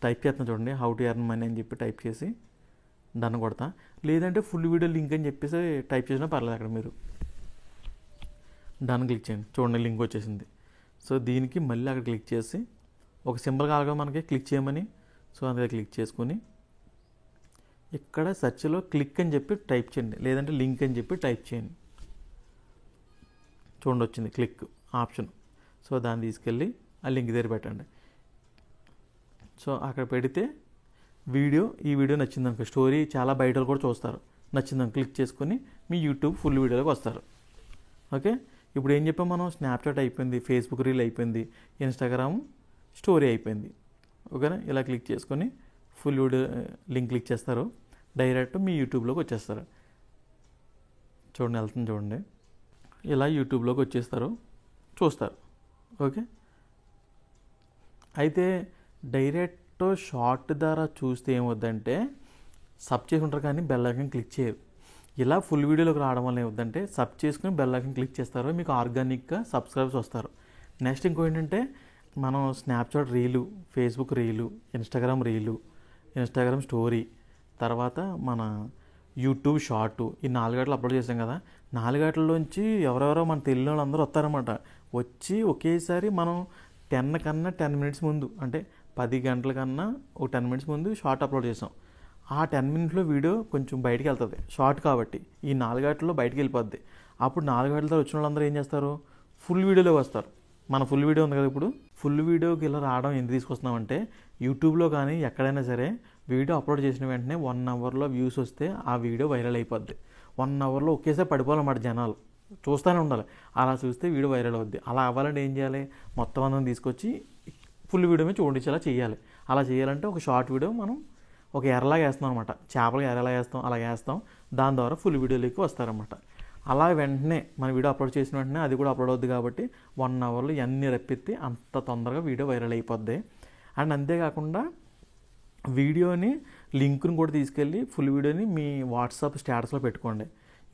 టైప్ చేస్తాను చూడండి, హౌ టు ఎర్న్ మనీ అని చెప్పి టైప్ చేసి డన్ కొడతా. లేదంటే ఫుల్ వీడియో లింక్ అని చెప్పేసి టైప్ చేసినా పర్లేదు. అక్కడ మీరు డన్ క్లిక్ చేయండి, చూడండి లింక్ వచ్చేసింది. సో దీనికి మళ్ళీ అక్కడ క్లిక్ చేసి ఒక సింబల్ కావాలి మనకి క్లిక్ చేయమని, సో అందులో క్లిక్ చేసుకుని ఇక్కడ సెర్చ్లో క్లిక్ అని చెప్పి టైప్ చేయండి, లేదంటే లింక్ అని చెప్పి టైప్ చేయండి. చూడండి వచ్చింది క్లిక్ ఆప్షన్. సో దాన్ని తీసుకెళ్ళి ఆ లింక్ దగ్గర పెట్టండి. సో అక్కడ పెడితే ఈ వీడియో నచ్చిందనుకో, స్టోరీ చాలా బయట కూడా చూస్తారు, నచ్చిందని క్లిక్ చేసుకుని మీ యూట్యూబ్ ఫుల్ వీడియోలోకి వస్తారు. ఓకే, ఇప్పుడు ఏం చెప్పాం మనం? స్నాప్చాట్ అయిపోయింది, ఫేస్బుక్ రీల్ అయిపోయింది, ఇన్స్టాగ్రామ్ స్టోరీ అయిపోయింది. ఓకేనా? ఇలా క్లిక్ చేసుకొని ఫుల్ వీడియో లింక్ క్లిక్ చేస్తారు, డైరెక్ట్ మీ యూట్యూబ్లోకి వచ్చేస్తారు. చూడండి వెళ్తుంది చూడండి, ఇలా యూట్యూబ్లోకి వచ్చేస్తారు. చూస్తారు. ఓకే, అయితే డైరెక్ట్ షార్ట్ ద్వారా చూస్తే ఏమవుద్దంటే సబ్ చేసుకుంటారు కానీ బెల్ ఐకాన్ క్లిక్ చేయరు. ఇలా ఫుల్ వీడియోలోకి రావడం వల్ల ఏమవుద్దంటే సబ్ చేసుకుని బెల్ ఐకాన్ క్లిక్ చేస్తారు, మీకు ఆర్గానిక్గా సబ్స్క్రైబర్స్ వస్తారు. నెక్స్ట్ ఇంకో ఏంటంటే మనం Snapchat reel, Facebook reel, Instagram రీలు, ఇన్స్టాగ్రామ్ స్టోరీ, తర్వాత మన యూట్యూబ్ షార్టు, ఈ 4 గంటలు అప్లోడ్ చేసాం కదా, 4 గంటల్లోంచి ఎవరెవరో మన తెలియని వాళ్ళందరూ వస్తారన్నమాట. వచ్చి ఒకేసారి మనం 10 కన్నా 10 మినిట్స్ ముందు, అంటే 10 గంటల కన్నా ఒక 10 మినిట్స్ ముందు షార్ట్ అప్లోడ్ చేసాం. ఆ 10 మినిట్స్లో వీడియో కొంచెం బయటికి వెళ్తుంది, షార్ట్ కాబట్టి ఈ 4 గంటల్లో బయటికి వెళ్ళిపోద్ది. అప్పుడు 4 గంటల తర్వాత వచ్చిన వాళ్ళందరూ ఏం చేస్తారు, ఫుల్ వీడియోలోకి వస్తారు. మన ఫుల్ వీడియో ఉంది కదా, ఇప్పుడు ఫుల్ వీడియోకి ఇలా రావడం ఎందుకు తీసుకొస్తున్నామంటే యూట్యూబ్లో కానీ ఎక్కడైనా సరే వీడియో అప్లోడ్ చేసిన వెంటనే 1 అవర్లో వ్యూస్ వస్తే ఆ వీడియో వైరల్ అయిపోద్ది. 1 అవర్లో ఒకేసారి పడిపోవాలన్నమాట, జనాలు చూస్తూనే ఉండాలి. అలా చూస్తే వీడియో వైరల్ అవుద్ది. అలా అవ్వాలంటే ఏం చేయాలి, మొత్తం అందరం తీసుకొచ్చి ఫుల్ వీడియో మీద చూపించేలా చేయాలి. అలా చేయాలంటే ఒక షార్ట్ వీడియో మనం ఒక ఎరలాగా వేస్తాం అనమాట, చేపలకి ఎరలా వేస్తాం, అలా వేస్తాం. దాని ద్వారా ఫుల్ వీడియోలోకి వస్తారన్నమాట. అలా వెంటనే మన వీడియో అప్లోడ్ చేసిన వెంటనే అది కూడా అప్లోడ్ అవుద్ది కాబట్టి 1 అవర్లో ఎన్ని రెప్పెత్తి అంత తొందరగా వీడియో వైరల్ అయిపోద్ది. అండ్ అంతేకాకుండా వీడియోని లింక్ని కూడా తీసుకెళ్ళి ఫుల్ వీడియోని మీ వాట్సాప్ స్టేటస్లో పెట్టుకోండి.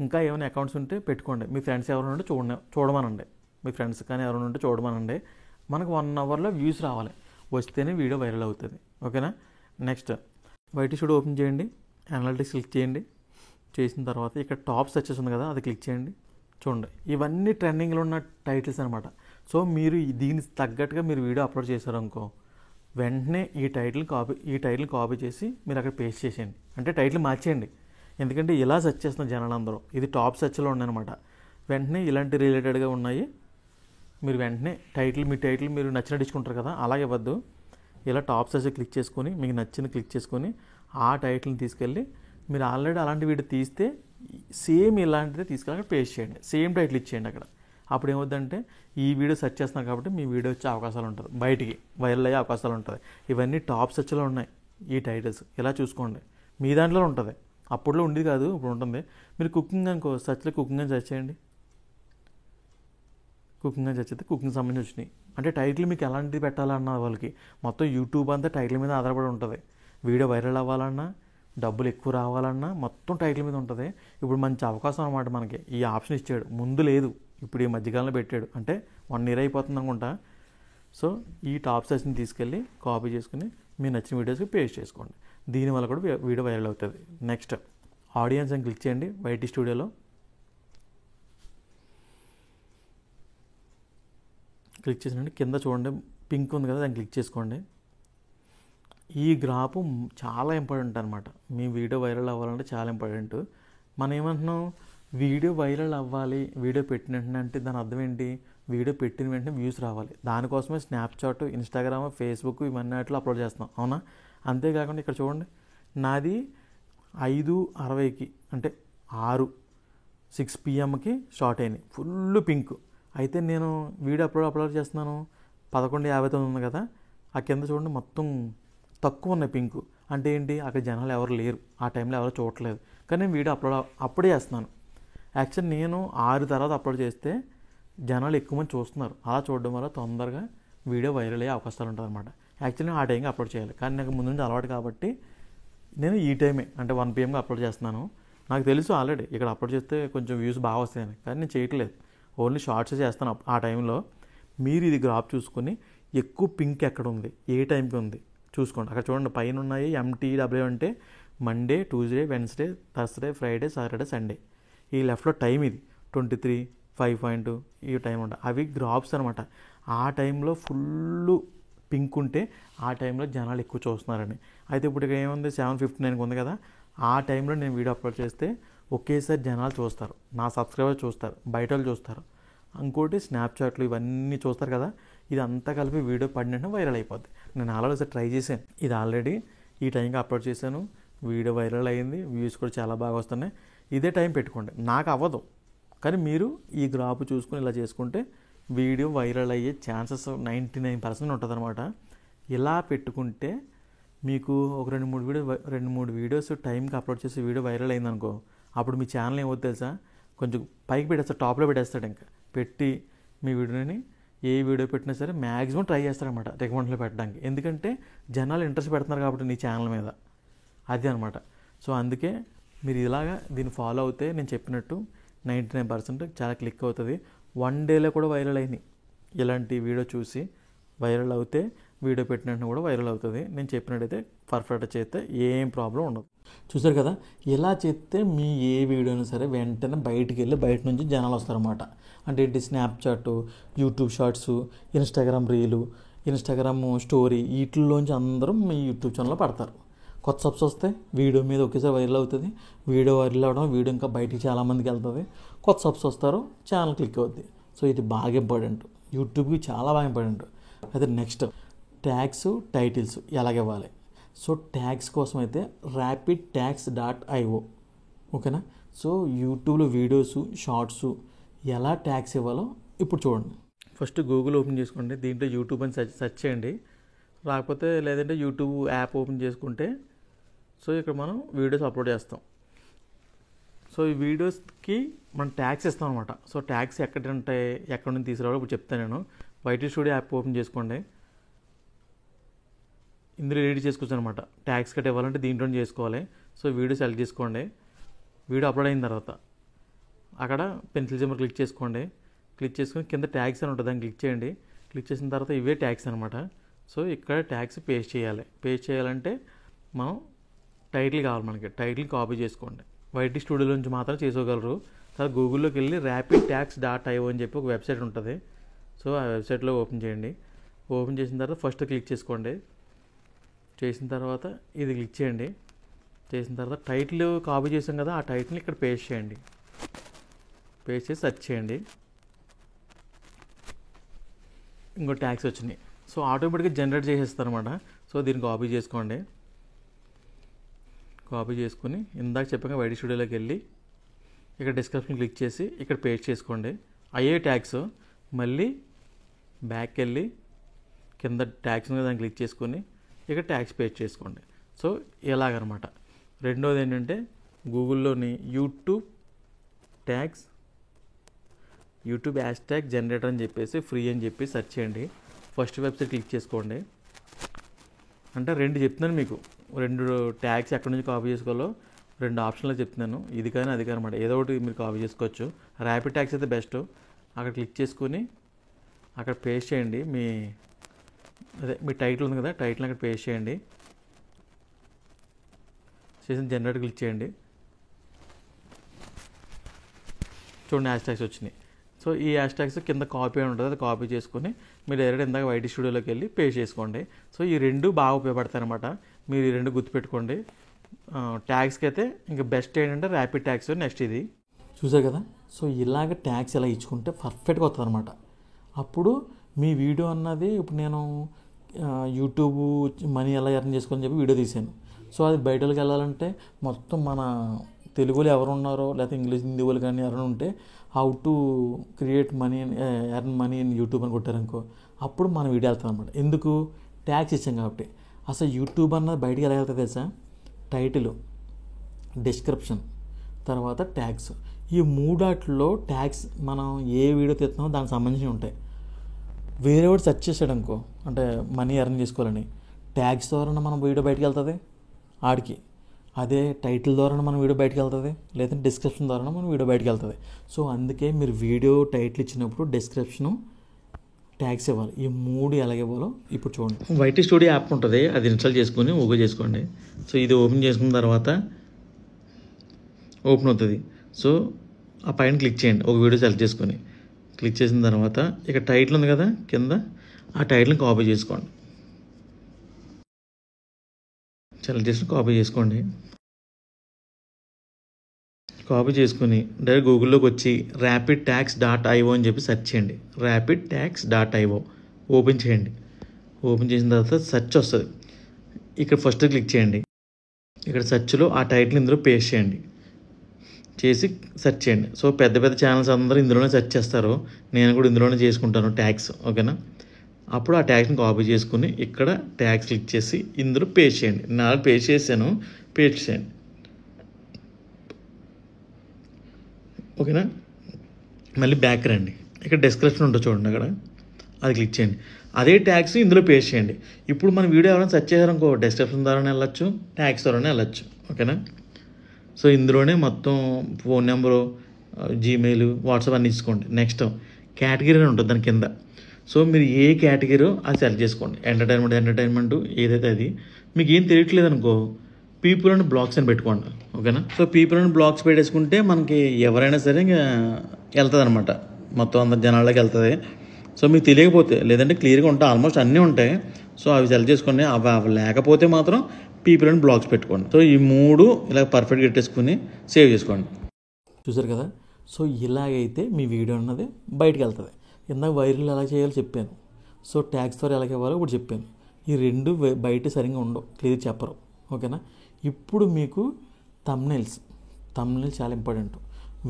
ఇంకా ఏమైనా అకౌంట్స్ ఉంటే పెట్టుకోండి. మీ ఫ్రెండ్స్ ఎవరైనా ఉంటే చూడమనండి, మీ ఫ్రెండ్స్ కానీ ఎవరైనా ఉంటే చూడమనండి. మనకు 1 అవర్లో వ్యూస్ రావాలి, వస్తేనే వీడియో వైరల్ అవుతుంది. ఓకేనా. నెక్స్ట్ వైటీ స్టూడియో ఓపెన్ చేయండి, అనలిటిక్స్ క్లిక్ చేయండి. చేసిన తర్వాత ఇక్కడ టాప్ సెర్చెస్ ఉంది కదా, అది క్లిక్ చేయండి. చూడండి, ఇవన్నీ ట్రెండింగ్లో ఉన్న టైటిల్స్ అనమాట. సో మీరు దీనికి తగ్గట్టుగా మీరు వీడియో అప్లోడ్ చేశారు అనుకో, వెంటనే ఈ టైటిల్ కాపీ చేసి మీరు అక్కడ పేస్ట్ చేసేయండి, అంటే టైటిల్ మార్చేయండి. ఎందుకంటే ఇలా సెర్చ్ చేస్తున్న జనాలందరూ, ఇది టాప్ సెర్చ్లో ఉన్నాయన్నమాట. వెంటనే ఇలాంటి రిలేటెడ్గా ఉన్నాయి, మీరు వెంటనే మీ టైటిల్ మీరు నచ్చినట్టు ఇచ్చుకుంటారు కదా, అలాగే ఇవ్వద్దు. ఇలా టాప్ సెర్చ్ క్లిక్ చేసుకొని మీకు నచ్చిన క్లిక్ చేసుకొని ఆ టైటిల్ని తీసుకెళ్ళి, మీరు ఆల్రెడీ అలాంటి వీడియో తీస్తే సేమ్ ఇలాంటిదే తీసుకెళ్ళి అక్కడ పేస్ట్ చేయండి, సేమ్ టైటిల్ ఇచ్చేయండి అక్కడ. అప్పుడు ఏమవుతుందంటే ఈ వీడియో సెర్చ్ చేస్తున్నారు కాబట్టి మీ వీడియో వచ్చే అవకాశాలు ఉంటుంది, బయటికి వైరల్ అయ్యే అవకాశాలు ఉంటుంది. ఇవన్నీ టాప్ సెర్చ్లో ఉన్నాయి ఈ టైటిల్స్, ఇలా చూసుకోండి. మీ దాంట్లో ఉంటుంది, అప్పట్లో ఉండేది కాదు, ఇప్పుడు ఉంటుంది. మీరు కుకింగ్ అనుకో, సెర్చ్లో కుకింగ్ అని సెర్చ్ చేయండి. కుకింగ్ అని సెర్చ్ అయితే కుకింగ్ సంబంధించి వచ్చినాయి. అంటే టైటిల్ మీకు ఎలాంటిది పెట్టాలన్న వాళ్ళకి మొత్తం యూట్యూబ్ అంతా టైటిల్ మీద ఆధారపడి ఉంటుంది. వీడియో వైరల్ అవ్వాలన్నా, డబ్బులు ఎక్కువ రావాలన్నా మొత్తం టైటిల్ మీద ఉంటుంది. ఇప్పుడు మంచి అవకాశం అనమాట మనకి, ఈ ఆప్షన్ ఇచ్చాడు, ముందు లేదు, ఇప్పుడు ఈ మధ్యకాలంలో పెట్టాడు. అంటే 1 ఇయర్ అయిపోతుంది అనుకుంటా. సో ఈ టాప్ సెర్చ్ని తీసుకెళ్ళి కాపీ చేసుకుని మీరు నచ్చిన వీడియోస్కి పేస్ట్ చేసుకోండి. దీనివల్ల కూడా వీడియో వైరల్ అవుతుంది. నెక్స్ట్ ఆడియన్స్ అని క్లిక్ చేయండి. వైటీ స్టూడియోలో క్లిక్ చేసినండి, కింద చూడండి పింక్ ఉంది కదా, దాన్ని క్లిక్ చేసుకోండి. ఈ గ్రాఫ్ చాలా ఇంపార్టెంట్ అనమాట, మీ వీడియో వైరల్ అవ్వాలంటే చాలా ఇంపార్టెంట్. మనం ఏమంటున్నాం, వీడియో వైరల్ అవ్వాలి, వీడియో పెట్టిన వెంటనే, అంటే దాని అర్థం ఏంటి, వీడియో పెట్టిన వెంటనే వ్యూస్ రావాలి. దానికోసమే స్నాప్చాట్, ఇన్స్టాగ్రామ్, ఫేస్బుక్ ఇవన్నీ వాటిలో అప్లోడ్ చేస్తున్నాం, అవునా. అంతేకాకుండా ఇక్కడ చూడండి, నాది 5:60కి అంటే 6 PM స్టార్ట్ అయింది, ఫుల్ పింక్. అయితే నేను వీడియో అప్లోడ్ చేస్తున్నాను 11:59 ఉంది కదా, ఆ కింద చూడండి మొత్తం తక్కువ ఉన్నాయి పింక్. అంటే ఏంటి, అక్కడ జనాలు ఎవరు లేరు, ఆ టైంలో ఎవరు చూడట్లేదు. కానీ నేను వీడియో అప్పుడే చేస్తున్నాను. యాక్చువల్లీ నేను 6 తర్వాత అప్లోడ్ చేస్తే జనాలు ఎక్కువ మంది చూస్తున్నారు. అలా చూడడం వల్ల తొందరగా వీడియో వైరల్ అయ్యే అవకాశాలు ఉంటుంది అనమాట. యాక్చువల్లీ నేను ఆ టైంకి అప్లోడ్ చేయాలి, కానీ నాకు ముందు నుంచి అలవాటు కాబట్టి నేను ఈ టైమే అంటే 1 PM అప్లోడ్ చేస్తున్నాను. నాకు తెలుసు ఆల్రెడీ ఇక్కడ అప్లోడ్ చేస్తే కొంచెం వ్యూస్ బాగా వస్తాయని, కానీ నేను చేయట్లేదు, ఓన్లీ షార్ట్స్ చేస్తాను ఆ టైంలో. మీరు ఇది గ్రాఫ్ చూసుకొని ఎక్కువ పింక్ ఎక్కడ ఉంది, ఏ టైంకి ఉంది చూసుకోండి. అక్కడ చూడండి పైన ఉన్నాయి MTW, అంటే Monday, Tuesday, Wednesday, Thursday, Friday, Saturday, Sunday. ఈ లెఫ్ట్లో టైం ఇది 23, 5.2 ఈ టైం ఉంటుంది. అవి గ్రాఫ్స్ అనమాట. ఆ టైంలో ఫుల్ పింక్ ఉంటే ఆ టైంలో జనాలు ఎక్కువ చూస్తున్నారని. అయితే ఇప్పుడు ఇక్కడ ఏముంది, 7:59 ఉంది కదా, ఆ టైంలో నేను వీడియో అప్లోడ్ చేస్తే ఒకేసారి జనాలు చూస్తారు, నా సబ్స్క్రైబర్ చూస్తారు, బయట వాళ్ళు చూస్తారు, ఇంకోటి స్నాప్చాట్లు ఇవన్నీ చూస్తారు కదా. ఇది అంతా కలిపి వీడియో పడినట్టు వైరల్ అయిపోద్ది. నేను ఆల్రెడీ ట్రై చేశాను, ఇది ఆల్రెడీ ఈ టైంకి అప్లోడ్ చేశాను, వీడియో వైరల్ అయ్యింది, వ్యూస్ కూడా చాలా బాగా వస్తున్నాయి. ఇదే టైం పెట్టుకోండి, నాకు అవ్వదు, కానీ మీరు ఈ గ్రాఫ్ చూసుకుని ఇలా చేసుకుంటే వీడియో వైరల్ అయ్యే ఛాన్సెస్ 99% ఉంటుంది అనమాట. ఇలా పెట్టుకుంటే మీకు ఒక 2-3 వీడియోస్ టైంకి అప్లోడ్ చేసి వీడియో వైరల్ అయిందనుకో, అప్పుడు మీ ఛానల్ ఏమవుతుంది తెలుసా, కొంచెం పైకి పెట్టేస్తాడు, టాప్లో పెట్టేస్తాడు. ఇంకా పెట్టి మీ వీడియోని ఏ వీడియో పెట్టినా సరే మ్యాక్సిమం ట్రై చేస్తారనమాట రికమెండ్లో పెట్టడానికి. ఎందుకంటే జనాలు ఇంట్రెస్ట్ పెడుతున్నారు కాబట్టి నీ ఛానల్ మీద, అది అనమాట. సో అందుకే మీరు ఇలాగా దీన్ని ఫాలో అవుతే నేను చెప్పినట్టు 99% చాలా క్లిక్ అవుతుంది. 1 డేలో కూడా వైరల్ అయినాయి. ఇలాంటి వీడియో చూసి వైరల్ అవుతే వీడియో పెట్టినట్టు కూడా వైరల్ అవుతుంది. నేను చెప్పినట్టయితే పర్ఫెక్ట్గా చేస్తే ఏం ప్రాబ్లం ఉండదు. చూసారు కదా, ఇలా చేస్తే మీ ఏ వీడియో అయినా సరే వెంటనే బయటికి వెళ్ళి బయట నుంచి జనాలు వస్తారన్నమాట. అంటే ఏంటి, స్నాప్చాట్, యూట్యూబ్ షార్ట్స్, ఇన్స్టాగ్రామ్ రీలు, ఇన్స్టాగ్రామ్ స్టోరీ, వీటిల్లోంచి అందరూ మీ యూట్యూబ్ ఛానల్లో పడతారు. కొత్త సబ్స్ వస్తే వీడియో మీద ఒకేసారి వైరల్ అవుతుంది. వీడియో వైరల్ అవ్వడం, వీడియో ఇంకా బయటికి చాలామందికి వెళ్తుంది. కొత్త సబ్స్ వస్తారు, ఛానల్ క్లిక్ అవుద్ది. సో ఇది బాగా ఇంపార్టెంట్, యూట్యూబ్కి చాలా బాగా ఇంపార్టెంట్. అయితే నెక్స్ట్ ట్యాగ్స్, టైటిల్స్ ఎలాగివ్వాలి. సో ట్యాగ్స్ కోసం అయితే rapidtags.io, ఓకేనా. సో యూట్యూబ్లో వీడియోస్, షార్ట్స్ ఎలా ట్యాగ్స్ ఇవ్వాలో ఇప్పుడు చూడండి. ఫస్ట్ గూగుల్ ఓపెన్ చేసుకోండి, దీంట్లో యూట్యూబ్ అని సెర్చ్ చేయండి. రాకపోతే లేదంటే యూట్యూబ్ యాప్ ఓపెన్ చేసుకుంటే సో ఇక్కడ మనం వీడియోస్ అప్లోడ్ చేస్తాం. సో ఈ వీడియోస్కి మనం ట్యాగ్స్ ఇస్తాం అనమాట. సో ట్యాగ్స్ ఎక్కడ ఉంటాయి, ఎక్కడ నుంచి తీసుకురావాలో ఇప్పుడు చెప్తాను నేను. వైటీ స్టూడియో యాప్ ఓపెన్ చేసుకోండి. ఇందులో ఎడిట్ చేసుకోవచ్చు అనమాట. ట్యాగ్స్ కట్ ఇవ్వాలంటే దీంట్లో చేసుకోవాలి. సో వీడియో సెలెక్ట్ చేసుకోండి. వీడియో అప్లోడ్ అయిన తర్వాత అక్కడ పెన్సిల్ సింబల్ క్లిక్ చేసుకోండి. క్లిక్ చేసుకుని కింద ట్యాగ్స్ అని ఉంటుంది, దాన్ని క్లిక్ చేయండి. క్లిక్ చేసిన తర్వాత ఇవే ట్యాగ్స్ అనమాట. సో ఇక్కడ ట్యాగ్స్ పేస్ట్ చేయాలి. పేస్ట్ చేయాలంటే మనం టైటిల్ కావాలి మనకి. టైటిల్ కాపీ చేసుకోండి. వైటీ స్టూడియో నుంచి మాత్రం చేసుకోగలరు. తర్వాత గూగుల్లోకి వెళ్ళి rapidtags.io అని చెప్పి ఒక వెబ్సైట్ ఉంటుంది. సో ఆ వెబ్సైట్లో ఓపెన్ చేయండి. ఓపెన్ చేసిన తర్వాత ఫస్ట్ క్లిక్ చేసుకోండి. చేసిన తర్వాత ఇది క్లిక్ చేయండి. చేసిన తర్వాత టైటిల్ కాపీ చేసాం కదా, ఆ టైటిల్ని ఇక్కడ పేస్ట్ చేయండి. పేస్ట్ చేసి సెర్చ్ చేయండి. ఇంకో ట్యాగ్స్ వచ్చినాయి. సో ఆటోమేటిక్గా జనరేట్ చేసేస్తారు అనమాట. సో దీన్ని కాపీ చేసుకోండి. కాపీ చేసుకుని ఇందాక చెప్పాక వైటీ స్టూడియోలోకి వెళ్ళి ఇక్కడ డిస్క్రిప్షన్ క్లిక్ చేసి ఇక్కడ పేస్ట్ చేసుకోండి. అయ్యే ట్యాగ్స్ మళ్ళీ బ్యాక్ వెళ్ళి కింద ట్యాగ్స్ దాన్ని క్లిక్ చేసుకొని ఇక్కడ ట్యాగ్స్ పేస్ట్ చేసుకోండి. సో ఇలాగనమాట. రెండోది ఏంటంటే గూగుల్లోని యూట్యూబ్ హ్యాష్ ట్యాగ్ జనరేటర్ అని చెప్పేసి ఫ్రీ అని చెప్పి సెర్చ్ చేయండి. ఫస్ట్ వెబ్సైట్ క్లిక్ చేసుకోండి. అంటే 2 చెప్తున్నాను మీకు, 2 ట్యాగ్స్ ఎక్కడి నుంచి కాపీ చేసుకోవాలో 2 ఆప్షన్లో చెప్తున్నాను. ఇది కానీ అది కానీ అనమాట. ఏదో ఒకటి మీరు కాపీ చేసుకోవచ్చు. ర్యాపిడ్ ట్యాగ్స్ అయితే బెస్ట్. అక్కడ క్లిక్ చేసుకుని అక్కడ పేస్ట్ చేయండి. మీ టైటిల్ ఉంది కదా, టైటిల్ అక్కడ పేస్ట్ చేయండి. చేసిన జనరేట్ క్లిక్ చేయండి. చూడండి హ్యాష్ ట్యాగ్స్ వచ్చినాయి. సో ఈ హ్యాష్ ట్యాగ్స్ కింద కాపీ అని ఉంటుంది, అది కాపీ చేసుకుని మీరు డైరెక్ట్ ఇందాక వైటీ స్టూడియోలోకి వెళ్ళి పేస్ట్ చేసుకోండి. సో ఈ 2 బాగా ఉపయోగపడతాయి అనమాట. మీరు ఈ 2 గుర్తుపెట్టుకోండి. ట్యాగ్స్కి అయితే ఇంకా బెస్ట్ ఏంటంటే ర్యాపిడ్ ట్యాగ్స్. నెక్స్ట్ ఇది చూసారు కదా. సో ఇలాగ ట్యాగ్స్ ఎలా ఇచ్చుకుంటే పర్ఫెక్ట్గా వస్తుంది అనమాట. అప్పుడు మీ వీడియో అన్నది ఇప్పుడు నేను యూట్యూబ్ మనీ ఎలా ఎర్న్ చేసుకోని చెప్పి వీడియో తీశాను. సో అది బయటకు వెళ్ళాలంటే మొత్తం మన తెలుగులో ఎవరు ఉన్నారో లేకపోతే ఇంగ్లీష్, హిందీ వాళ్ళు కానీ ఎవరైనా ఉంటే how to create money earn money in YouTube అని కొట్టారనుకో, అప్పుడు మన వీడియో వెళ్తాం అనమాట. ఎందుకు, ట్యాగ్స్ ఇచ్చాం కాబట్టి. అసలు యూట్యూబ్ అన్నది బయటికి ఎలా వెళ్తుంది తెలుసా, టైటిల్, డిస్క్రిప్షన్, తర్వాత ట్యాగ్స్. ఈ 3 ట్యాగ్స్ మనం ఏ వీడియో తీస్తున్నామో దానికి సంబంధించి ఉంటాయి. వేరే వాడు సెర్చ్ చేసాడు అనుకో, అంటే మనీ ఎర్న్ చేసుకోవాలని, ట్యాగ్స్ ద్వారా మనం వీడియో బయటకు వెళ్తుంది ఆడికి. అదే టైటిల్ ద్వారా మన వీడియో బయటకు వెళ్తుంది, లేదంటే డిస్క్రిప్షన్ ద్వారా మన వీడియో బయటకు వెళ్తుంది. సో అందుకే మీరు వీడియో టైటిల్ ఇచ్చినప్పుడు డిస్క్రిప్షను, ట్యాగ్స్ ఇవ్వాలి. ఈ 3 ఎలాగ ఇవ్వాలో ఇప్పుడు చూడండి. వైటీ స్టూడియో యాప్ ఉంటుంది, అది ఇన్స్టాల్ చేసుకొని ఓపెన్ చేసుకోండి. సో ఇది ఓపెన్ చేసుకున్న తర్వాత ఓపెన్ అవుతుంది. సో ఆ పైన క్లిక్ చేయండి, ఒక వీడియో సెలెక్ట్ చేసుకొని. క్లిక్ చేసిన తర్వాత ఇక టైటిల్ ఉంది కదా కింద, ఆ టైటిల్ని కాపీ చేసుకోండి. సెలెక్ట్ చేసి కాపీ చేసుకోండి. కాపీ చేసుకుని డైరెక్ట్ గూగుల్లోకి వచ్చి rapidtags.io అని చెప్పి సెర్చ్ చేయండి. rapidtags.io ఓపెన్ చేయండి. ఓపెన్ చేసిన తర్వాత సెర్చ్ వస్తుంది. ఇక్కడ ఫస్ట్ క్లిక్ చేయండి. ఇక్కడ సెర్చ్లో ఆ టైటిల్ ఇందులో పేస్ట్ చేయండి. చేసి సెర్చ్ చేయండి. సో పెద్ద పెద్ద ఛానల్స్ అందరూ ఇందులోనే సెర్చ్ చేస్తారు, నేను కూడా ఇందులోనే చేసుకుంటాను ట్యాగ్స్, ఓకేనా. అప్పుడు ఆ ట్యాగ్స్ని కాపీ చేసుకుని ఇక్కడ ట్యాగ్స్ క్లిక్ చేసి ఇందులో పేస్ట్ చేయండి. నేను పేస్ట్ చేశాను, పేస్ట్ చేయండి, ఓకేనా. మళ్ళీ బ్యాక్ రండి. ఇక్కడ డిస్క్రిప్షన్ ఉంటుంది చూడండి, అక్కడ అది క్లిక్ చేయండి. అదే ట్యాగ్స్ ఇందులో పేస్ట్ చేయండి. ఇప్పుడు మన వీడియో ఎవరైనా సెర్చ్ చేశారనుకో డిస్క్రిప్షన్ ద్వారానే వెళ్ళొచ్చు, ట్యాగ్స్ ద్వారానే వెళ్ళొచ్చు. ఓకేనా? సో ఇందులోనే మొత్తం ఫోన్ నెంబరు, జీమెయిల్, వాట్సాప్ అన్నీ ఇచ్చుకోండి. నెక్స్ట్ కేటగిరీ అని ఉంటుంది దాని కింద. సో మీరు ఏ కేటగిరీ అది సెలెక్ట్ చేసుకోండి. ఎంటర్టైన్మెంట్ ఏదైతే అది. మీకు ఏం తెలియట్లేదు అనుకో పీపుల్ అండ్ బ్లాగ్స్ అని పెట్టుకోండి. ఓకేనా? సో పీపుల్ అండ్ బ్లాగ్స్ పెట్టేసుకుంటే మనకి ఎవరైనా సరే ఇంకా వెళ్తుంది అనమాట, మొత్తం అంత జనాల్లోకి వెళ్తుంది. సో మీకు తెలియకపోతే లేదంటే క్లియర్గా ఉంటాయి, ఆల్మోస్ట్ అన్నీ ఉంటాయి. సో అవి సెలెక్ట్ చేసుకోండి. అవి లేకపోతే మాత్రం పీపుల్ అండ్ బ్లాగ్స్ పెట్టుకోండి. సో ఈ 3 ఇలా పర్ఫెక్ట్గా పెట్టేసుకుని సేవ్ చేసుకోండి. చూసారు కదా? సో ఇలాగైతే మీ వీడియో అన్నది బయటకు వెళ్తుంది. ఇందాక వైరల్ ఎలా చేయాలో చెప్పాను. సో ట్యాగ్స్ ద్వారా ఎలా ఇవ్వాలో ఇప్పుడు చెప్పాను. ఈ 2 బయట సరిగ్గా ఉండవు, క్లియర్ చెప్పరు. ఓకేనా? ఇప్పుడు మీకు థంబ్నెయిల్స్ చాలా ఇంపార్టెంట్.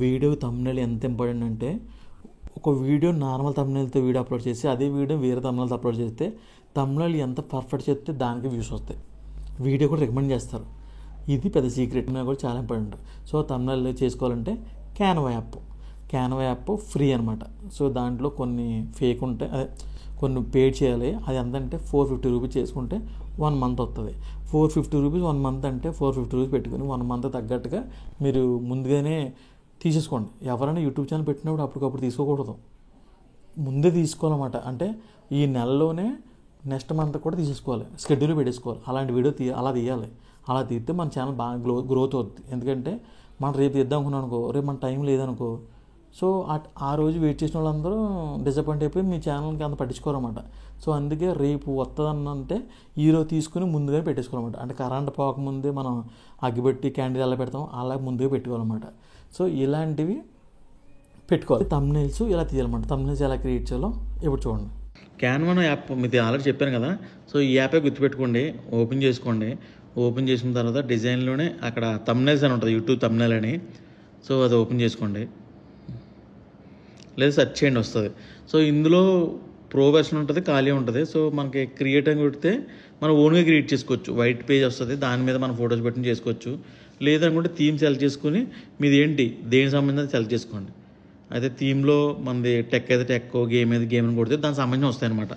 వీడియో థంబ్నెయిల్ ఎంత ఇంపార్టెంట్ అంటే ఒక వీడియో నార్మల్ థంబ్నెయిల్తో వీడియో అప్లోడ్ చేసి అదే వీడియో వేరే థంబ్నెయిల్తో అప్లోడ్ చేస్తే థంబ్నెయిల్ ఎంత పర్ఫెక్ట్ చెప్తే దానికి వ్యూస్ వస్తాయి, వీడియో కూడా రికమెండ్ చేస్తారు. ఇది పెద్ద సీక్రెట్, కూడా చాలా ఇంపార్టెంట్. సో థంబ్నెయిల్ చేసుకోవాలంటే క్యాన్వా యాప్ ఫ్రీ అనమాట. సో దాంట్లో కొన్ని ఫేక్ ఉంటాయి, అదే కొన్ని పేడ్ చేయాలి. అది ఎంతంటే 450 రూపీస్ చేసుకుంటే 1 మంత్ వస్తుంది. 450 రూపీస్ 1 మంత్ అంటే 450 రూపీస్ పెట్టుకుని 1 మంత్ తగ్గట్టుగా మీరు ముందుగానే తీసేసుకోండి. ఎవరైనా యూట్యూబ్ ఛానల్ పెట్టినప్పుడు అప్పటికప్పుడు తీసుకోకూడదు, ముందే తీసుకోవాలన్నమాట. అంటే ఈ నెలలోనే నెక్స్ట్ మంత్ కూడా తీసేసుకోవాలి, షెడ్యూల్ పెట్టేసుకోవాలి. అలాంటి వీడియో అలా తీయాలి. అలా తీస్తే మన ఛానల్ బాగా గ్రోత్ అవుతుంది. ఎందుకంటే మనం రేపు తీద్దాం అనుకున్నాం అనుకో, రేపు మన టైం లేదనుకో, సో ఆ రోజు వెయిట్ చేసిన వాళ్ళందరూ డిసప్పాయింట్ అయిపోయి మీ ఛానల్కి అంత పట్టించుకోరన్నమాట. సో అందుకే రేపు వస్తుందనంటే ఈరోజు తీసుకుని ముందుగా పెట్టేసుకోవాలన్నమాట. అంటే కరెంట్ పోకముందే మనం అగ్గిపెట్టి క్యాండిల్ ఎలా పెడతాం అలా ముందుగా పెట్టుకోవాలన్నమాట. సో ఇలాంటివి పెట్టుకోవాలి. థంబ్నెయిల్స్ ఇలా తీయాలన్నమాట. థంబ్నెయిల్స్ ఎలా క్రియేట్ చేయాలో ఇప్పుడు చూడండి. క్యాన్వా యాప్ మీకు ఆల్రెడీ చెప్పాను కదా. సో ఈ యాపే గుర్తుపెట్టుకోండి, ఓపెన్ చేసుకోండి. ఓపెన్ చేసిన తర్వాత డిజైన్లోనే అక్కడ థంబ్నెయిల్స్ అని ఉంటుంది, యూట్యూబ్ థంబ్నెయిల్ అని. సో అది ఓపెన్ చేసుకోండి, లేదా సెర్చ్ చేయండి వస్తుంది. సో ఇందులో ప్రో వెర్షన్ ఉంటుంది, ఖాళీ ఉంటుంది. సో మనకి క్రియేట్ అని కొడితే మనం ఓన్గా క్రియేట్ చేసుకోవచ్చు. వైట్ పేజ్ వస్తుంది, దాని మీద మనం ఫొటోస్ పెట్టి చేసుకోవచ్చు. లేదనుకుంటే థీమ్ సెలెక్ట్ చేసుకుని మీది ఏంటి దేనికి సంబంధించి సెలెక్ట్ చేసుకోండి. అయితే థీమ్లో మనది టెక్ అయితే టెక్, గేమ్ అయితే గేమ్ అని కొడితే దానికి సంబంధించి వస్తాయి అనమాట.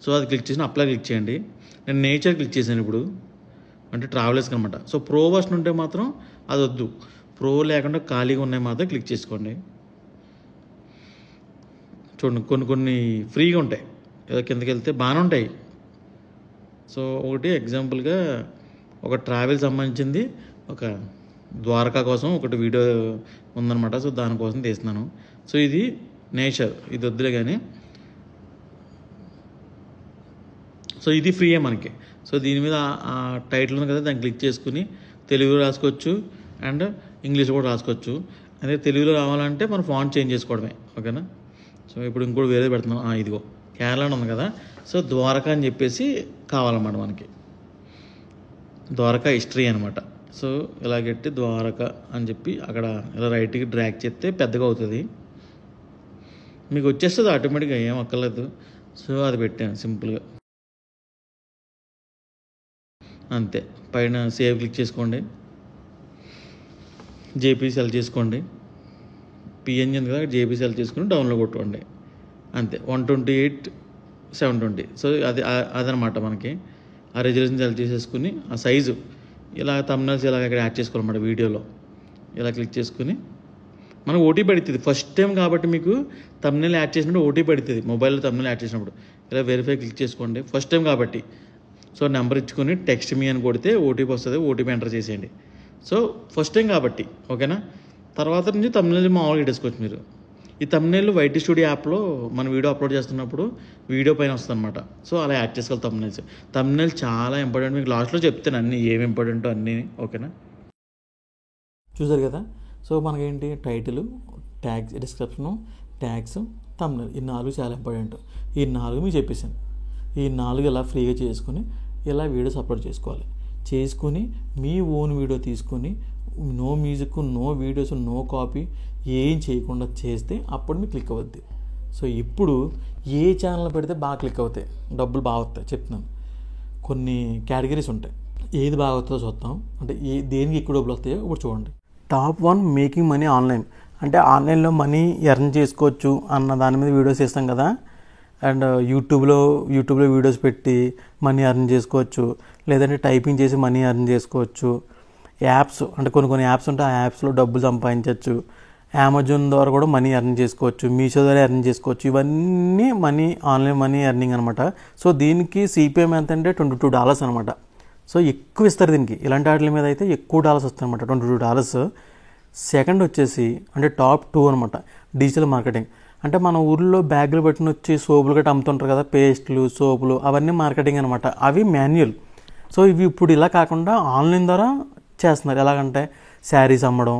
సో అది క్లిక్ చేసి అప్లై క్లిక్ చేయండి. నేను నేచర్ క్లిక్ చేశాను ఇప్పుడు, అంటే ట్రావెలర్స్కి అనమాట. సో ప్రో వర్షన్ ఉంటే మాత్రం అది వద్దు, ప్రో లేకుండా ఖాళీగా ఉన్నాయి మాత్రం క్లిక్ చేసుకోండి. చూడండి కొన్ని ఫ్రీగా ఉంటాయి, ఏదో కిందకి వెళ్తే బాగానే ఉంటాయి. సో ఒకటి ఎగ్జాంపుల్గా ఒక ట్రావెల్ సంబంధించింది, ఒక ద్వారకా కోసం ఒకటి వీడియో ఉందన్నమాట. సో దానికోసం తీస్తున్నాను. సో ఇది నేచర్, ఇది వద్దులే కానీ. సో ఇది ఫ్రీయే మనకి. సో దీని మీద ఆ టైటిల్ ఉంది కదా, దాన్ని క్లిక్ చేసుకుని తెలుగులో రాసుకోవచ్చు అండ్ ఇంగ్లీష్ కూడా రాసుకోవచ్చు. అదే తెలుగులో రావాలంటే మనం ఫాంట్ చేంజ్ చేసుకోవడమే. ఓకేనా? సో ఇప్పుడు ఇంకోటి వేరే పెడుతున్నాం. ఇదిగో కేరళ ఉంది కదా, సో ద్వారకా అని చెప్పేసి కావాలన్నమాట మనకి. ద్వారకా హిస్టరీ అనమాట. సో ఇలా పెట్టి ద్వారకా అని చెప్పి అక్కడ ఇలా రైట్కి డ్రాగ్ చేస్తే పెద్దగా అవుతుంది, మీకు వచ్చేస్తుంది ఆటోమేటిక్గా, ఏం అక్కర్లేదు. సో అది పెట్టాను సింపుల్గా అంతే. పైన సేవ్ క్లిక్ చేసుకోండి, జేపీ సెలెక్ట్ చేసుకోండి. పిఎన్జీ ఉంది కదా, జేపీ సెలెక్ట్ చేసుకుని డౌన్లోడ్ కొట్టుకోండి అంతే. 128/720. సో అదనమాట మనకి. ఆ రెజల్యూషన్ సెలెక్ట్ చేసేసుకుని ఆ సైజు ఇలా థంబ్నెయిల్స్ ఇలా ఇక్కడ యాడ్ చేసుకోవాలన్నమాట. వీడియోలో ఇలా క్లిక్ చేసుకుని మనకు ఓటీపీ పడుతుంది ఫస్ట్ టైం కాబట్టి. మీకు థంబ్నెయిల్ యాడ్ చేసినప్పుడు ఓటీపీ పడుతుంది, మొబైల్లో థంబ్నెయిల్ యాడ్ చేసినప్పుడు. ఇలా వెరిఫై క్లిక్ చేసుకోండి ఫస్ట్ టైం కాబట్టి. సో నెంబర్ ఇచ్చుకొని టెక్స్ట్ మీ అని కొడితే ఓటీపీ వస్తుంది, ఓటీపీ ఎంటర్ చేసేయండి. సో ఫస్ట్ టైం కాబట్టి. ఓకేనా? తర్వాత నుంచి థంబ్నెయిల్ మామూలుగా పెట్టేసుకోవచ్చు మీరు. ఈ థంబ్నెయిల్ వైటీ స్టూడియో యాప్లో మన వీడియో అప్లోడ్ చేస్తున్నప్పుడు వీడియో పైన వస్తుంది అనమాట. సో అలా యాడ్ చేసుకోవాలి థంబ్నెయిల్స్. థంబ్నెయిల్ చాలా ఇంపార్టెంట్, మీకు లాస్ట్లో చెప్తాను అన్నీ ఏమి ఇంపార్టెంటో అన్నీ. ఓకేనా? చూసారు కదా? సో మనకేంటి title, tags, description, tags, thumbnail, ఈ 4 చాలా ఇంపార్టెంట్. ఈ 4 మీకు చెప్పేసాను. ఈ 4 ఇలా ఫ్రీగా చేసుకుని ఇలా వీడియోస్ అప్లోడ్ చేసుకోవాలి. చేసుకుని మీ ఓన్ వీడియో తీసుకొని no music, no videos, no copy ఏం చేయకుండా చేస్తే అప్పుడు మీకు క్లిక్ అవుద్ది. సో ఇప్పుడు ఏ ఛానల్ పెడితే బాగా క్లిక్ అవుతాయి, డబ్బులు బాగా వస్తాయి చెప్తున్నాను. కొన్ని కేటగిరీస్ ఉంటాయి, ఏది బాగా వస్తుందో చూద్దాం. అంటే దేనికి ఎక్కువ డబ్బులు వస్తాయో ఇప్పుడు చూడండి. Top 1 making money online. అంటే ఆన్లైన్లో మనీ ఎర్న్ చేసుకోవచ్చు అన్న దాని మీద వీడియోస్ చేస్తాం కదా, అండ్ యూట్యూబ్లో వీడియోస్ పెట్టి మనీ ఎర్న్ చేసుకోవచ్చు, లేదంటే టైపింగ్ చేసి మనీ ఎర్న్ చేసుకోవచ్చు. యాప్స్ అంటే కొన్ని యాప్స్ ఉంటాయి, ఆ యాప్స్లో డబ్బులు సంపాదించవచ్చు. అమెజాన్ ద్వారా కూడా మనీ ఎర్న్ చేసుకోవచ్చు, మీషో ద్వారా ఎర్న్ చేసుకోవచ్చు. ఇవన్నీ ఆన్లైన్ మనీ ఎర్నింగ్ అనమాట. సో దీనికి సిపిఎం ఎంత అంటే $22 అనమాట. సో ఎక్కువ ఇస్తారు దీనికి. ఇలాంటి వాటి మీద అయితే ఎక్కువ డాలర్స్ వస్తాయి అనమాట, $22. సెకండ్ వచ్చేసి అంటే టాప్ 2 అనమాట డిజిటల్ మార్కెటింగ్. అంటే మన ఊర్లో బ్యాగులు పట్టుకుని వచ్చి సోపులు గట్రా అమ్ముతుంటారు కదా, పేస్టులు, సోపులు, అవన్నీ మార్కెటింగ్ అనమాట. అవి మాన్యువల్. సో ఇవి ఇప్పుడు ఇలా కాకుండా ఆన్లైన్ ద్వారా చేస్తున్నారు. ఎలాగంటే శారీస్ అమ్మడం,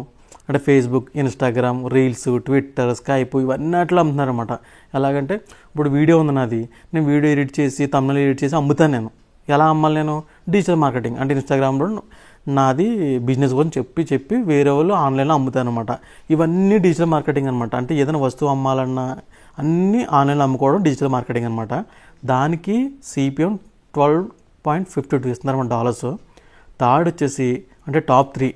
అంటే Facebook, Instagram, reels, Twitter, Skype ఇవన్నీ అట్లా అమ్ముతున్నారు అనమాట. ఎలాగంటే ఇప్పుడు వీడియో ఉంది నాది, నేను వీడియో ఎడిట్ చేసి తమిళ ఎడిట్ చేసి అమ్ముతాను. నేను ఎలా అమ్మాలి? నేను డిజిటల్ మార్కెటింగ్ అంటే ఇన్స్టాగ్రామ్లో నాది బిజినెస్ గురించి చెప్పి వేరే వాళ్ళు ఆన్లైన్లో అమ్ముతాను అనమాట. ఇవన్నీ డిజిటల్ మార్కెటింగ్ అనమాట. అంటే ఏదైనా వస్తువు అమ్మాలన్నా అన్నీ ఆన్లైన్లో అమ్ముకోవడం డిజిటల్ మార్కెటింగ్ అనమాట. దానికి సిపిఎం $12.52 ఇస్తున్నారు డాలర్స్. థర్డ్ వచ్చేసి అంటే top 3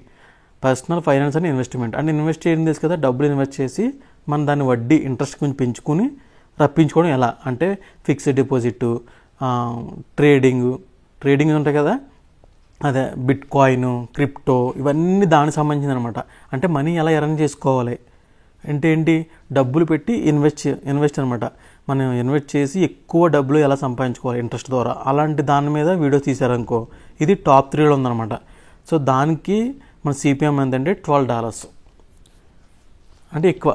personal finance and investment. అంటే ఇన్వెస్ట్ చేయడం తెలుసు కదా, డబ్బులు ఇన్వెస్ట్ చేసి మనం దాన్ని వడ్డీ ఇంట్రెస్ట్ కొంచెం పెంచుకుని రప్పించుకోవడం. ఎలా అంటే ఫిక్స్డ్ డిపాజిట్, ట్రేడింగ్ ఉంటాయి కదా, అదే బిట్ కాయిన్, క్రిప్టో, ఇవన్నీ దానికి సంబంధించింది అనమాట. అంటే మనీ ఎలా ఎర్న్ చేసుకోవాలి అంటే ఏంటి, డబ్బులు పెట్టి ఇన్వెస్ట్ అనమాట. మనం ఇన్వెస్ట్ చేసి ఎక్కువ డబ్బులు ఎలా సంపాదించుకోవాలి ఇంట్రెస్ట్ ద్వారా, అలాంటి దాని మీద వీడియో తీసారనుకో, ఇది టాప్ 3లో ఉందన్నమాట. సో దానికి మన సిపిఎం ఏంటంటే $12 అంటే ఎక్కువ.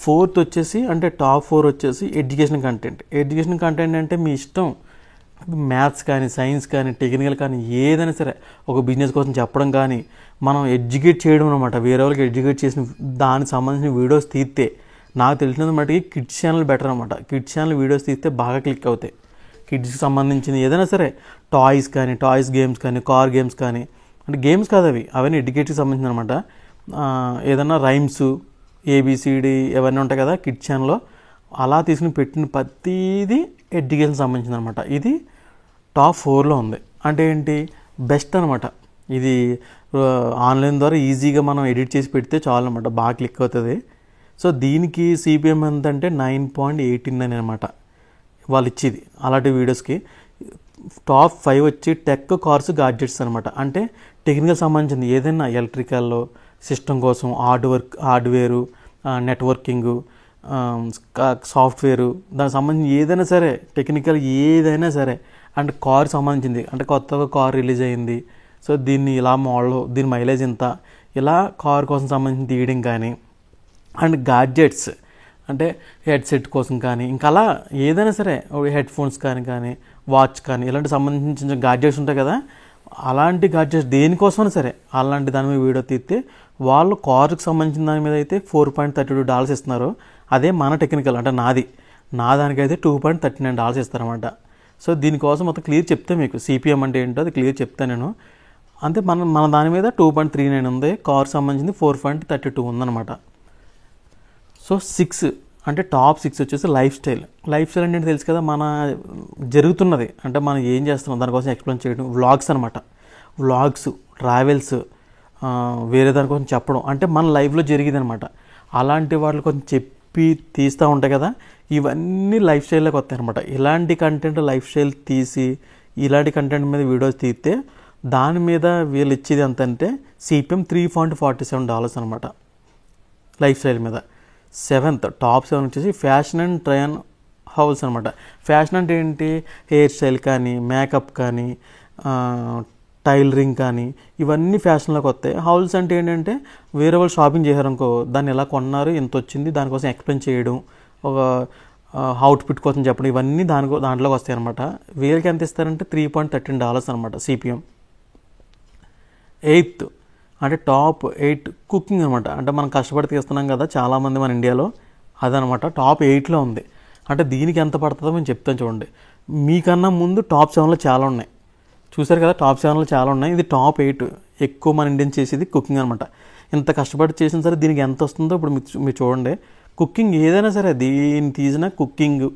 ఫోర్త్ వచ్చేసి అంటే టాప్ 4 వచ్చేసి ఎడ్యుకేషన్ కంటెంట్ అంటే మీ ఇష్టం. మ్యాథ్స్ కానీ, సైన్స్ కానీ, టెక్నికల్ కానీ ఏదైనా సరే ఒక బిజినెస్ కోసం చెప్పడం కానీ, మనం ఎడ్యుకేట్ చేయడం అనమాట. వేరే వాళ్ళకి ఎడ్యుకేట్ చేసిన దానికి సంబంధించిన వీడియోస్ తీస్తే, నాకు తెలిసినంత మటుకి కిడ్స్ ఛానల్ బెటర్ అనమాట. కిడ్స్ ఛానల్ వీడియోస్ తీస్తే బాగా క్లిక్ అవుతాయి. కిడ్స్కి సంబంధించిన ఏదైనా సరే టాయ్స్ గేమ్స్ కానీ, కార్ గేమ్స్ కానీ, అంటే గేమ్స్ కాదు అవన్నీ ఎడ్యుకేట్కి సంబంధించిన అనమాట. ఏదైనా రైమ్స్, ఏబిసిడి ఇవన్నీ ఉంటాయి కదా కిడ్స్ ఛానల్లో, అలా తీసుకుని పెట్టిన ప్రతిదీ ఎడ్యుకేషన్ సంబంధించింది అనమాట. ఇది టాప్ 4లో ఉంది. అంటే ఏంటి, బెస్ట్ అనమాట. ఇది ఆన్లైన్ ద్వారా ఈజీగా మనం ఎడిట్ చేసి పెడితే చాలు అనమాట, బాగా క్లిక్ అవుతుంది. సో దీనికి సిపిఎం ఎంత అంటే 9.89 అనమాట వాళ్ళు ఇచ్చేది అలాంటి వీడియోస్కి. టాప్ 5 వచ్చి టెక్, కార్స్, గాడ్జెట్స్ అనమాట. అంటే టెక్నికల్ సంబంధించింది ఏదైనా ఎలక్ట్రికల్లో, సిస్టమ్ కోసం హార్డ్వేరు, నెట్వర్కింగు, సాఫ్ట్వేరు, దానికి సంబంధించి ఏదైనా సరే, టెక్నికల్ ఏదైనా సరే. అండ్ కార్ సంబంధించింది, అంటే కొత్తగా కార్ రిలీజ్ అయింది, సో దీన్ని ఇలా మోడల్, దీని మైలేజ్ ఇంత, ఇలా కార్ కోసం సంబంధించి తీయడం కానీ. అండ్ గాడ్జెట్స్ అంటే హెడ్సెట్ కోసం కానీ, ఇంకా అలా ఏదైనా సరే, హెడ్ ఫోన్స్ కానీ వాచ్ కానీ, ఇలాంటి సంబంధించిన గాడ్జెట్స్ ఉంటాయి కదా, అలాంటి గాడ్జెట్స్ దేనికోసమైనా సరే అలాంటి దాని మీద వీడియో తీస్తే వాళ్ళు కార్కి సంబంధించిన దాని మీద అయితే $4.32 ఇస్తున్నారు. అదే మన టెక్నికల్ అంటే నా దానికైతే $2.39 ఇస్తారన్నమాట. సో దీనికోసం మొత్తం క్లియర్ చెప్తే మీకు సిపిఎం అంటే ఏంటో అది క్లియర్ చెప్తాను నేను. అంతే మన దాని మీద 2.39 ఉంది, కార్ సంబంధించింది 4.32 ఉందన్నమాట. సో 6 అంటే టాప్ 6 వచ్చేసి లైఫ్ స్టైల్ అంటే తెలుసు కదా, మన జరుగుతున్నది అంటే మనం ఏం చేస్తున్నాం దానికోసం ఎక్స్ప్లెయిన్ చేయడం. వ్లాగ్స్ అనమాట, ట్రావెల్స్, వేరే దానికోసం చెప్పడం, అంటే మన లైఫ్లో జరిగేది అనమాట. అలాంటి వాటి కొంచెం చెప్పి తీస్తూ ఉంటాయి కదా, ఇవన్నీ లైఫ్ స్టైల్లోకి వస్తాయి అనమాట. ఇలాంటి కంటెంట్ లైఫ్ స్టైల్ తీసి ఇలాంటి కంటెంట్ మీద వీడియోస్ తీస్తే దాని మీద వీళ్ళు ఇచ్చేది ఎంత అంటే సిపిఎం $3.47 అనమాట లైఫ్ స్టైల్ మీద. టాప్ 7 వచ్చేసి fashion and try on house అనమాట. ఫ్యాషన్ అంటే ఏంటి, హెయిర్ స్టైల్ కానీ, మేకప్ కానీ, టైలరింగ్ కానీ, ఇవన్నీ ఫ్యాషన్లోకి వస్తాయి. హౌస్ అంటే ఏంటంటే వేరే వాళ్ళు షాపింగ్ చేశారనుకో, దాన్ని ఎలా కొన్నారు, ఎంత వచ్చింది, దానికోసం ఎక్స్ప్లెయిన్ చేయడం, ఒక అవుట్ఫిట్ కోసం చెప్పడం, ఇవన్నీ దాంట్లోకి వస్తాయి అనమాట. వీళ్ళకి ఎంత ఇస్తారంటే $3.13 అనమాట సిపిఎం. 8 అంటే టాప్ 8 కుకింగ్ అనమాట. అంటే మనం కష్టపడి తీస్తున్నాం కదా చాలామంది మన ఇండియాలో, అదనమాట టాప్ 8లో ఉంది. అంటే దీనికి ఎంత పడుతుందో మేము చెప్తాను చూడండి. మీకన్నా ముందు టాప్ 7లో చాలా ఉన్నాయి, చూసారు కదా, టాప్ 7లో చాలా ఉన్నాయి. ఇది టాప్ 8 ఎక్కువ మన ఇండియన్ చేసేది కుకింగ్ అనమాట. ఇంత కష్టపడి చేసినా సరే దీనికి ఎంత వస్తుందో ఇప్పుడు మీరు చూడండి. కుకింగ్ ఏదైనా సరే దీన్ని తీసిన కుకింగ్,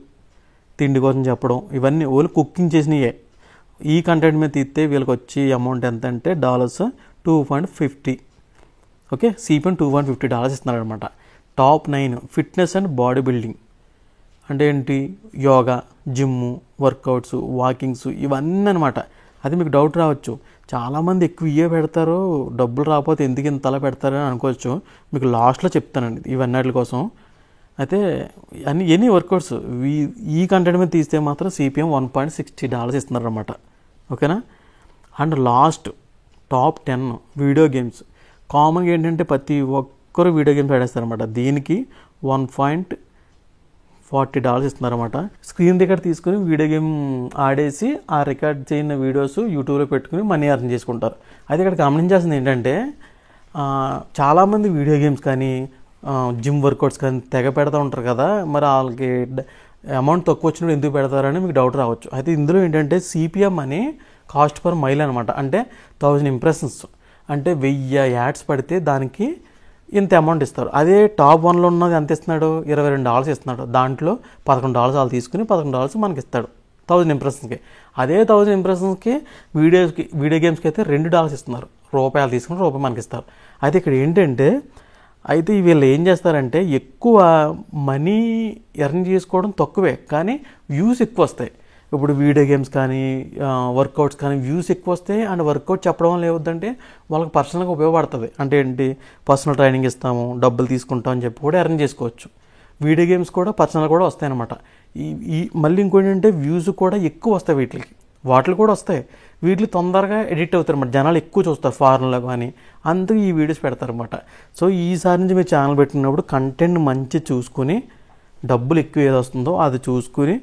తిండి కోసం చెప్పడం, ఇవన్నీ ఓన్లీ కుకింగ్ చేసినయే. ఈ కంటెంట్ మీద తీస్తే వీళ్ళకి వచ్చి అమౌంట్ ఎంత అంటే $2.50. ఓకే, సిపిఎం $2.50 ఇస్తున్నారు అనమాట. Top 9 fitness and body building. అంటే ఏంటి, యోగా, జిమ్ము, వర్కౌట్స్, వాకింగ్స్ ఇవన్నీ అనమాట. అది మీకు డౌట్ రావచ్చు, చాలామంది ఎక్కువ ఇవే పెడతారు, డబ్బులు రాకపోతే ఎందుకు ఇంత అలా పెడతారని అనుకోవచ్చు. మీకు లాస్ట్లో చెప్తానండి ఇవన్నీ కోసం. అయితే ఎనీ వర్కౌట్స్ ఈ కంటెంట్ మీద తీస్తే మాత్రం CPM $1.60 ఇస్తున్నారు అనమాట. ఓకేనా. And last top 10 video games. కామన్గా ఏంటంటే ప్రతి ఒక్కరు వీడియో గేమ్స్ ఆడేస్తారనమాట. దీనికి $1.40 ఇస్తున్నారన్నమాట. స్క్రీన్ రికార్డ్ తీసుకుని వీడియో గేమ్ ఆడేసి ఆ రికార్డ్ చేయని వీడియోస్ యూట్యూబ్లో పెట్టుకుని మనీ ఎర్న్ చేసుకుంటారు. అయితే ఇక్కడ గమనించాల్సింది ఏంటంటే చాలామంది వీడియో గేమ్స్ కానీ జిమ్ వర్కౌట్స్ కానీ తెగ పెడతా ఉంటారు కదా, మరి వాళ్ళకి అమౌంట్ తక్కువ వచ్చినప్పుడు ఎందుకు పెడతారని మీకు డౌట్ రావచ్చు. అయితే ఇందులో ఏంటంటే CPM అని కాస్ట్ పర్ మైల్ అనమాట. అంటే 1000 ఇంప్రెషన్స్ అంటే 1000 యాడ్స్ పడితే దానికి ఇంత అమౌంట్ ఇస్తారు. అదే టాప్ 1లో ఉన్నది ఎంత ఇస్తున్నాడు, $22 ఇస్తున్నాడు. దాంట్లో $11 వాళ్ళు తీసుకుని $11 మనకి ఇస్తాడు 1000 ఇంప్రెషన్స్కి. అదే 1000 ఇంప్రెషన్స్కి వీడియో గేమ్స్కి అయితే $2 ఇస్తున్నారు. రూపాయలు తీసుకుని రూపాయి మనకి ఇస్తారు. అయితే ఇక్కడ ఏంటంటే వీళ్ళు ఏం చేస్తారంటే ఎక్కువ మనీ ఎర్న్ చేసుకోవడం తక్కువే, కానీ వ్యూస్ ఎక్కువ వస్తాయి. ఇప్పుడు వీడియో గేమ్స్ కానీ వర్కౌట్స్ కానీ వ్యూస్ ఎక్కువ వస్తాయి. అండ్ వర్కౌట్ చెప్పడం వల్ల ఏమవుతుందంటే వాళ్ళకి పర్సనల్గా ఉపయోగపడుతుంది. అంటే ఏంటి, పర్సనల్ ట్రైనింగ్ ఇస్తాము, డబ్బులు తీసుకుంటాం అని చెప్పి కూడా ఎర్న్ చేసుకోవచ్చు. వీడియో గేమ్స్ కూడా పర్సనల్ కూడా వస్తాయి అన్నమాట. మళ్ళీ ఇంకోటి ఏంటంటే వ్యూస్ కూడా ఎక్కువ వస్తాయి వాటికి కూడా వస్తాయి. వీటికి తొందరగా ఎడిట్ అవుతారు అన్నమాట. జనాలు ఎక్కువ చూస్తారు ఫారెన్లో కానీ, అందుకు ఈ వీడియోస్ పెడతారన్నమాట. సో ఈసారి నుంచి మీరు ఛానల్ పెట్టినప్పుడు కంటెంట్ మంచి చూసుకొని డబ్బులు ఎక్కువ ఏది వస్తుందో అది చూసుకుని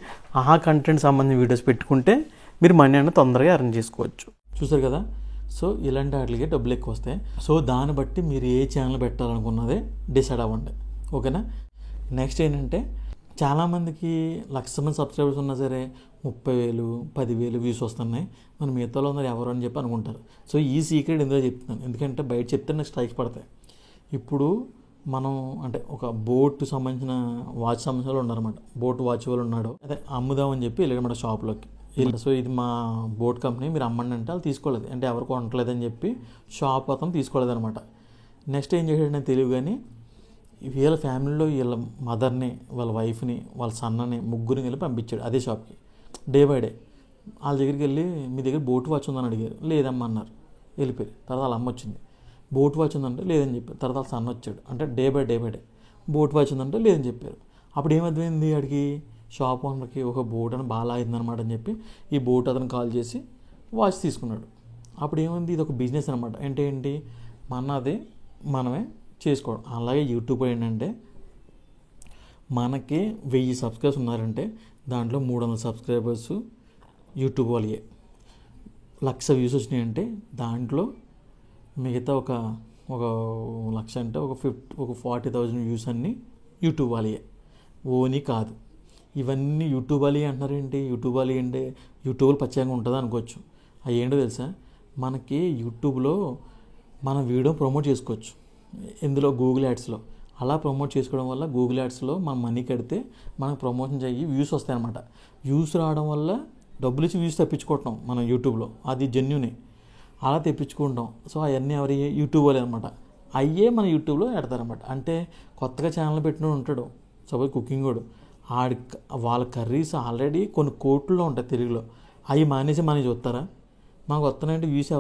ఆ కంటెంట్ సంబంధించిన వీడియోస్ పెట్టుకుంటే మీరు మనీ అనేది తొందరగా ఎర్న్ చేసుకోవచ్చు. చూసారు కదా. సో ఇలాంటి వాటికి డబ్బులు ఎక్కువ వస్తాయి. సో దాన్ని బట్టి మీరు ఏ ఛానల్ పెట్టాలనుకున్నదే డిసైడ్ అవ్వండి. ఓకేనా. నెక్స్ట్ ఏంటంటే చాలామందికి 1,00,000 మంది సబ్స్క్రైబర్స్ ఉన్నా సరే 30,000 10,000 వ్యూస్ వస్తున్నాయి, మన మిగతాలో ఉన్నారు ఎవరు అని చెప్పి అనుకుంటారు. సో ఈ సీక్రెట్ ఎందులో చెప్తున్నాను, ఎందుకంటే బయట చెప్తే నాకు స్ట్రైక్స్ పడతాయి. ఇప్పుడు మనం అంటే ఒక బోట్ సంబంధించిన వాచ్ సంబంధించిన వాళ్ళు ఉన్నారన్నమాట. బోట్ వాచ్ వాళ్ళు ఉన్నాడు, అదే అమ్ముదామని చెప్పి వెళ్ళాడన్నమాట షాప్లోకి. సో ఇది మా బోట్ కంపెనీ, మీరు అమ్మండి అంటే వాళ్ళు తీసుకోలేదు, అంటే ఎవరు కొనట్లేదని చెప్పి షాప్ అతను తీసుకోలేదు అనమాట. నెక్స్ట్ ఏం చేశాడు నేను తెలియదు, కానీ వీళ్ళ ఫ్యామిలీలో వీళ్ళ మదర్ని, వాళ్ళ వైఫ్ని, వాళ్ళ సన్నని ముగ్గురిని వెళ్ళి పంపించాడు అదే షాప్కి. డే బై డే వాళ్ళ దగ్గరికి వెళ్ళి మీ దగ్గర బోట్ వాచ్ ఉందని అడిగారు. లేదమ్మా అన్నారు, వెళ్ళిపోయారు. తర్వాత వాళ్ళ అమ్మ వచ్చింది, బోట్ వాచ్ ఉందంటే లేదని చెప్పారు. తర్వాత వాళ్ళ సన్న వచ్చాడు, అంటే day by day boat watch ఉందంటే లేదని చెప్పారు. అప్పుడు ఏమర్థమైంది వాడికి, షాప్ ఓనర్కి ఒక బోట్ అని బాగా అయిందనమాట అని చెప్పి ఈ బోట్ అతను కాల్ చేసి వాచ్ తీసుకున్నాడు. అప్పుడు ఏమైంది, ఇది ఒక బిజినెస్ అనమాట. అంటే ఏంటి, మనదే మనమే చేసుకోవడం. అలాగే యూట్యూబ్ ఏంటంటే మనకి 1000 సబ్స్క్రైబర్స్ ఉన్నారంటే దాంట్లో 300 సబ్స్క్రైబర్స్ యూట్యూబ్ వాళ్ళే. 1,00,000 వ్యూస్ వచ్చినాయంటే దాంట్లో మిగతా ఒక 1,00,000 అంటే ఒక 40,000 వ్యూస్ అన్నీ యూట్యూబ్ వాళ్ళే, ఓనీ కాదు. ఇవన్నీ యూట్యూబ్ వాళ్ళే అంటున్నారేంటి, యూట్యూబ్ వాళ్ళే అంటే యూట్యూబ్లో ప్రత్యేకంగా ఉంటుంది అనుకోవచ్చు. అవి ఏంటో తెలుసా, మనకి యూట్యూబ్లో మన వీడియో ప్రమోట్ చేసుకోవచ్చు. ఇందులో గూగుల్ యాడ్స్లో అలా ప్రమోట్ చేసుకోవడం వల్ల గూగుల్ యాడ్స్లో మనం మనీ కడితే మనకు ప్రమోషన్ చేయి వ్యూస్ వస్తాయి అన్నమాట. వ్యూస్ రావడం వల్ల డబ్బులు ఇచ్చి వ్యూస్ తెప్పించుకుంటాం మనం యూట్యూబ్లో, అది జెన్యూనే, అలా తెప్పించుకుంటాం. సో అవన్నీ ఎవరి యూట్యూబ్ వాళ్ళే అనమాట. అయ్యే మన యూట్యూబ్లో పెడతారనమాట. అంటే కొత్తగా ఛానల్ పెట్టిన ఉంటాడు, సపోజ్ కుకింగ్ కూడా, వాళ్ళ కర్రీస్ ఆల్రెడీ కొన్ని కోట్లలో ఉంటాయి తెలుగులో, అవి మానేసి మనకి చూస్తారా, మాకు వస్తున్నాయంటే వ్యూస్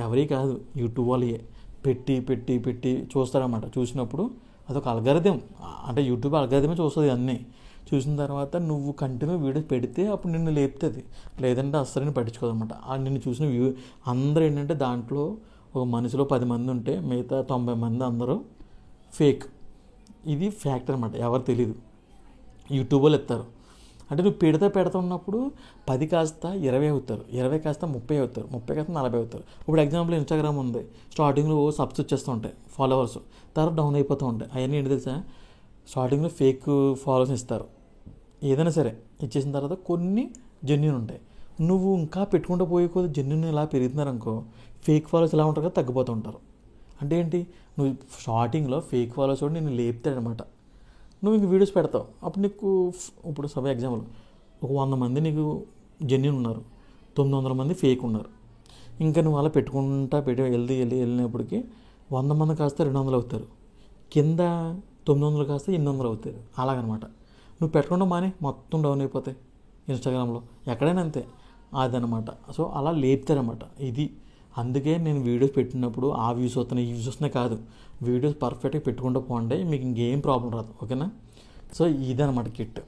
ఎవరి కాదు యూట్యూబ్ వాళ్ళే పెట్టి పెట్టి పెట్టి చూస్తారన్నమాట. చూసినప్పుడు అదొక అల్గారిథం, అంటే యూట్యూబ్ అల్గారిథమే చూస్తుంది అన్నీ. చూసిన తర్వాత నువ్వు కంటిన్యూ వీడియోస్ పెడితే అప్పుడు నిన్ను లేపుతుంది, లేదంటే అస్సలు నేను పట్టించుకోదన్నమాట. నిన్ను చూసిన అందరూ ఏంటంటే దాంట్లో ఒక మనిషిలో 10 మంది ఉంటే మిగతా 90 మంది అందరూ ఫేక్. ఇది ఫ్యాక్ట్ అనమాట, ఎవరు తెలీదు, యూట్యూబ్ వాళ్ళు ఎత్తారు. అంటే నువ్వు పెడతా ఉన్నప్పుడు 10 కాస్త 20 అవుతారు, 20 కాస్త 30 అవుతారు, 30 కాస్త 40 అవుతారు. ఇప్పుడు ఎగ్జాంపుల్ ఇన్స్టాగ్రామ్ ఉంది, స్టార్టింగ్లో సబ్స్ వచ్చేస్తూ ఉంటాయి ఫాలోవర్స్, తర్వాత డౌన్ అయిపోతూ ఉంటాయి. అవన్నీ ఏంటి తెలుసా, స్టార్టింగ్లో ఫేక్ ఫాలోవర్స్ ఇస్తారు. ఏదైనా సరే ఇచ్చేసిన తర్వాత కొన్ని జెన్యూన్ ఉంటాయి. నువ్వు ఇంకా పెట్టుకుంటూ పోయే కొద్ది జెన్యూన్ ఇలా పెరుగుతున్నారనుకో, ఫేక్ ఫాలోవర్స్ ఎలా ఉంటారు కదా తగ్గిపోతూ ఉంటారు. అంటే ఏంటి, నువ్వు స్టార్టింగ్లో ఫేక్ ఫాలోవర్స్ కూడా నేను లేపుతాడనమాట. నువ్వు ఇంక వీడియోస్ పెడతావు, అప్పుడు నీకు ఇప్పుడు సబ్ ఎగ్జాంపుల్ ఒక 100 మంది నీకు జెన్యూన్ ఉన్నారు, 900 మంది ఫేక్ ఉన్నారు. ఇంకా నువ్వు అలా పెట్టుకుంటా వెళ్ళినప్పటికీ 100 మంది కాస్త 200 అవుతారు, కింద 900 కాస్త 800 అవుతారు. అలాగనమాట. నువ్వు పెట్టకుండా మాని మొత్తం డౌన్ అయిపోతాయి ఇన్స్టాగ్రామ్లో, ఎక్కడైనా అంతే. అదనమాట. సో అలా లేపుతారనమాట ఇది. అందుకే నేను వీడియోస్ పెట్టినప్పుడు ఆ వ్యూస్ వస్తున్నాయి ఈ వ్యూస్ వస్తున్నాయి కాదు, వీడియోస్ పర్ఫెక్ట్గా పెట్టుకుంటూ పోండి, మీకు ఇంకేం ప్రాబ్లం రాదు. ఓకేనా? సో ఇదనమాట కిట్.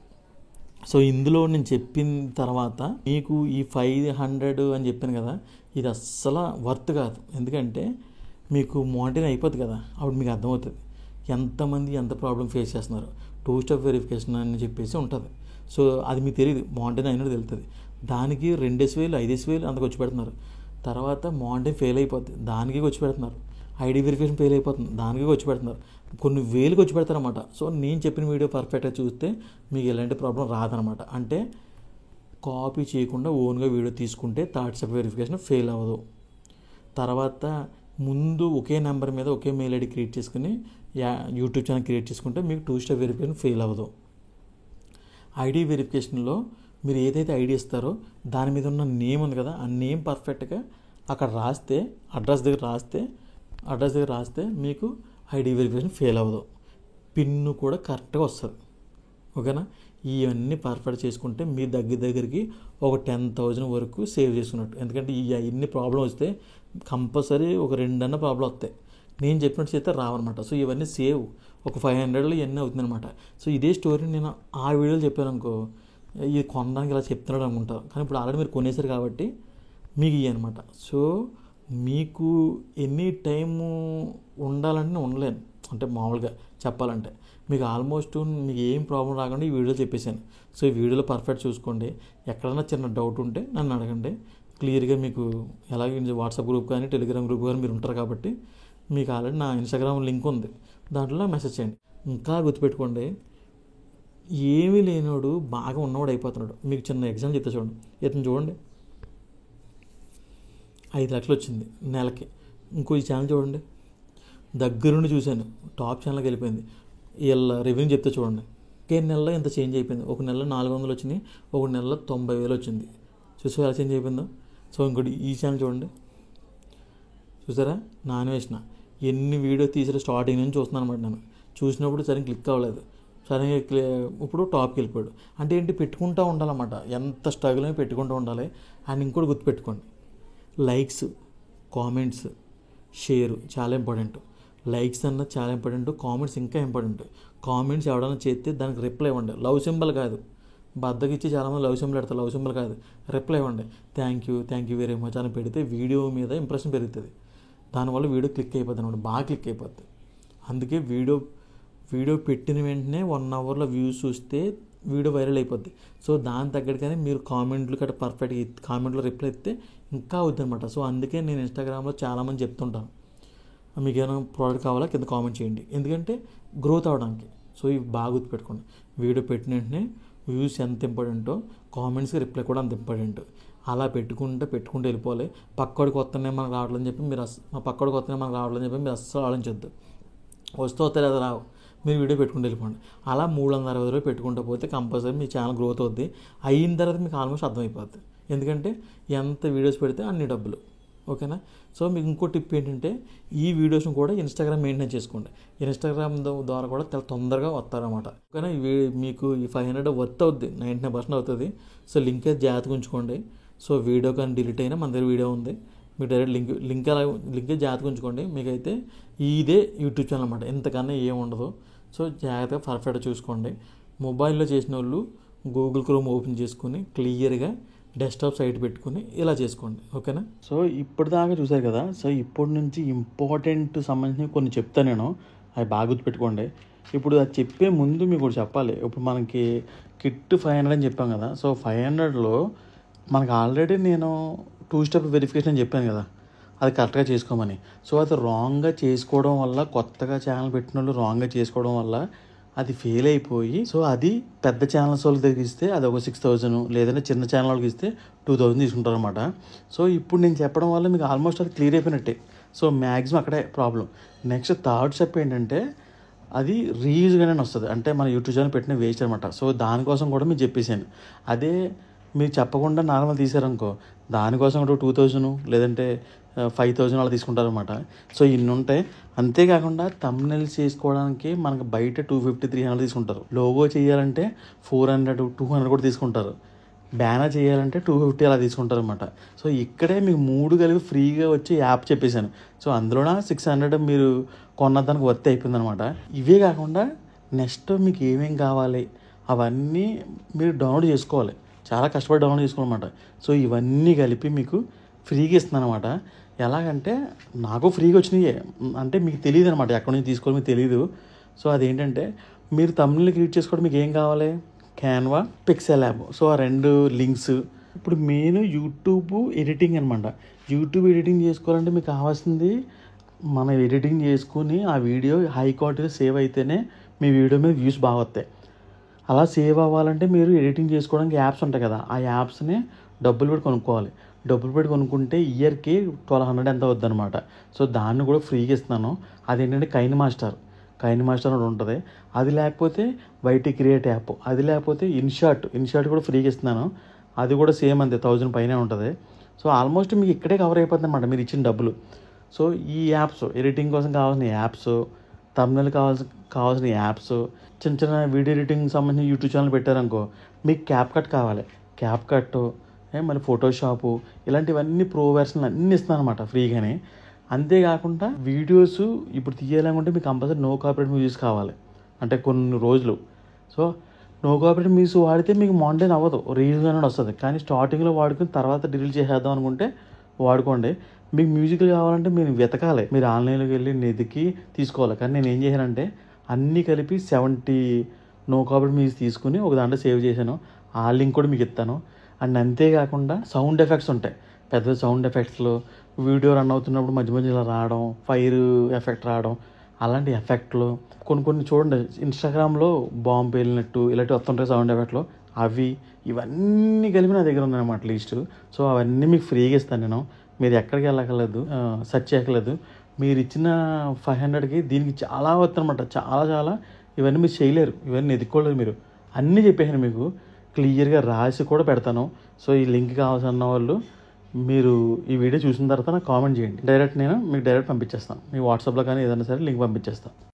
సో ఇందులో నేను చెప్పిన తర్వాత మీకు ఈ 500 అని చెప్పాను కదా, ఇది అస్సలు వర్త్ కాదు. ఎందుకంటే మీకు మానిటైన్ అయిపోతుంది కదా, అప్పుడు మీకు అర్థమవుతుంది ఎంతమంది ఎంత ప్రాబ్లం ఫేస్ చేస్తున్నారు. 2 స్టెప్ వెరిఫికేషన్ అని చెప్పేసి ఉంటుంది. సో అది మీకు తెలియదు, మానిటైన్ అయినట్టు తెలుస్తుంది. దానికి 2,000 5,000 అంతకు వచ్చి పెడుతున్నారు. తర్వాత మానిటైన్ ఫెయిల్ అయిపోతుంది, దానికి వచ్చి పెడుతున్నారు. ఐడి వెరిఫికేషన్ ఫెయిల్ అయిపోతుంది, దానికి వచ్చి పెడుతున్నారు. కొన్ని వేలకు వచ్చి పెడతారనమాట. సో నేను చెప్పిన వీడియో పర్ఫెక్ట్గా చూస్తే మీకు ఎలాంటి ప్రాబ్లం రాదనమాట. అంటే కాపీ చేయకుండా ఓన్గా వీడియో తీసుకుంటే థర్డ్ స్టెప్ వెరిఫికేషన్ ఫెయిల్ అవ్వదు. తర్వాత ముందు ఒకే నెంబర్ మీద ఒకే మెయిల్ ఐడి క్రియేట్ చేసుకుని యూట్యూబ్ ఛానల్ క్రియేట్ చేసుకుంటే మీకు 2 స్టెప్ వెరిఫికేషన్ ఫెయిల్ అవ్వదు. ఐడి వెరిఫికేషన్లో మీరు ఏదైతే ఐడి ఇస్తారో దాని మీద ఉన్న నేమ్ ఉంది కదా, ఆ నేమ్ పర్ఫెక్ట్గా అక్కడ రాస్తే, అడ్రస్ దగ్గర రాస్తే మీకు ఐడి వెరిఫికేషన్ ఫెయిల్ అవ్వదు. పిన్ను కూడా కరెక్ట్గా వస్తుంది. ఓకేనా? ఇవన్నీ పర్ఫెక్ట్ చేసుకుంటే మీ దగ్గరికి ఒక 10,000 వరకు సేవ్ చేసుకున్నట్టు. ఎందుకంటే ఇన్ని ప్రాబ్లం వస్తే కంపల్సరీ ఒక 2 ప్రాబ్లం వస్తాయి, నేను చెప్పినట్టు చేస్తే రావన్నమాట. సో ఇవన్నీ సేవ్ ఒక 500లో ఇవన్నీ అవుతుందన్నమాట. సో ఇదే స్టోరీ నేను ఆ వీడియోలో చెప్పాను అనుకో, ఇది కొనడానికి ఇలా చెప్తున్నాడు అనుకుంటారు, కానీ ఇప్పుడు ఆల్రెడీ మీరు కొనేసారు కాబట్టి మీకు ఇవి అనమాట. సో మీకు ఎనీ టైము ఉండాలంటే నేను ఉండలేను, అంటే మామూలుగా చెప్పాలంటే మీకు ఆల్మోస్ట్ మీకు ఏం ప్రాబ్లం రాకుండా ఈ వీడియో చెప్పేశాను. సో ఈ వీడియోలో పర్ఫెక్ట్ చూసుకోండి. ఎక్కడైనా చిన్న డౌట్ ఉంటే నన్ను అడగండి, క్లియర్గా మీకు ఎలాగే వాట్సాప్ గ్రూప్ కానీ టెలిగ్రామ్ గ్రూప్ కానీ మీరు ఉంటారు కాబట్టి మీకు ఆల్రెడీ నా ఇన్స్టాగ్రామ్ లింక్ ఉంది, దాంట్లో మెసేజ్ చేయండి. ఇంకా గుర్తుపెట్టుకోండి, ఏమీ లేనివాడు బాగా ఉన్నవాడు అయిపోతున్నాడు. మీకు చిన్న ఎగ్జాంపుల్ చెప్తే చూడండి. ఇతను చూడండి 5 లక్షలు వచ్చింది నెలకి. ఇంకో ఈ ఛానల్ చూడండి, దగ్గరుండి చూశాను, టాప్ ఛానల్కి వెళ్ళిపోయింది. వీళ్ళ రెవెన్యూ చెప్తే చూడండి, ఒకే నెలలో ఇంత చేంజ్ అయిపోయింది. ఒక నెలలో 400 వచ్చినాయి, ఒక నెలలో 90,000 వచ్చింది. చూసారా ఎలా చేంజ్ అయిపోయిందో? సో ఇంకోటి ఈ ఛానల్ చూడండి, చూసారా నాన్వేషణ ఎన్ని వీడియో తీసారో స్టార్టింగ్ నుంచి చూస్తున్నాను అనమాట. నేను చూసినప్పుడు సరిగ్గా క్లిక్ అవ్వలేదు, సరిగ్గా ఇప్పుడు టాప్కి వెళ్ళిపోయాడు. అంటే ఏంటి, పెట్టుకుంటూ ఉండాలన్నమాట, ఎంత స్ట్రగుల్ అని పెట్టుకుంటూ ఉండాలి. అండ్ ఇంకోటి గుర్తుపెట్టుకోండి, లైక్స్, కామెంట్స్, షేర్ చాలా ఇంపార్టెంట్. లైక్స్ అన్నది చాలా ఇంపార్టెంట్, కామెంట్స్ ఇంకా ఇంపార్టెంట్. కామెంట్స్ ఎవడన్నా చేస్తే దానికి రిప్లై ఇవ్వండి. లవ్ సింబల్ కాదు, బద్దకిచ్చి చాలామంది లవ్ సింబల్ పెడతారు, లవ్ సింబల్ కాదు, రిప్లై ఇవ్వండి. థ్యాంక్ యూ వెరీ మచ్ అని పెడితే వీడియో మీద ఇంప్రెషన్ పెరుగుతుంది. దానివల్ల వీడియో క్లిక్ అయిపోతుంది అనమాట, బాగా క్లిక్ అయిపోద్ది. అందుకే వీడియో పెట్టిన వెంటనే 1 అవర్లో వ్యూస్ చూస్తే వీడియో వైరల్ అయిపోద్ది. సో దాని తగ్గట్టుగానే మీరు కామెంట్లు గట్రా పర్ఫెక్ట్గా కామెంట్లో రిప్లై ఇస్తే ఇంకా అవుద్ది అనమాట. సో అందుకే నేను ఇన్స్టాగ్రామ్లో చాలామంది చెప్తుంటాను, మీకు ఏమైనా ప్రోడక్ట్ కావాలా కింద కామెంట్ చేయండి, ఎందుకంటే గ్రోత్ అవ్వడానికి. సో ఇవి బాగా గుర్తుపెట్టుకోండి, వీడియో పెట్టిన వెంటనే వ్యూస్ ఎంత ఇంపార్టెంటో కామెంట్స్కి రిప్లై కూడా అంత ఇంపార్టెంట్. అలా పెట్టుకుంటూ వెళ్ళిపోవాలి. పక్కోడికి వస్తున్నాయి మనకు రావట్లని చెప్పి మీరు పక్కోడికి వస్తున్నాయి మనకు రావట్లని చెప్పి మీరు అస్సలు ఆలోచించద్దు. వస్తాయి లేదా రావు, మీరు వీడియో పెట్టుకుంటూ వెళ్ళిపోండి. అలా 360 రోజులు పెట్టుకుంటూ పోతే కంపల్సరీ మీ ఛానల్ గ్రోత్ అవుద్ది. అయిన తర్వాత మీకు ఆల్మోస్ట్ అర్థమైపోద్ది, ఎందుకంటే ఎంత వీడియోస్ పెడితే అన్ని డబ్బులు. ఓకేనా? సో మీకు ఇంకో టిప్ ఏంటంటే, ఈ వీడియోస్ని కూడా ఇన్స్టాగ్రామ్ మెయింటైన్ చేసుకోండి. ఇన్స్టాగ్రామ్ ద్వారా కూడా చాలా తొందరగా వస్తారన్నమాట. ఓకేనా? మీకు ఈ 500 వర్త్ అవుద్ది, 99% అవుతుంది. సో లింక్ అయితే జాగ్రత్తగా ఉంచుకోండి. సో వీడియో కానీ డిలీట్ అయినా మన దగ్గర వీడియో ఉంది, మీకు డైరెక్ట్ లింక్ జాగ్రత్తగా ఉంచుకోండి. మీకైతే ఇదే యూట్యూబ్ ఛానల్ అనమాట, ఇంతకన్నా ఏం ఉండదు. సో జాగ్రత్తగా పర్ఫెక్ట్గా చూసుకోండి. మొబైల్లో చేసిన వాళ్ళు గూగుల్ క్రోమ్ ఓపెన్ చేసుకుని క్లియర్గా డెస్క్టాప్ సైట్ పెట్టుకుని ఇలా చేసుకోండి. ఓకేనా? సో ఇప్పటిదాకా చూసారు కదా. సో ఇప్పటి నుంచి ఇంపార్టెంట్ సంబంధించి కొన్ని చెప్తాను నేను, అవి బాగా గుర్తుపెట్టుకోండి. ఇప్పుడు అది చెప్పే ముందు మీకు ఒకటి చెప్పాలి. ఇప్పుడు మనకి కిట్ 500 అని చెప్పాం కదా. సో 500లో మనకు ఆల్రెడీ నేను 2 స్టెప్ వెరిఫికేషన్ అని చెప్పాను కదా, అది కరెక్ట్గా చేసుకోమని. సో అది రాంగ్గా చేసుకోవడం వల్ల, కొత్తగా ఛానల్ పెట్టిన వాళ్ళు రాంగ్గా చేసుకోవడం వల్ల అది ఫెయిల్ అయిపోయి, సో అది పెద్ద ఛానల్స్ వాళ్ళకి దగ్గర ఇస్తే అది ఒక 6,000, లేదంటే చిన్న ఛానల్ వాళ్ళకి ఇస్తే 2,000 తీసుకుంటారు అనమాట. సో ఇప్పుడు నేను చెప్పడం వల్ల మీకు ఆల్మోస్ట్ అది క్లియర్ అయిపోయినట్టే. సో మ్యాక్సిమం అక్కడే ప్రాబ్లం. నెక్స్ట్ థర్డ్ స్టెప్ ఏంటంటే, అది రీయూజ్గానే వస్తుంది, అంటే మన యూట్యూబ్ ఛానల్ పెట్టిన వేస్ట్ అనమాట. సో దానికోసం కూడా మీకు చెప్పేసాను. అదే మీరు చెప్పకుండా నార్మల్ తీసారనుకో దానికోసం కూడా 2000 లేదంటే 5000 అలా తీసుకుంటారనమాట. సో ఇన్ని ఉంటాయి. అంతేకాకుండా థంబ్నెయిల్స్ చేసుకోవడానికి మనకు బయట 250-300 తీసుకుంటారు. లోగో చేయాలంటే 400-200 కూడా తీసుకుంటారు. బ్యానర్ చేయాలంటే 250 అలా తీసుకుంటారు అనమాట. సో ఇక్కడే మీకు 3 కలిపి ఫ్రీగా వచ్చి యాప్ చెప్పేశాను. సో అందులోన 600 మీరు కొన్నదానికి వర్త్ అయిపోయిందనమాట. ఇవే కాకుండా నెక్స్ట్ మీకు ఏమేం కావాలి అవన్నీ మీరు డౌన్లోడ్ చేసుకోవాలి. చాలా కష్టపడి డౌన్లోడ్ చేసుకోవాలన్నమాట. సో ఇవన్నీ కలిపి మీకు ఫ్రీగా ఇస్తున్నాను అనమాట. ఎలాగంటే నాకు ఫ్రీగా వచ్చినాయే, అంటే మీకు తెలియదు అనమాట ఎక్కడి నుంచి తీసుకోవాలి మీకు తెలియదు. సో అదేంటంటే మీరు థంబ్నెయిల్ క్రియేట్ చేసుకోవడం మీకు ఏం కావాలి, క్యాన్వా, పిక్సెల్ యాప్. సో ఆ 2 లింక్స్. ఇప్పుడు మెయిన్ యూట్యూబ్ ఎడిటింగ్ అనమాట. యూట్యూబ్ ఎడిటింగ్ చేసుకోవాలంటే మీకు కావాల్సింది మనం ఎడిటింగ్ చేసుకుని ఆ వీడియో హై క్వాలిటీలో సేవ్ అయితేనే మీ వీడియో మీద వ్యూస్ బాగా వస్తాయి. అలా సేవ్ అవ్వాలంటే మీరు ఎడిటింగ్ చేసుకోవడానికి యాప్స్ ఉంటాయి కదా, ఆ యాప్స్ని డబ్బులు పెట్టి కొనుక్కోవాలి. డబ్బులు పెట్టి కొనుక్కుంటే ఇయర్కి 1200 ఎంత అవుద్ది అనమాట. సో దాన్ని కూడా ఫ్రీగా ఇస్తున్నాను. అదేంటంటే కైన్ మాస్టర్ అని ఉంటుంది. అది లేకపోతే వైటీ క్రియేట్ యాప్, అది లేకపోతే ఇన్షార్ట్ కూడా ఫ్రీగా ఇస్తున్నాను. అది కూడా సేమ్ అంతే 1000 పైనే ఉంటుంది. సో ఆల్మోస్ట్ మీకు ఇక్కడే కవర్ అయిపోతుంది అనమాట మీరు ఇచ్చిన డబ్బులు. సో ఈ యాప్స్ ఎడిటింగ్ కోసం కావాల్సిన యాప్స్, థంబ్నెయిల్ కావాల్సిన యాప్స్, చిన్న చిన్న వీడియో ఎడిటింగ్ సంబంధించిన యూట్యూబ్ ఛానల్ పెట్టారనుకో మీకు క్యాప్కట్ కావాలి, క్యాప్కట్, మళ్ళీ ఫోటోషాపు, ఇలాంటివన్నీ ప్రో వెర్షన్లు అన్నీ ఇస్తున్నాను అనమాట ఫ్రీగానే. అంతేకాకుండా వీడియోస్ ఇప్పుడు తీయాలనుకుంటే మీకు కంపల్సరీ నో కాపీరైట్ మ్యూజిక్ కావాలి, అంటే కొన్ని రోజులు. సో నో కాపీరైట్ మ్యూజిక్ వాడితే మీకు మానిటైజ్ అవ్వదు, రీల్స్ అనేది వస్తుంది. కానీ స్టార్టింగ్లో వాడుకుని తర్వాత డిలీట్ చేసేద్దాం అనుకుంటే వాడుకోండి. మీకు మ్యూజిక్ కావాలంటే మీరు వెతకాలి, మీరు ఆన్లైన్లోకి వెళ్ళి వెతికి తీసుకోవాలి. కానీ నేను ఏం చేశానంటే అన్నీ కలిపి 70 నో కాపీరైట్ మ్యూజిక్ తీసుకుని ఒక దాంట్లో సేవ్ చేశాను. ఆ లింక్ కూడా మీకు ఇస్తాను. అండ్ అంతేకాకుండా సౌండ్ ఎఫెక్ట్స్ ఉంటాయి, పెద్ద సౌండ్ ఎఫెక్ట్స్లో వీడియో రన్ అవుతున్నప్పుడు మధ్య మధ్యలో రావడం, ఫైర్ ఎఫెక్ట్ రావడం, అలాంటి ఎఫెక్ట్లు కొన్ని చూడండి ఇన్స్టాగ్రామ్లో బాంబు వెళ్ళినట్టు ఇలాంటివి వస్తుంటాయి సౌండ్ ఎఫెక్ట్లు, ఇవన్నీ కలిపి నా దగ్గర ఉన్నాయన్నమాట లిస్టు. సో అవన్నీ మీకు ఫ్రీగా ఇస్తాను నేను. మీరు ఎక్కడికి వెళ్ళక్కర్లేదు, సెర్చ్ చేయక్కర్లేదు. మీరు ఇచ్చిన 500కి దీనికి చాలా వస్తుందన్నమాట, చాలా. ఇవన్నీ మీరు చేయలేరు, ఇవన్నీ ఎదుక్కోలేరు. మీరు అన్నీ చెప్పేసాను మీకు క్లియర్గా రాసి కూడా పెడతాను. సో ఈ లింక్ కావాల్సిన వాళ్ళు మీరు ఈ వీడియో చూసిన తర్వాత నాకు కామెంట్ చేయండి. నేను మీకు డైరెక్ట్ పంపించేస్తాను. మీ వాట్సాప్లో కానీ ఏదైనా సరే లింక్ పంపించేస్తాను.